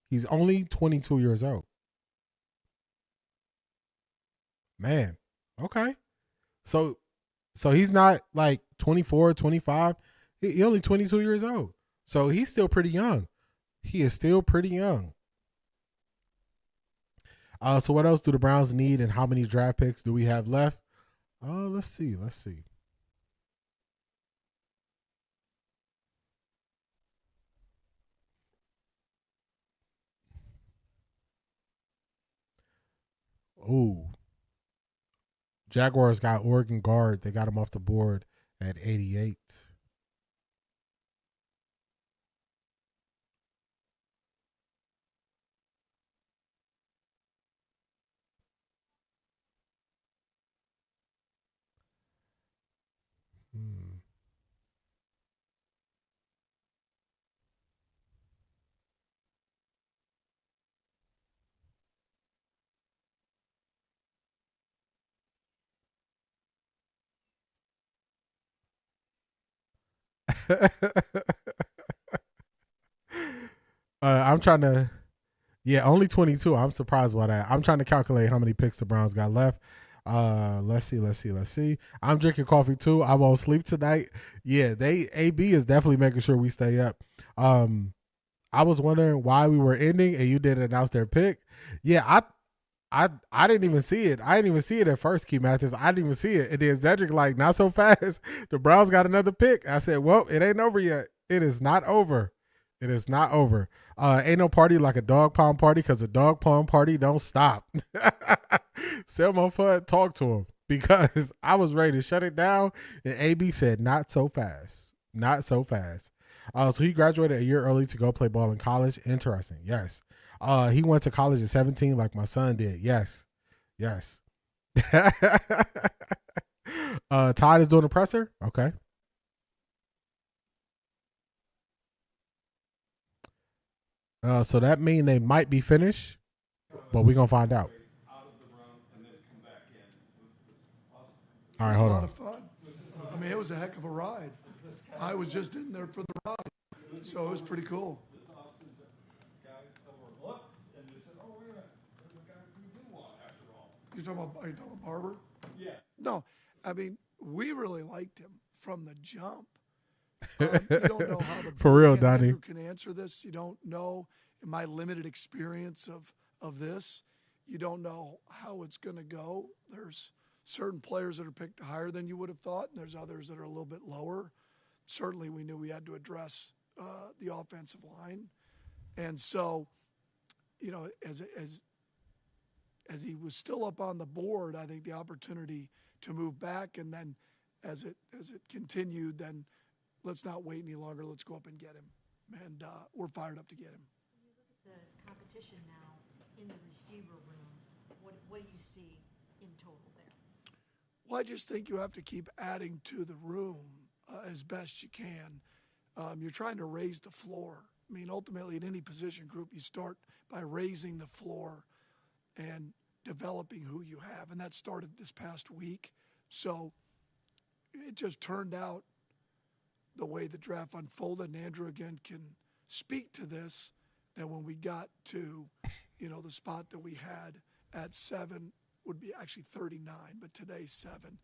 He's only 22 years old. Man, okay. So he's not like 24, 25. He's only 22 years old. So he's still pretty young. He is still pretty young. So what else do the Browns need, and how many draft picks do we have left? Let's see. Ooh. Jaguars got Oregon guard. They got him off the board at 88. I'm trying to, only 22. I'm surprised by that. I'm trying to calculate how many picks the Browns got left. Let's see. I'm drinking coffee too. I won't sleep tonight. Yeah, AB is definitely making sure we stay up. I was wondering why we were ending and you didn't announce their pick. Yeah, I didn't even see it. I didn't even see it at first, Key Mathis. I didn't even see it. And then Cedric like, not so fast. The Browns got another pick. I said, well, it ain't over yet. It is not over. It is not over. Ain't no party like a dog pound party, because a dog pound party don't stop. Selma Fudd, talk to him, because I was ready to shut it down, and AB said, not so fast. Not so fast. So he graduated a year early to go play ball in college. Interesting. Yes. He went to college at 17 like my son did. Yes. Todd is doing the presser. Okay. So that means they might be finished, but we're going to find out. All right, hold on. It was a lot of fun. I mean, it was a heck of a ride. I was just in there for the ride, so it was pretty cool. Are you talking about Barber? Yeah. No, I mean, we really liked him from the jump. You don't know how the For real, Donnie Donnie. can answer this. You don't know, in my limited experience of this, you don't know how it's going to go. There's certain players that are picked higher than you would have thought, and there's others that are a little bit lower. Certainly, we knew we had to address the offensive line, and so, you know, as he was still up on the board, I think the opportunity to move back, and then as it continued, then let's not wait any longer. Let's go up and get him, and we're fired up to get him. When you look at the competition now in the receiver room, what do you see in total there? Well, I just think you have to keep adding to the room as best you can. You're trying to raise the floor. I mean, ultimately, in any position group, you start by raising the floor and developing who you have, and that started this past week. So it just turned out the way the draft unfolded, and Andrew again can speak to this, that when we got to, you know, the spot that we had at 7 would be actually 39, but today's 7.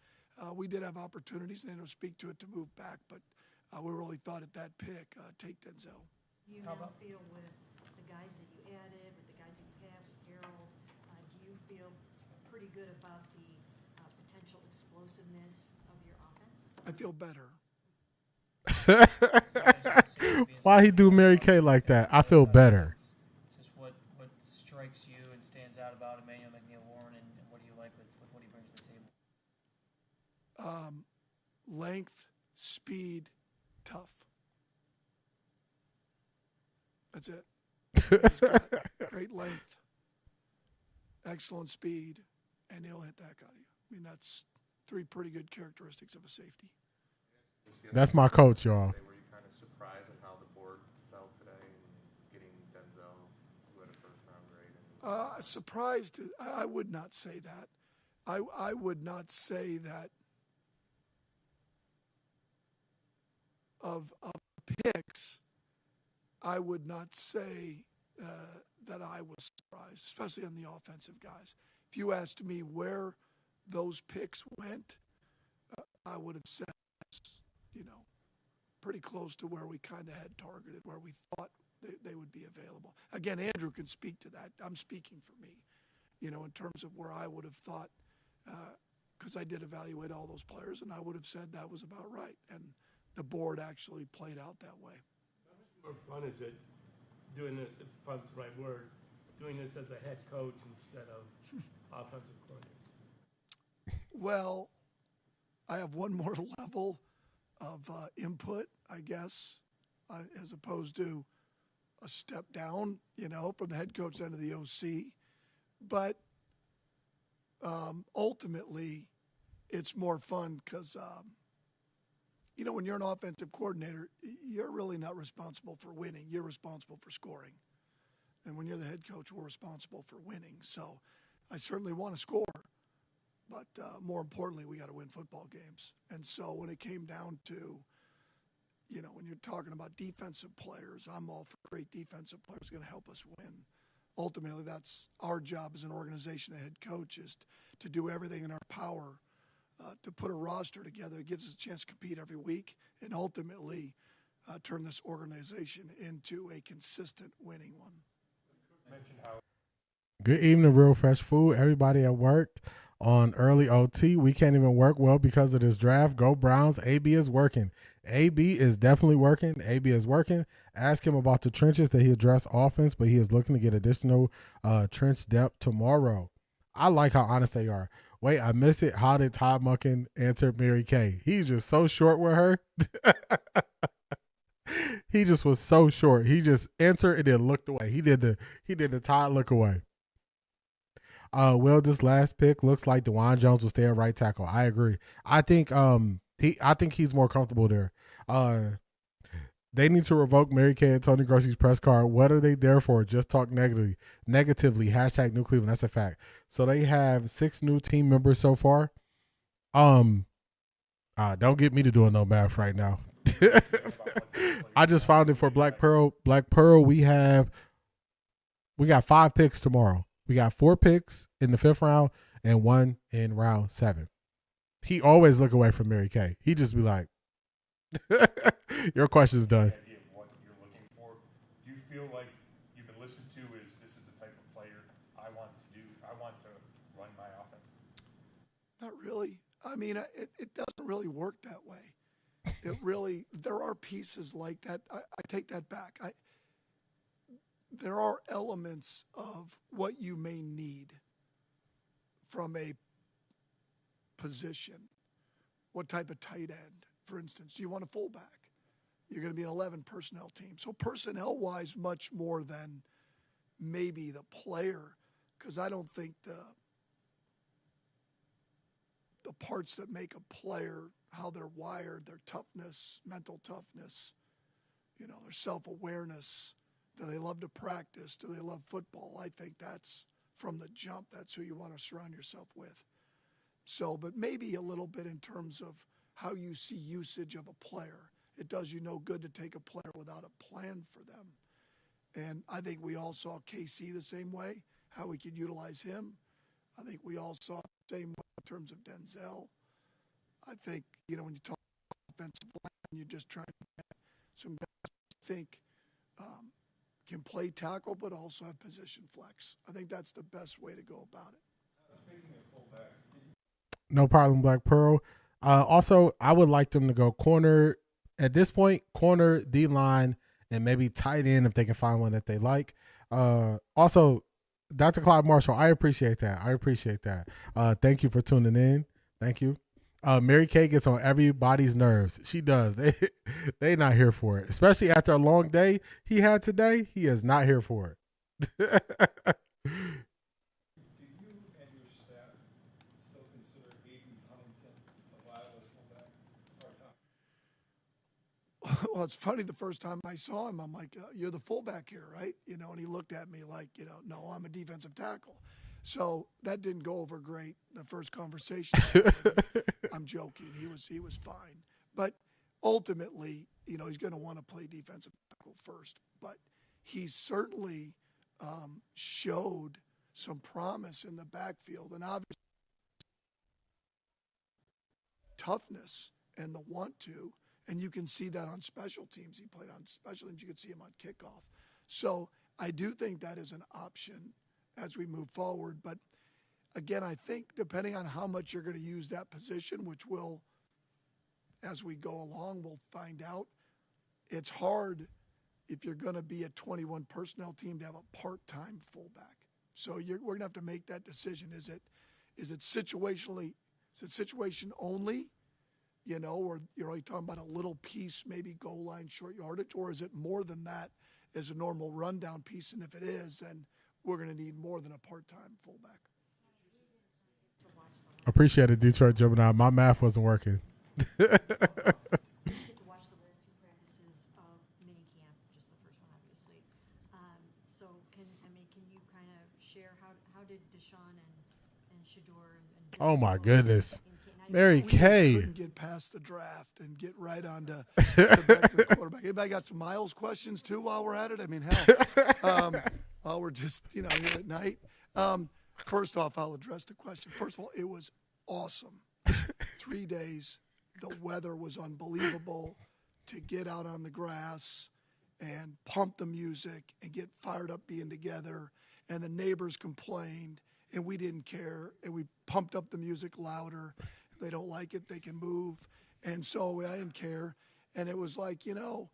We did have opportunities, and Andrew will speak to it, to move back, but we really thought at that pick, take Denzel. Do you now feel with the guys that you added, with the guys that you have, with Harold, do you feel pretty good about the potential explosiveness of your offense? I feel better. Why he do Mary Kay like that? I feel better. Just what strikes you and stands out about Emmanuel McNeil-Warren, and what do you like with what he brings to the table? Length, speed, tough. That's it. Great length, excellent speed, and he'll hit that out of you. I mean, that's 3 pretty good characteristics of a safety. That's my coach, y'all. Were you kind of surprised at how the board fell today and getting Denzel, who had a first-round grade? Surprised? I would not say that. I would not say that of picks, I would not say that I was surprised, especially on the offensive guys. If you asked me where those picks went, I would have said, pretty close to where we kind of had targeted, where we thought they would be available. Again, Andrew can speak to that. I'm speaking for me, in terms of where I would have thought, because I did evaluate all those players, and I would have said that was about right. And the board actually played out that way. How much more fun is it doing this, if fun's the right word, doing this as a head coach instead of offensive coordinator? Well, I have one more level of input, I guess, as opposed to a step down, from the head coach end of the OC. But ultimately, it's more fun because, when you're an offensive coordinator, you're really not responsible for winning. You're responsible for scoring. And when you're the head coach, we're responsible for winning. So I certainly want to score. But more importantly, we got to win football games. And so when it came down to, when you're talking about defensive players, I'm all for great defensive players going to help us win. Ultimately, that's our job as an organization, a head coach, is to do everything in our power to put a roster together that gives us a chance to compete every week and ultimately turn this organization into a consistent winning one. Good evening, Real Fresh Food. Everybody at work on early OT. We can't even work well because of this draft. Go Browns. AB is working. AB is definitely working. AB is working. Ask him about the trenches that he addressed offense, but he is looking to get additional trench depth tomorrow. I like how honest they are. Wait, I missed it. How did Todd Monken answer Mary Kay? He's just so short with her. He just was so short. He just answered and then looked away. He did the Todd look away. This last pick looks like DeJuan Jones will stay at right tackle. I agree. I think he's more comfortable there. They need to revoke Mary Kay and Tony Grossi's press card. What are they there for? Just talk negatively. Hashtag New Cleveland. That's a fact. So they have 6 new team members so far. Don't get me to doing no math right now. I just found it for Black Pearl. Black Pearl, we got 5 picks tomorrow. We got 4 picks in the 5th round and 1 in round 7. He always look away from Mary Kay. He just be like, your question's done. Idea of what you're looking for. Do you feel like you've been listened to as this is the type of player I want to do? I want to run my offense. Not really. I mean, it doesn't really work that way. There are pieces like that. I take that back. There are elements of what you may need from a position. What type of tight end, for instance? Do you want a fullback? You're going to be an 11 personnel team. So personnel-wise, much more than maybe the player, because I don't think the parts that make a player, how they're wired, their toughness, mental toughness, their self-awareness, do they love to practice, do they love football? I think that's from the jump, that's who you want to surround yourself with. So, but maybe a little bit in terms of how you see usage of a player. It does you no good to take a player without a plan for them. And I think we all saw KC the same way, how we could utilize him. I think we all saw the same way in terms of Denzel. I think, when you talk offensive line, you're just trying to get some guys who think can play tackle but also have position flex. I think that's the best way to go about it. Speaking of fullbacks, No problem, Black Pearl. Also, I would like them to go corner at this point, corner, D-line, and maybe tight end if they can find one that they like. Also, Dr. Clyde Marshall, I appreciate that. Thank you for tuning in. Thank you. Mary Kay gets on everybody's nerves. She does. They not here for it. Especially after a long day he had today. He is not here for it. Well, it's funny, the first time I saw him, I'm like, you're the fullback here, right? And he looked at me like, no, I'm a defensive tackle. So that didn't go over great, the first conversation. I'm joking. He was fine. But ultimately, you know, he's going to want to play defensive tackle first. But he certainly showed some promise in the backfield, and obviously toughness and the want to. And you can see that on special teams. He played on special teams. You could see him on kickoff. So I do think that is an option as we move forward. But again, I think depending on how much you're going to use that position, which will, as we go along, we'll find out. It's hard if you're going to be a 21 personnel team to have a part-time fullback. So we're going to have to make that decision. Is it situationally? Is it situation only? You know, or you're only talking about a little piece, maybe goal line, short yardage, or is it more than that as a normal rundown piece? And if it is, then we're going to need more than a part-time fullback. Appreciate it, Detroit Gemini. My math wasn't working. So can you kind of share how did Deshaun and Shador and Oh my goodness. Mary We Kay. couldn't get past the draft and get right on to the quarterback. Anybody got some Miles questions too while we're at it? I mean, hell, while we're just here at night. First off, I'll address the question. First of all, it was awesome. 3 days, the weather was unbelievable. To get out on the grass and pump the music and get fired up being together, and the neighbors complained, and we didn't care, and we pumped up the music louder. If they don't like it, they can move. And so I didn't care. And it was like, you know,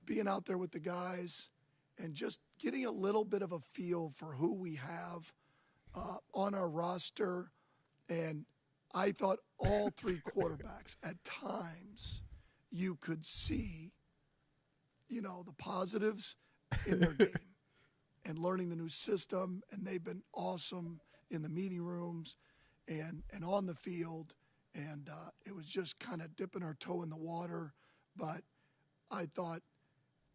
being out there with the guys and just getting a little bit of a feel for who we have on our roster. And I thought all three quarterbacks at times you could see, you know, the positives in their game and learning the new system. And they've been awesome in the meeting rooms and on the field. And it was just kind of dipping our toe in the water. But I thought,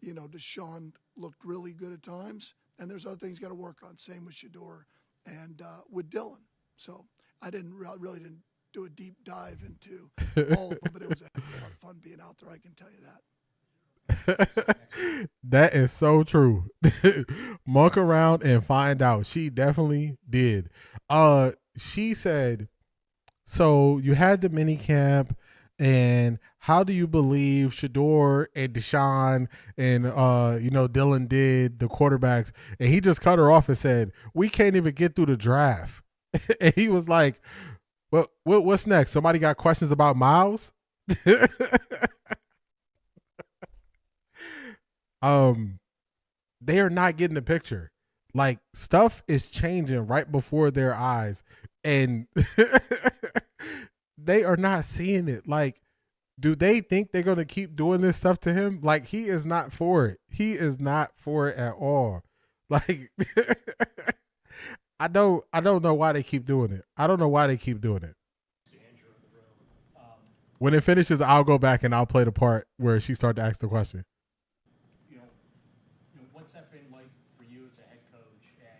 you know, Deshaun looked really good at times. And there's other things got to work on. Same with Shador and with Dylan. So I really didn't do a deep dive into all of them, but it was a lot of fun being out there. I can tell you that. That is so true. Monk around and find out. She definitely did. She said, so you had the mini camp, and how do you believe Shador and Deshaun and you know, Dylan did the quarterbacks? And he just cut her off and said, we can't even get through the draft. And he was like, what's next? Somebody got questions about Miles? They are not getting the picture. Like, stuff is changing right before their eyes, and they are not seeing it. Like, do they think they're going to keep doing this stuff to him? Like, he is not for it. He is not for it at all. Like, I don't know why they keep doing it. I don't know why they keep doing it. When it finishes, I'll go back and I'll play the part where she started to ask the question. You know, what's that been like for you as a head coach? And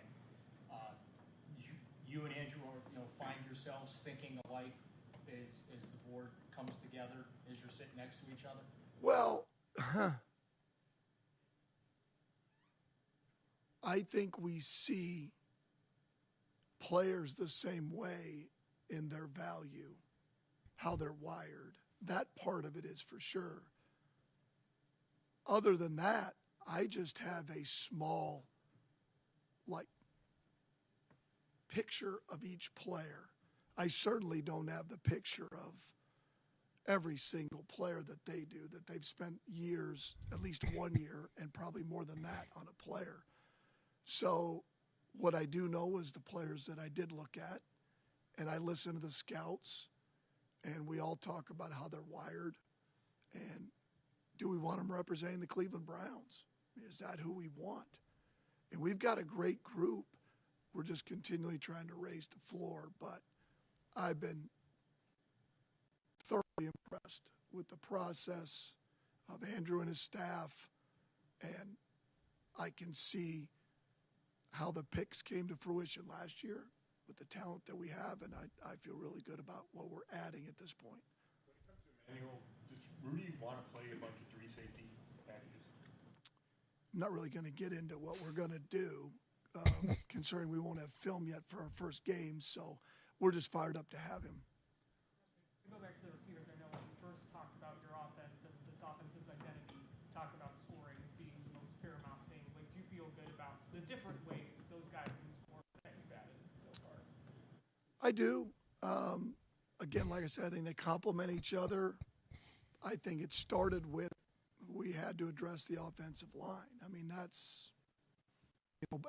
you and Andrew are, you know, find yourselves thinking alike as the board comes together, as you're sitting next to each other? Well, I think we see players the same way in their value, how they're wired. That part of it is for sure. Other than that, I just have a small, like, picture of each player. I certainly don't have the picture of every single player that they do, that they've spent years, at least 1 year, and probably more than that on a player. So what I do know is the players that I did look at, and I listen to the scouts, and we all talk about how they're wired, and do we want them representing the Cleveland Browns? Is that who we want? And we've got a great group. We're just continually trying to raise the floor, but I've been thoroughly impressed with the process of Andrew and his staff, and I can see how the picks came to fruition last year with the talent that we have, and I feel really good about what we're adding at this point. Annual, does Rudy want to play a bunch of 3 safety packages? I'm not really going to get into what we're going to do, considering we won't have film yet for our first game. So we're just fired up to have him. To go back to the receivers, I know when you first talked about your offense and this offense's identity, talked about scoring being the most paramount thing. Like, do you feel good about the different ways those guys can score that you've added so far? I do. Again, like I said, I think they complement each other. I think it started with we had to address the offensive line. I mean, that's,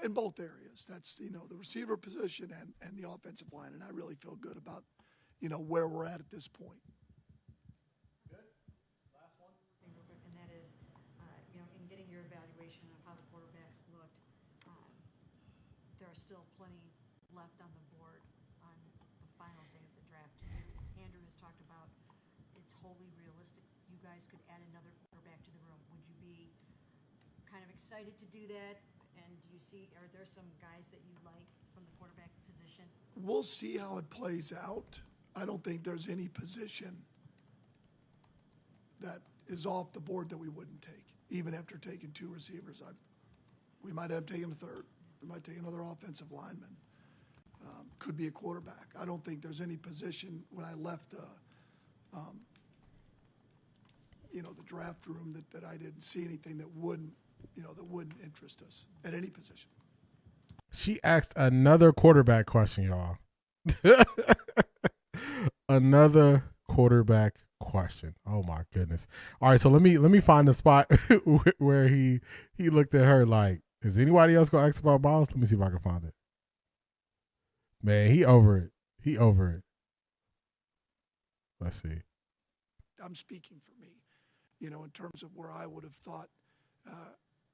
in both areas. That's, the receiver position and the offensive line. And I really feel good about, where we're at this point. And that is, in getting your evaluation of how the quarterbacks looked, there are still plenty left on the board on the final day of the draft. Andrew has talked about it's wholly realistic. You guys could add another quarterback to the room. Would you be kind of excited to do that? And do you see, are there some guys that you like from the quarterback position? We'll see how it plays out. I don't think there's any position that is off the board that we wouldn't take, even after taking 2 receivers. We might have taken a third. We might take another offensive lineman. Could be a quarterback. I don't think there's any position when I left the draft room that I didn't see anything that wouldn't interest us at any position. She asked another quarterback question, y'all. Another quarterback question. Oh my goodness. All right, so let me find the spot where he looked at her like, is anybody else gonna ask about Miles? Let me see if I can find it. Man, he over it. He over it. Let's see. I'm speaking for me, in terms of where I would have thought,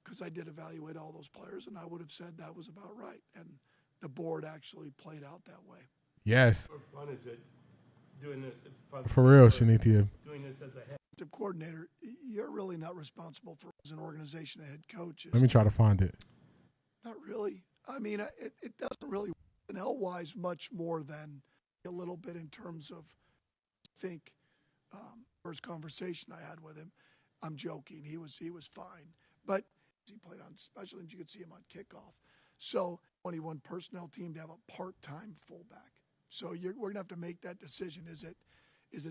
because I did evaluate all those players, and I would have said that was about right. And the board actually played out that way. Yes. What fun is it doing this? It's fun For real, Shanithia. Doing this as a head coordinator, you're really not responsible for as an organization, a head coach. Let me try to find it. Not really. I mean, it doesn't really personnel-wise much more than a little bit in terms of, I think, first conversation I had with him. I'm joking. He was fine, but he played on special teams. You could see him on kickoff. So 21 personnel team to have a part-time fullback. So we're gonna have to make that decision. Is it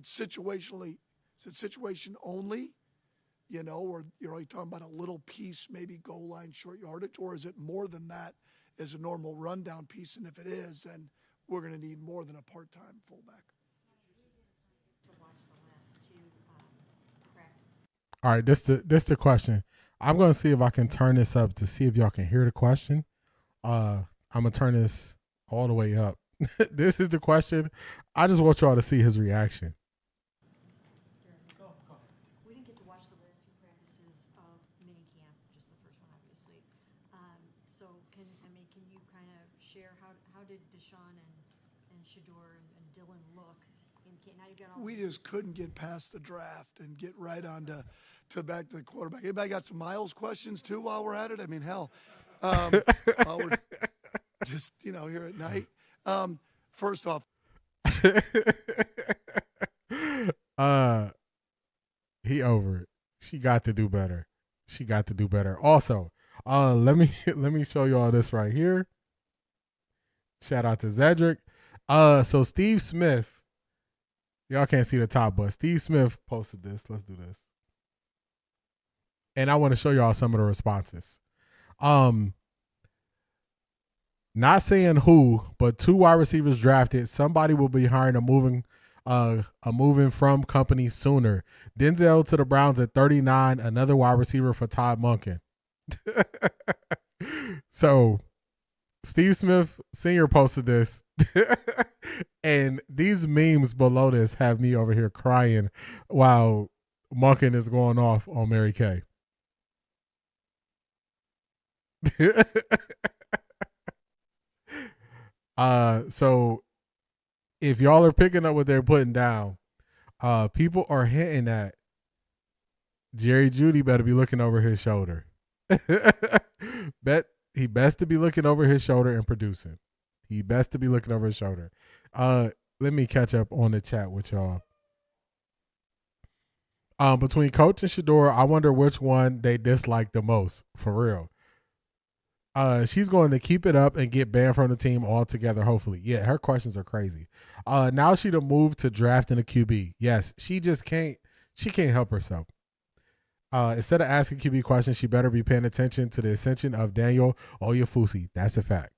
situationally? Is it situation only? Or you're only talking about a little piece, maybe goal line, short yardage, or is it more than that as a normal rundown piece? And if it is, then we're going to need more than a part-time fullback. All right, this the question. I'm going to see if I can turn this up to see if y'all can hear the question. I'm going to turn this all the way up. This is the question. I just want y'all to see his reaction. We didn't get to watch the last 2 practices of minicamp, just the first one, obviously. So can you kind of share how did Deshaun and Shador and Dylan look in camp? Now you got all. We just couldn't get past the draft and get right on to back to the quarterback. Anybody got some Miles questions too while we're at it? I mean, hell, while we're just here at night. First off, he over it. She got to do better. She got to do better. Also, let me show y'all this right here. Shout out to Zedric. So Steve Smith, y'all can't see the top, but Steve Smith posted this. Let's do this. And I want to show y'all some of the responses. Not saying who, but 2 wide receivers drafted. Somebody will be hiring a moving from company sooner. Denzel to the Browns at 39. Another wide receiver for Todd Monken. So Steve Smith Sr. posted this. And these memes below this have me over here crying while Monken is going off on Mary Kay. So if y'all are picking up what they're putting down, people are hinting at Jerry Jeudy better be looking over his shoulder. He best to be looking over his shoulder and producing. He best to be looking over his shoulder. Let me catch up on the chat with y'all. Between Coach and Shador, I wonder which one they dislike the most, for real. She's going to keep it up and get banned from the team altogether, hopefully. Yeah, her questions are crazy. Now she to move to drafting a QB. Yes, she can't help herself. Instead of asking QB questions, she better be paying attention to the ascension of Daniel Oyefusi. That's a fact.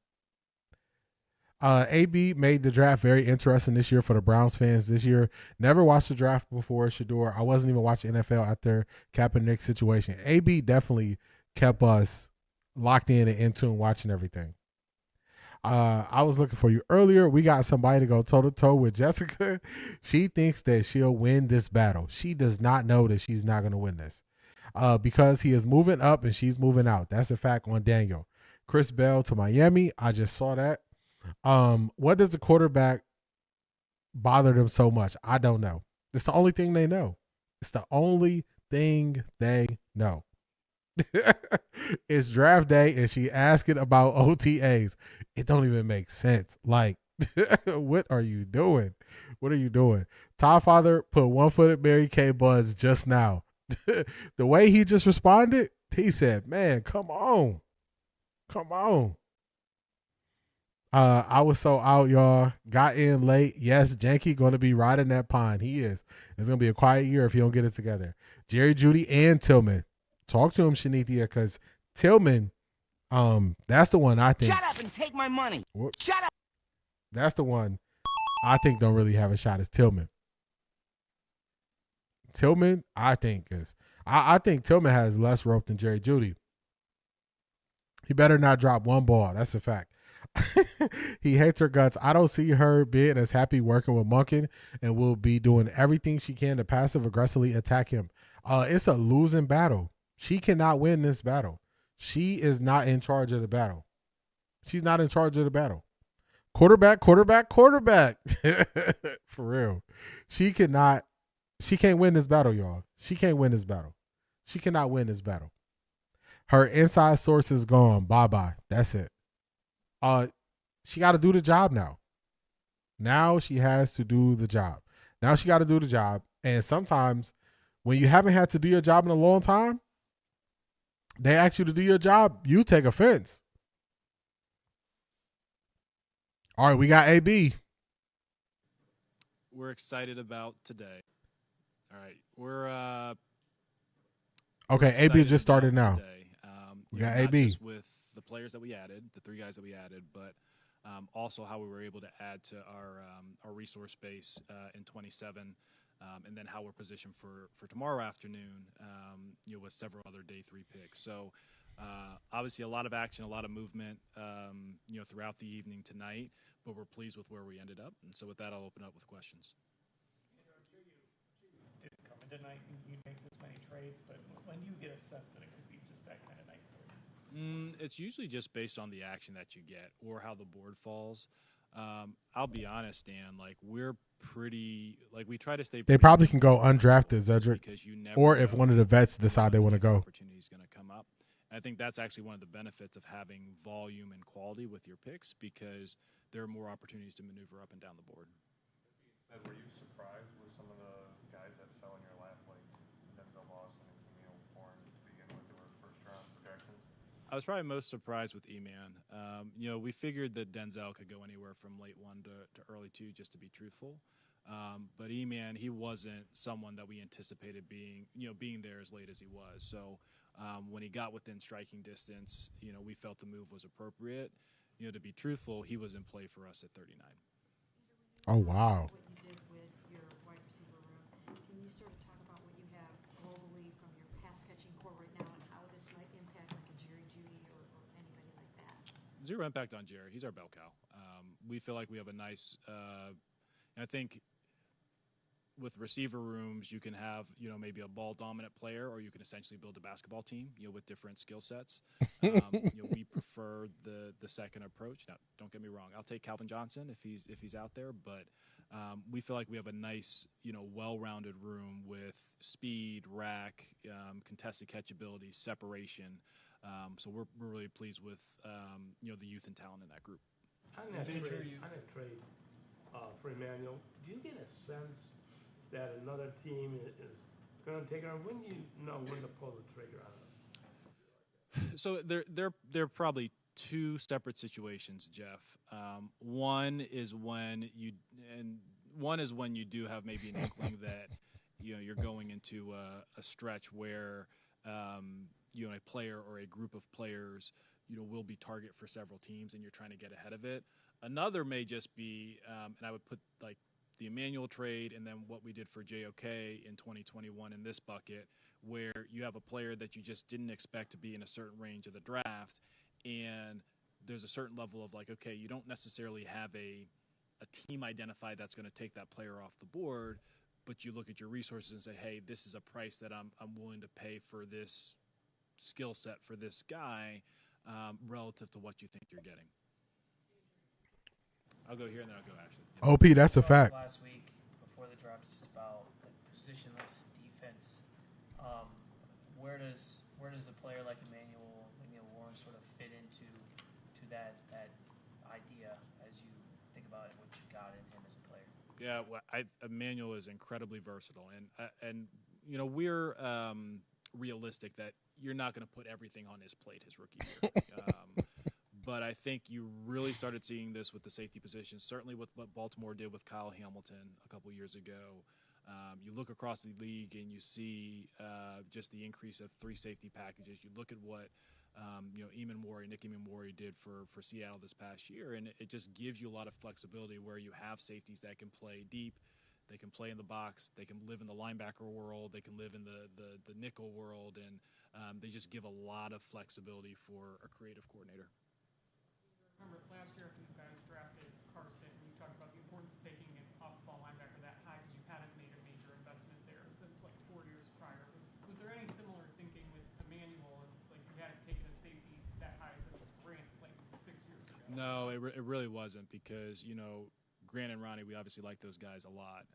AB made the draft very interesting this year for the Browns fans this year. Never watched the draft before Shador. I wasn't even watching NFL after Kaepernick's situation. AB definitely kept us locked in and in tune watching everything. I was looking for you earlier. We got somebody to go toe-to-toe with Jessica. She thinks that she'll win this battle. She does not know that she's not going to win this because he is moving up and she's moving out. That's a fact on Daniel. Chris Bell to Miami. I just saw that. What does the quarterback bother them so much? I don't know. It's the only thing they know. It's the only thing they know. It's draft day and she asking about OTAs. It don't even make sense. Like, what are you doing? What are you doing? Todd Father put one-footed Mary Kay Buzz just now. The way he just responded, he said, man, come on. Come on. I was so out, y'all. Got in late. Yes, Janky going to be riding that pine. He is. It's going to be a quiet year if you don't get it together. Jerry Jeudy and Tillman. Talk to him, Shanithia, because Tillman, that's the one I think. Shut up and take my money. Shut up. That's the one I think don't really have a shot is Tillman. Tillman, I think is. I think Tillman has less rope than Jerry Jeudy. He better not drop one ball. That's a fact. He hates her guts. I don't see her being as happy working with Monken and will be doing everything she can to passive aggressively attack him. It's a losing battle. She cannot win this battle. She is not in charge of the battle. She's not in charge of the battle. Quarterback. For real. She can't win this battle, y'all. She can't win this battle. She cannot win this battle. Her inside source is gone. Bye-bye. That's it. She got to do the job now. Now she has to do the job. Now she got to do the job. And sometimes when you haven't had to do your job in a long time, they ask you to do your job, you take offense. All right, we got AB. We're excited about today. All right, we're okay. AB just started now. We got AB just with the players that we added, the 3 guys that we added, but also how we were able to add to our resource base in 27. And then how we're positioned for tomorrow afternoon, with several other day 3 picks. So obviously a lot of action, a lot of movement, throughout the evening tonight, but we're pleased with where we ended up. And so with that, I'll open up with questions. You didn't come in tonight and you make this many trades, but when do you get a sense that it could be just that kind of night for you? It's usually just based on the action that you get or how the board falls. I'll be honest, Dan, we're pretty, we try to stay. They probably can go undrafted, Zedric, or if one of the vets decide they want to go. Opportunity is going to come up. And I think that's actually one of the benefits of having volume and quality with your picks because there are more opportunities to maneuver up and down the board. And were you surprised with some of the guys that fell in your lap, like Denzel Boston and Camille Warren to begin with? They were first-round projections. I was probably most surprised with E-Man. We figured that Denzel could go anywhere from late 1 to early 2, just to be truthful. But E-Man, he wasn't someone that we anticipated being there as late as he was. So when he got within striking distance, we felt the move was appropriate. To be truthful, he was in play for us at 39. Oh, wow. What you did with your wide receiver room. Can you sort of talk about what you have globally from your pass-catching core right now and how this might impact like a Jerry Jeudy or anybody like that? Zero impact on Jerry. He's our bell cow. We feel like we have a nice I think with receiver rooms, you can have, maybe a ball dominant player, or you can essentially build a basketball team, with different skill sets. We prefer the second approach. Now, don't get me wrong. I'll take Calvin Johnson if he's out there, but we feel like we have a nice, well-rounded room with speed, rack, contested catch ability, separation. So we're really pleased with, the youth and talent in that group. On that trade for Emmanuel, do you get a sense that another team is gonna take it, or when you know when to pull the trigger on us? So they're probably two separate situations, Jeff. One is when you do have maybe an inkling that you're going into a stretch where a player or a group of players will be target for several teams, and you're trying to get ahead of it. Another may just be, and I would put like the Emmanuel trade and then what we did for JOK in 2021 in this bucket, where you have a player that you just didn't expect to be in a certain range of the draft, and there's a certain level of like, okay, you don't necessarily have a team identified that's going to take that player off the board, but you look at your resources and say, hey, this is a price that I'm willing to pay for this skill set for this guy relative to what you think you're getting. I'll go here and then I'll go Ashley. OP, that's a fact. Last week before the draft, just about like positionless defense. Where does a player like Emmanuel Warren sort of fit into that idea as you think about what you got in him as a player? Yeah, well, Emmanuel is incredibly versatile, and we're realistic that you're not going to put everything on his plate his rookie year. But I think you really started seeing this with the safety position, certainly with what Baltimore did with Kyle Hamilton a couple years ago. You look across the league and you see just the increase of 3 safety packages. You look at what Nick Emmanwori did for Seattle this past year, and it just gives you a lot of flexibility where you have safeties that can play deep, they can play in the box, they can live in the linebacker world, they can live in the nickel world, and they just give a lot of flexibility for a creative coordinator. Remember last year after you guys drafted Carson, you talked about the importance of taking an off-ball linebacker that high because you hadn't made a major investment there since like 4 years prior. Was there any similar thinking with Emmanuel, and like you hadn't taken a safety that high since Grant like 6 years ago? No, it really wasn't, because Grant and Ronnie, we obviously like those guys a lot.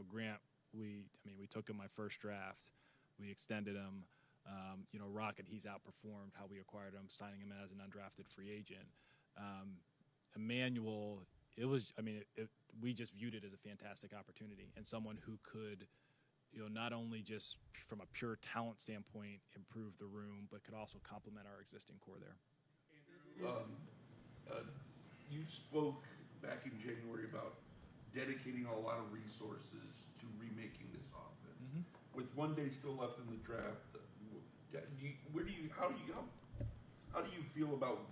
Grant, we took him my first draft, we extended him. Rocket, he's outperformed how we acquired him, signing him as an undrafted free agent. Emmanuel, we just viewed it as a fantastic opportunity and someone who could, not only just from a pure talent standpoint improve the room, but could also complement our existing core there. You spoke back in January about dedicating a lot of resources to remaking this offense. Mm-hmm. With 1 day still left in the draft, how do you feel about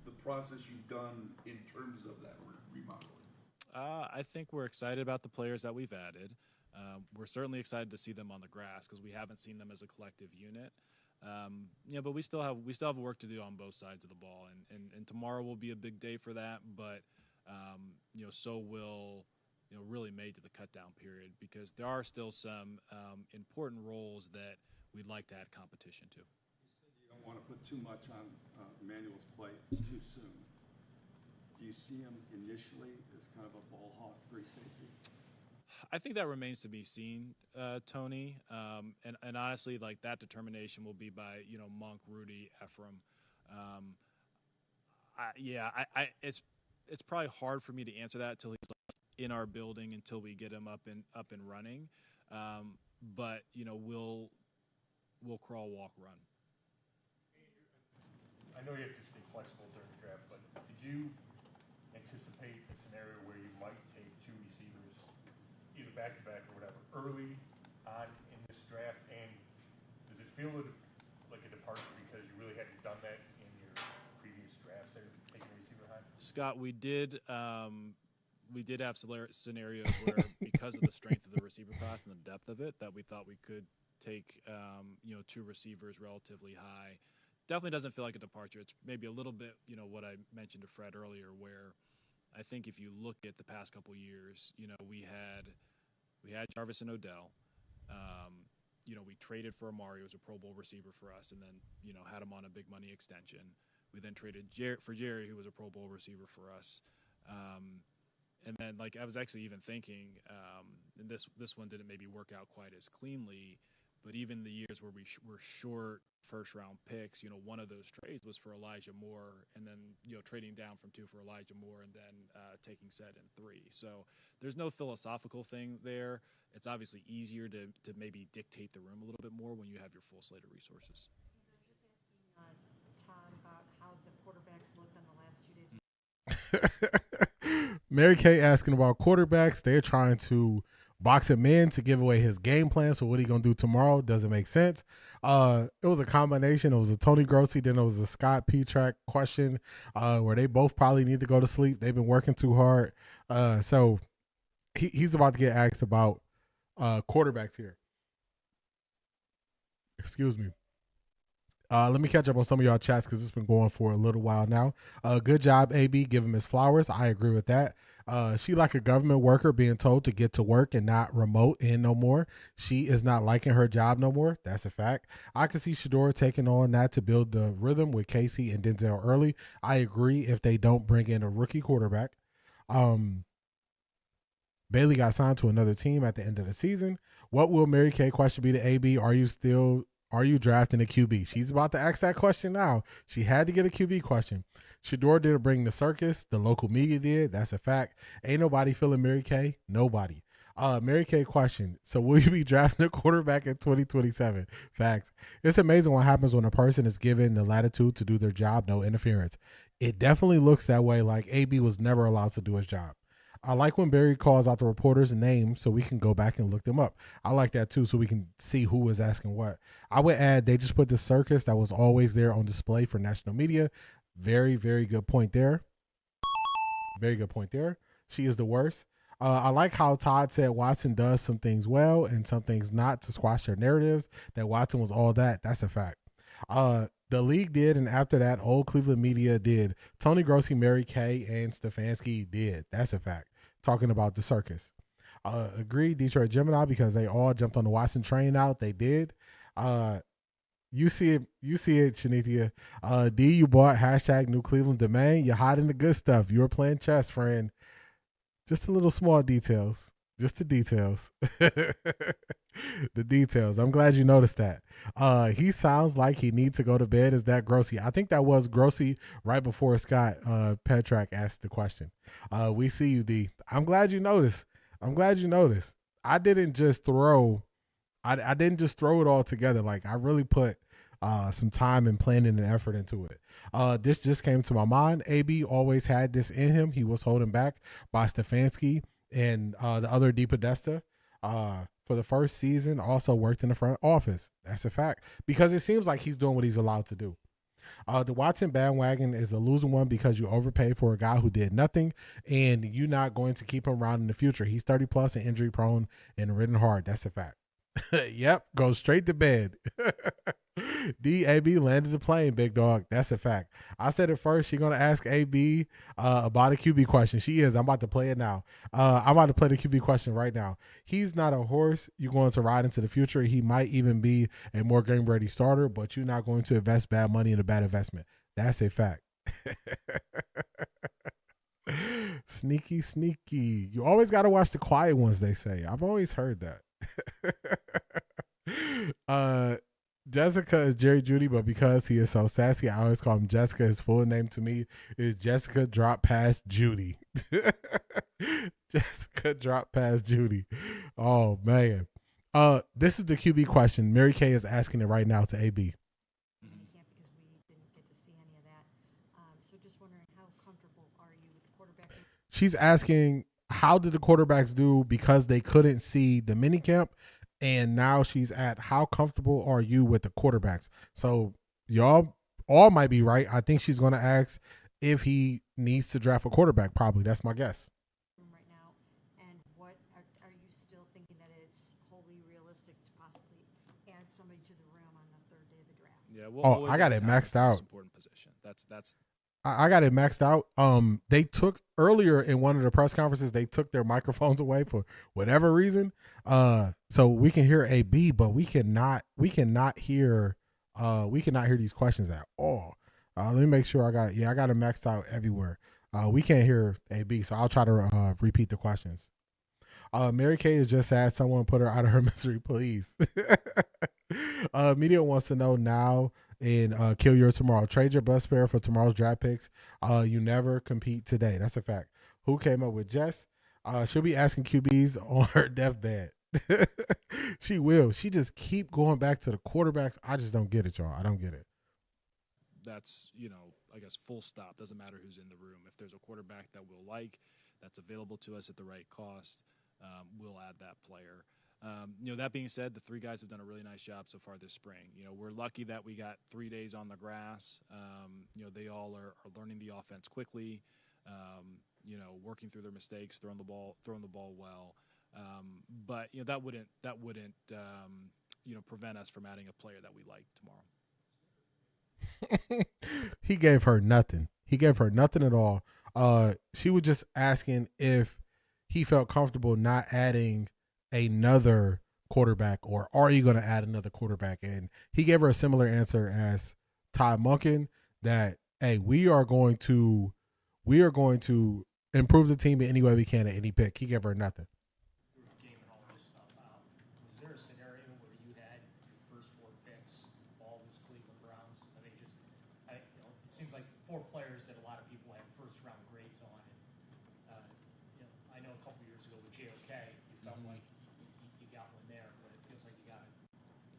the process you've done in terms of that remodeling? I think we're excited about the players that we've added. We're certainly excited to see them on the grass because we haven't seen them as a collective unit. But we still have work to do on both sides of the ball, and tomorrow will be a big day for that. But so will really made to the cut-down period, because there are still some important roles that we'd like to add competition to. You don't want to put too much on Emmanuel's plate too soon. Do you see him initially as kind of a ball hawk free safety? I think that remains to be seen, Tony. And honestly, like, that determination will be by Monk, Rudy, Ephraim. It's probably hard for me to answer that until he's in our building, until we get him up and running. But we'll crawl, walk, run. I know you have to stay flexible during the draft, but did you anticipate a scenario where you might take 2 receivers, either back-to-back or whatever, early on in this draft? And does it feel like a departure because you really hadn't done that in your previous drafts, there, taking a receiver high? Scott, we did have scenarios where, because of the strength of the receiver class and the depth of it, that we thought we could take 2 receivers relatively high. Definitely doesn't feel like a departure. It's maybe a little bit what I mentioned to Fred earlier, where I think if you look at the past couple years, we had Jarvis and Odell. We traded for Amari, who was a Pro Bowl receiver for us, and then had him on a big money extension. We then traded for Jerry, who was a Pro Bowl receiver for us. And then, like, I was actually even thinking, and this one didn't maybe work out quite as cleanly, But even the years where we were short first-round picks, one of those trades was for Elijah Moore, and then trading down from 2 for Elijah Moore, and then taking Sed in 3. So there's no philosophical thing there. It's obviously easier to maybe dictate the room a little bit more when you have your full slate of resources. Todd, about how the quarterbacks looked on the last 2 days. Mary Kay asking about quarterbacks. They're trying to box him in to give away his game plan. So what he gonna do tomorrow doesn't make sense. It was a combination. It was a Tony Grossi, then it was a Scott Petrak question where they both probably need to go to sleep. They've been working too hard. So he's about to get asked about quarterbacks here. Excuse me. Let me catch up on some of y'all chats because it's been going for a little while now. Good job, AB. Give him his flowers. I agree with that. She like a government worker being told to get to work and not remote in no more. She is not liking her job no more. That's a fact. I can see Shador taking on that to build the rhythm with Casey and Denzel early. I agree if they don't bring in a rookie quarterback. Bailey got signed to another team at the end of the season. What will Mary Kay question be to AB? Are you drafting a QB? She's about to ask that question now. She had to get a QB question. Shador didn't bring the circus. The local media did. That's a fact. Ain't nobody feeling Mary Kay. Nobody. Mary Kay question. So will you be drafting a quarterback in 2027? Facts. It's amazing what happens when a person is given the latitude to do their job, no interference. It definitely looks that way, like AB was never allowed to do his job. I like when Barry calls out the reporters' names so we can go back and look them up. I like that too, so we can see who was asking what. I would add they just put the circus that was always there on display for national media. Very, very good point there. Very good point there. She is the worst. I like how Todd said Watson does some things well and some things not to squash their narratives, that Watson was all that. That's a fact. The league did, and after that, old Cleveland media did. Tony Grossi, Mary Kay, and Stefanski did. That's a fact. Talking about the circus. Agreed, Detroit Gemini, because they all jumped on the Watson train out. They did. You see it, Shanithia. D, you bought hashtag New Cleveland domain. You're hiding the good stuff. You were playing chess, friend. Just a little small details. Just the details. The details. I'm glad you noticed that. He sounds like he needs to go to bed. Is that Grossi? I think that was Grossi right before Scott Petrak asked the question. We see you, D. I'm glad you noticed. I didn't just throw it all together. Like, I really put some time and planning and effort into it. This just came to my mind. AB always had this in him. He was holding back by Stefanski and the other D Podesta for the first season. Also worked in the front office. That's a fact, because it seems like he's doing what he's allowed to do. The Watson bandwagon is a losing one because you overpay for a guy who did nothing, and you're not going to keep him around in the future. He's 30 plus and injury prone and ridden hard. That's a fact. Yep, go straight to bed. AB landed the plane, big dog. That's a fact. I said it first. She's gonna ask AB about a QB question. She is. I'm about to play it now. I'm about to play the QB question right now. He's not a horse you're going to ride into the future. He might even be a more game ready starter, but you're not going to invest bad money in a bad investment. That's a fact. Sneaky. You always got to watch the quiet ones, they say. I've always heard that. Jessica is Jerry Judy, but because he is so sassy, I always call him Jessica. His full name to me is Jessica Drop Past Judy. Jessica Drop Past Judy. Oh man. This is the QB question. Mary Kay is asking it right now to AB. She's asking, how did the quarterbacks do because they couldn't see the minicamp? And now she's at, how comfortable are you with the quarterbacks? So y'all all might be right. I think she's going to ask if he needs to draft a quarterback. Probably. That's my guess. Right now, and what are you still thinking that it's wholly realistic to possibly add somebody to the room on the third day of the draft? Yeah. I got it maxed out. Important position. That's. I got it maxed out. They took earlier in one of the press conferences, they took their microphones away for whatever reason. So we can hear AB, but we cannot hear these questions at all. Let me make sure I got it maxed out everywhere. We can't hear AB, so I'll try to repeat the questions. Mary Kay has just asked someone put her out of her misery, please. Media wants to know now in Kill Yours Tomorrow. Trade your bus fare for tomorrow's draft picks. You never compete today. That's a fact. Who came up with Jess? She'll be asking QBs on her deathbed. She will. She just keep going back to the quarterbacks. I just don't get it, y'all. I don't get it. That's, I guess full stop. Doesn't matter who's in the room. If there's a quarterback that we'll like, that's available to us at the right cost, we'll add that player. That being said, the three guys have done a really nice job so far this spring. We're lucky that we got 3 days on the grass. They all are learning the offense quickly, working through their mistakes, throwing the ball well. But that wouldn't prevent us from adding a player that we like tomorrow. He gave her nothing. He gave her nothing at all. She was just asking if he felt comfortable not adding another quarterback, or are you going to add another quarterback? And he gave her a similar answer as Todd Monken, that, hey, we are going to improve the team in any way we can at any pick. He gave her nothing. Gaming all this stuff out. Was there a scenario where you had your first 4 picks, all this Cleveland Browns? I mean, it seems like 4 players that a lot of people had first-round grades on. I know a couple years ago with JOK, you felt like you got one there, but it feels like you got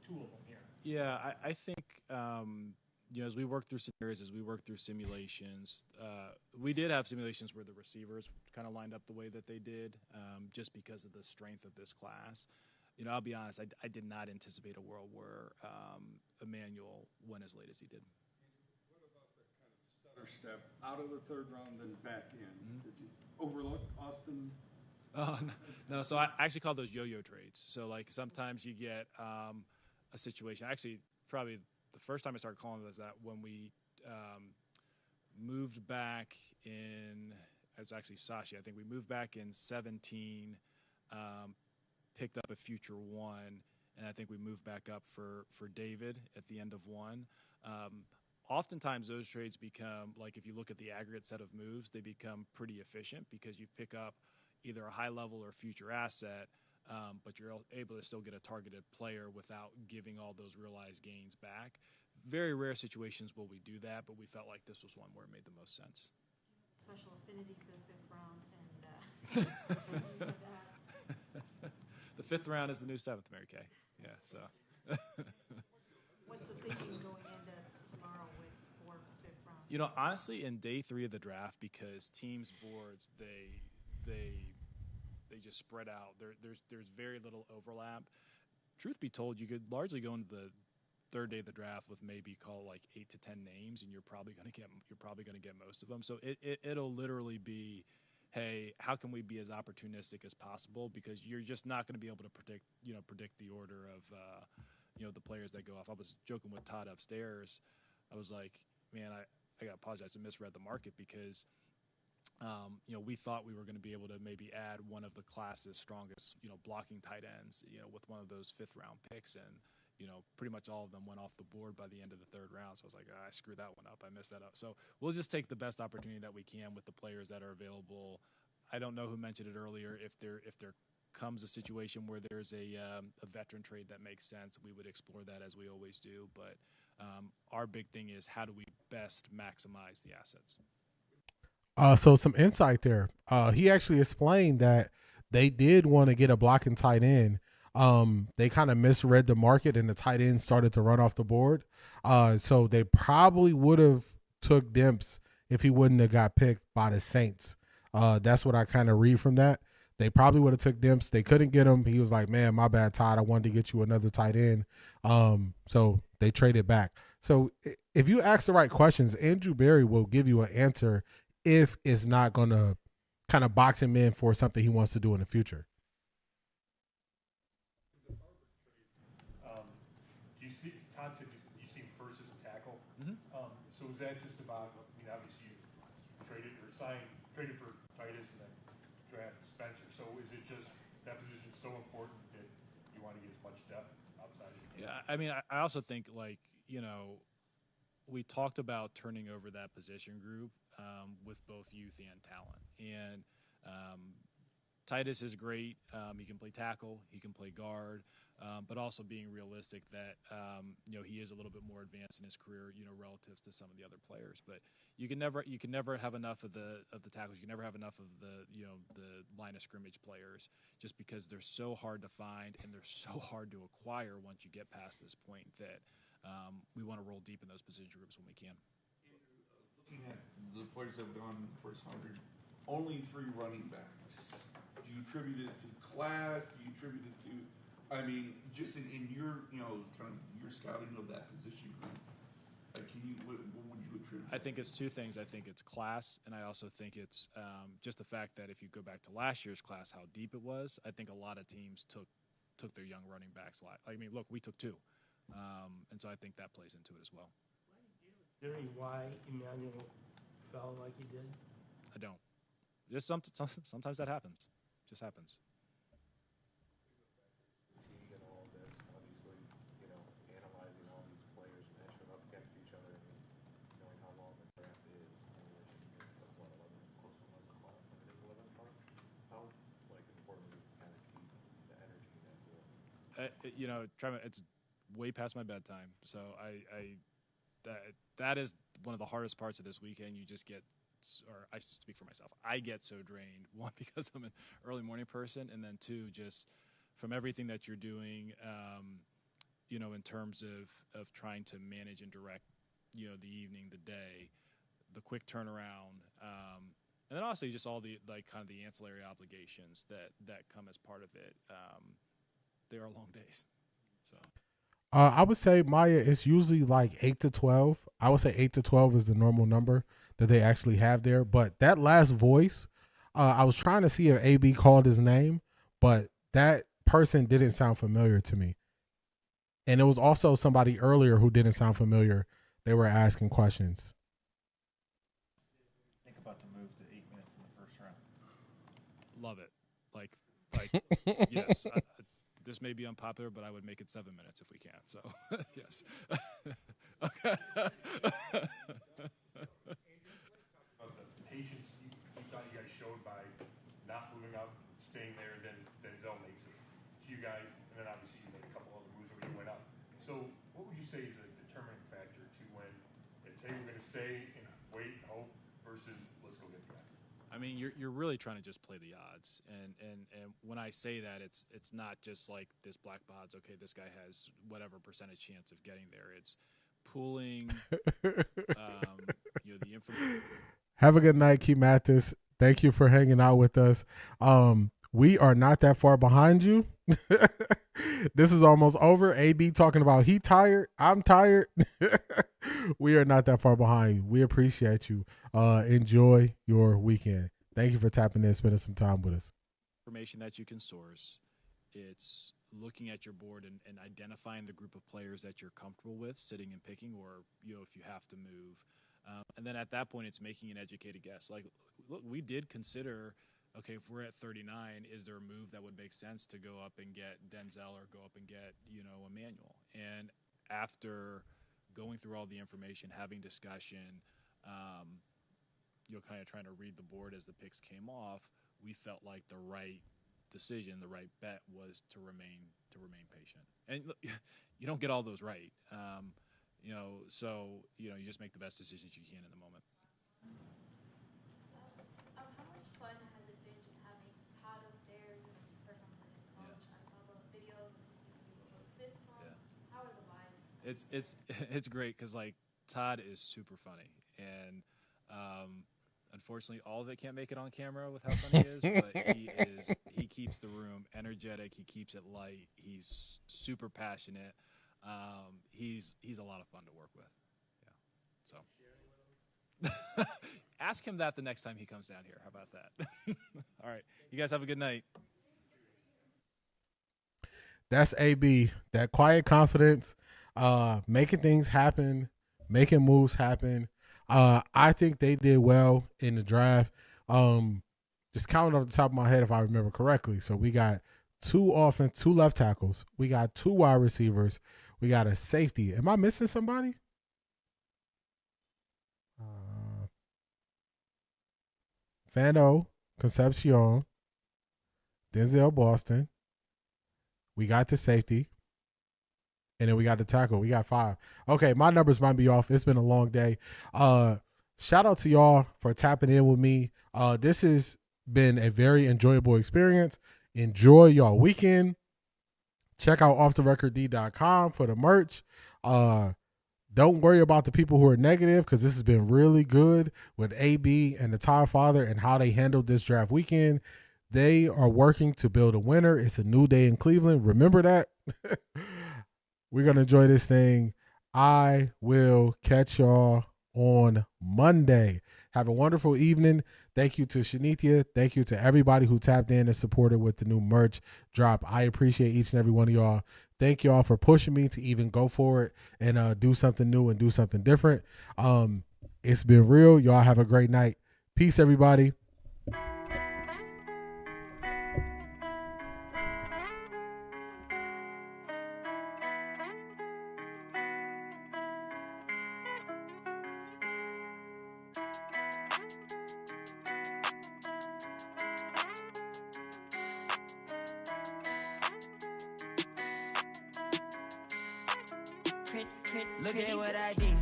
2 of them here. Yeah, I think as we work through scenarios, as we work through simulations, we did have simulations where the receivers kind of lined up the way that they did, just because of the strength of this class. I'll be honest, I did not anticipate a world where Emmanuel went as late as he did. What about the kind of stutter step out of the 3rd round and back in? Did you overlook Austin? No, so I actually call those yo-yo trades. So, like, sometimes you get a situation. Actually, probably the first time I started calling this that when we moved back in, it was actually Sashi, I think we moved back in 17, picked up a future 1, and I think we moved back up for David at the end of 1. Oftentimes those trades become, like, if you look at the aggregate set of moves, they become pretty efficient because you pick up either a high level or future asset, but you're able to still get a targeted player without giving all those realized gains back. Very rare situations will we do that, but we felt like this was one where it made the most sense. Special affinity for the 5th round, and The 5th round is the new 7th, Mary Kay. Yeah, so. what's the thinking going into tomorrow with 4 5th round? Honestly, in day 3 of the draft, because teams' boards, they just spread out. There's very little overlap. Truth be told, you could largely go into the 3rd day of the draft with maybe call like 8 to 10 names, and you're probably going to get most of them. So it'll literally be, hey, how can we be as opportunistic as possible? Because you're just not going to be able to predict the order of the players that go off. I was joking with Todd upstairs. I was like, man, I got to apologize. I misread the market because we thought we were going to be able to maybe add one of the class's strongest, blocking tight ends, with one of those 5th round picks, and pretty much all of them went off the board by the end of the 3rd round. So I was like, I screwed that one up. I messed that up. So we'll just take the best opportunity that we can with the players that are available. I don't know who mentioned it earlier. If there comes a situation where there's a veteran trade that makes sense, we would explore that as we always do. But our big thing is how do we best maximize the assets? So some insight there. He actually explained that they did want to get a blocking tight end. They kind of misread the market and the tight end started to run off the board. So they probably would have took Demps if he wouldn't have got picked by the Saints. That's what I kind of read from that. They probably would have took Demps. They couldn't get him. He was like, man, my bad, Todd. I wanted to get you another tight end. So they traded back. So if you ask the right questions, Andrew Berry will give you an answer if it's not going to kind of box him in for something he wants to do in the future. Todd said you see him first as a tackle. Mm-hmm. So is that just about, obviously you traded for Titus and then draft Spencer. So is it just that position so important that you want to get as much depth outside of the game? Yeah, I also think, we talked about turning over that position group with both youth and talent. And, Titus is great. He can play tackle. He can play guard. But also being realistic that he is a little bit more advanced in his career, relative to some of the other players. But you can never have enough of the tackles. You can never have enough of the line of scrimmage players, just because they're so hard to find and they're so hard to acquire once you get past this point that we want to roll deep in those position groups when we can. Looking at the players that have gone in the first 100, only 3 running backs. Do you attribute it to class? Do you attribute it to, I mean, just in your, kind of your scouting of that position group? Like, what would you attribute? I think it's 2 things. I think it's class, and I also think it's just the fact that if you go back to last year's class, how deep it was. I think a lot of teams took their young running backs. I mean, look, we took 2, and so I think that plays into it as well. Wondering why Emmanuel fell like he did? I don't. Just sometimes that happens. It just happens. Fatigue and all of this, obviously, analyzing all these players, matching them up against each other, and knowing how long the draft is. Like, what, 11, close to 11 o'clock? I mean, 11 o'clock? How, important is it to kind of keep the energy in that deal? It's way past my bedtime, so that is one of the hardest parts of this weekend. You just get, or I speak for myself, I get so drained. 1, because I'm an early morning person, and then 2, just from everything that you're doing, in terms of trying to manage and direct, the evening, the day, the quick turnaround, and then also just all the kind of the ancillary obligations that come as part of it. They are long days, so. I would say, Maya, it's usually like 8 to 12. I would say 8 to 12 is the normal number that they actually have there. But that last voice, I was trying to see if AB called his name, but that person didn't sound familiar to me. And it was also somebody earlier who didn't sound familiar. They were asking questions. Think about the move to 8 minutes in the first round. Love it. Yes. This may be unpopular, but I would make it 7 minutes if we can. So, yes. Okay. The patience you thought you guys showed by not moving up, staying there, and then Denzel makes it to you guys, and then obviously you made a couple other moves where you went up. So, what would you say is a determining factor to when it's, hey, we're going to stay and wait and hope versus let's go get the guy? I mean, you're really trying to just play the odds, and when I say that, it's not just like this black odds. Okay, this guy has whatever percentage chance of getting there. It's pooling, the information. Have a good night, Key Mathis. Thank you for hanging out with us. We are not that far behind you. This is almost over. AB talking about he tired. I'm tired. We are not that far behind. We appreciate you. Enjoy your weekend. Thank you for tapping in, spending some time with us. Information that you can source. It's looking at your board and identifying the group of players that you're comfortable with sitting and picking, or if you have to move. And then at that point, it's making an educated guess. Like, look, we did consider, okay, if we're at 39, is there a move that would make sense to go up and get Denzel or go up and get, Emmanuel? And after going through all the information, having discussion, kind of trying to read the board as the picks came off, we felt like the right decision, the right bet was to remain patient. And look, you don't get all those right. So you just make the best decisions you can in the moment. How much fun has it been just having Todd up there? This is his first time as a head coach. I saw the videos of this one. How are the vibes? It's great because Todd is super funny, and unfortunately all of it can't make it on camera with how funny he is, but he keeps the room energetic, he keeps it light, he's super passionate. He's a lot of fun to work with. Yeah. So ask him that the next time he comes down here. How about that? All right. You guys have a good night. That's AB. That quiet confidence, making things happen, making moves happen. I think they did well in the draft. Just counting off the top of my head, if I remember correctly. So we got 2 left tackles. We got 2 wide receivers. We got a safety. Am I missing somebody? Fano, Concepcion. Denzel Boston. We got the safety. And then we got the tackle. We got 5. Okay, my numbers might be off. It's been a long day. Shout out to y'all for tapping in with me. This has been a very enjoyable experience. Enjoy y'all weekend. Check out OffThaRecordDee.com for the merch. Don't worry about the people who are negative because this has been really good with AB and the Ty Father and how they handled this draft weekend. They are working to build a winner. It's a new day in Cleveland. Remember that. We're going to enjoy this thing. I will catch y'all on Monday. Have a wonderful evening. Thank you to Shanithia. Thank you to everybody who tapped in and supported with the new merch drop. I appreciate each and every one of y'all. Thank y'all for pushing me to even go for it and do something new and do something different. It's been real. Y'all have a great night. Peace, everybody. Look at what I did.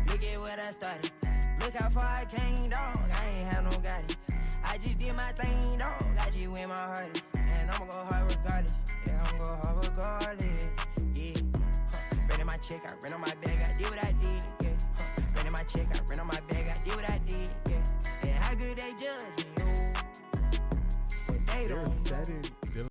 Look at what I started. Look how far I came, dog. I ain't have no guidance. I just did my thing, dog. I just went my hardest. And I'ma go hard regardless. Yeah, I'ma go hard regardless. Yeah. Ran in my check, I ran on my bag, I did what I did. Yeah. Ran in my check, I ran on my bag, I did what I did. Yeah. And how good they judge me, oh. But they don't know.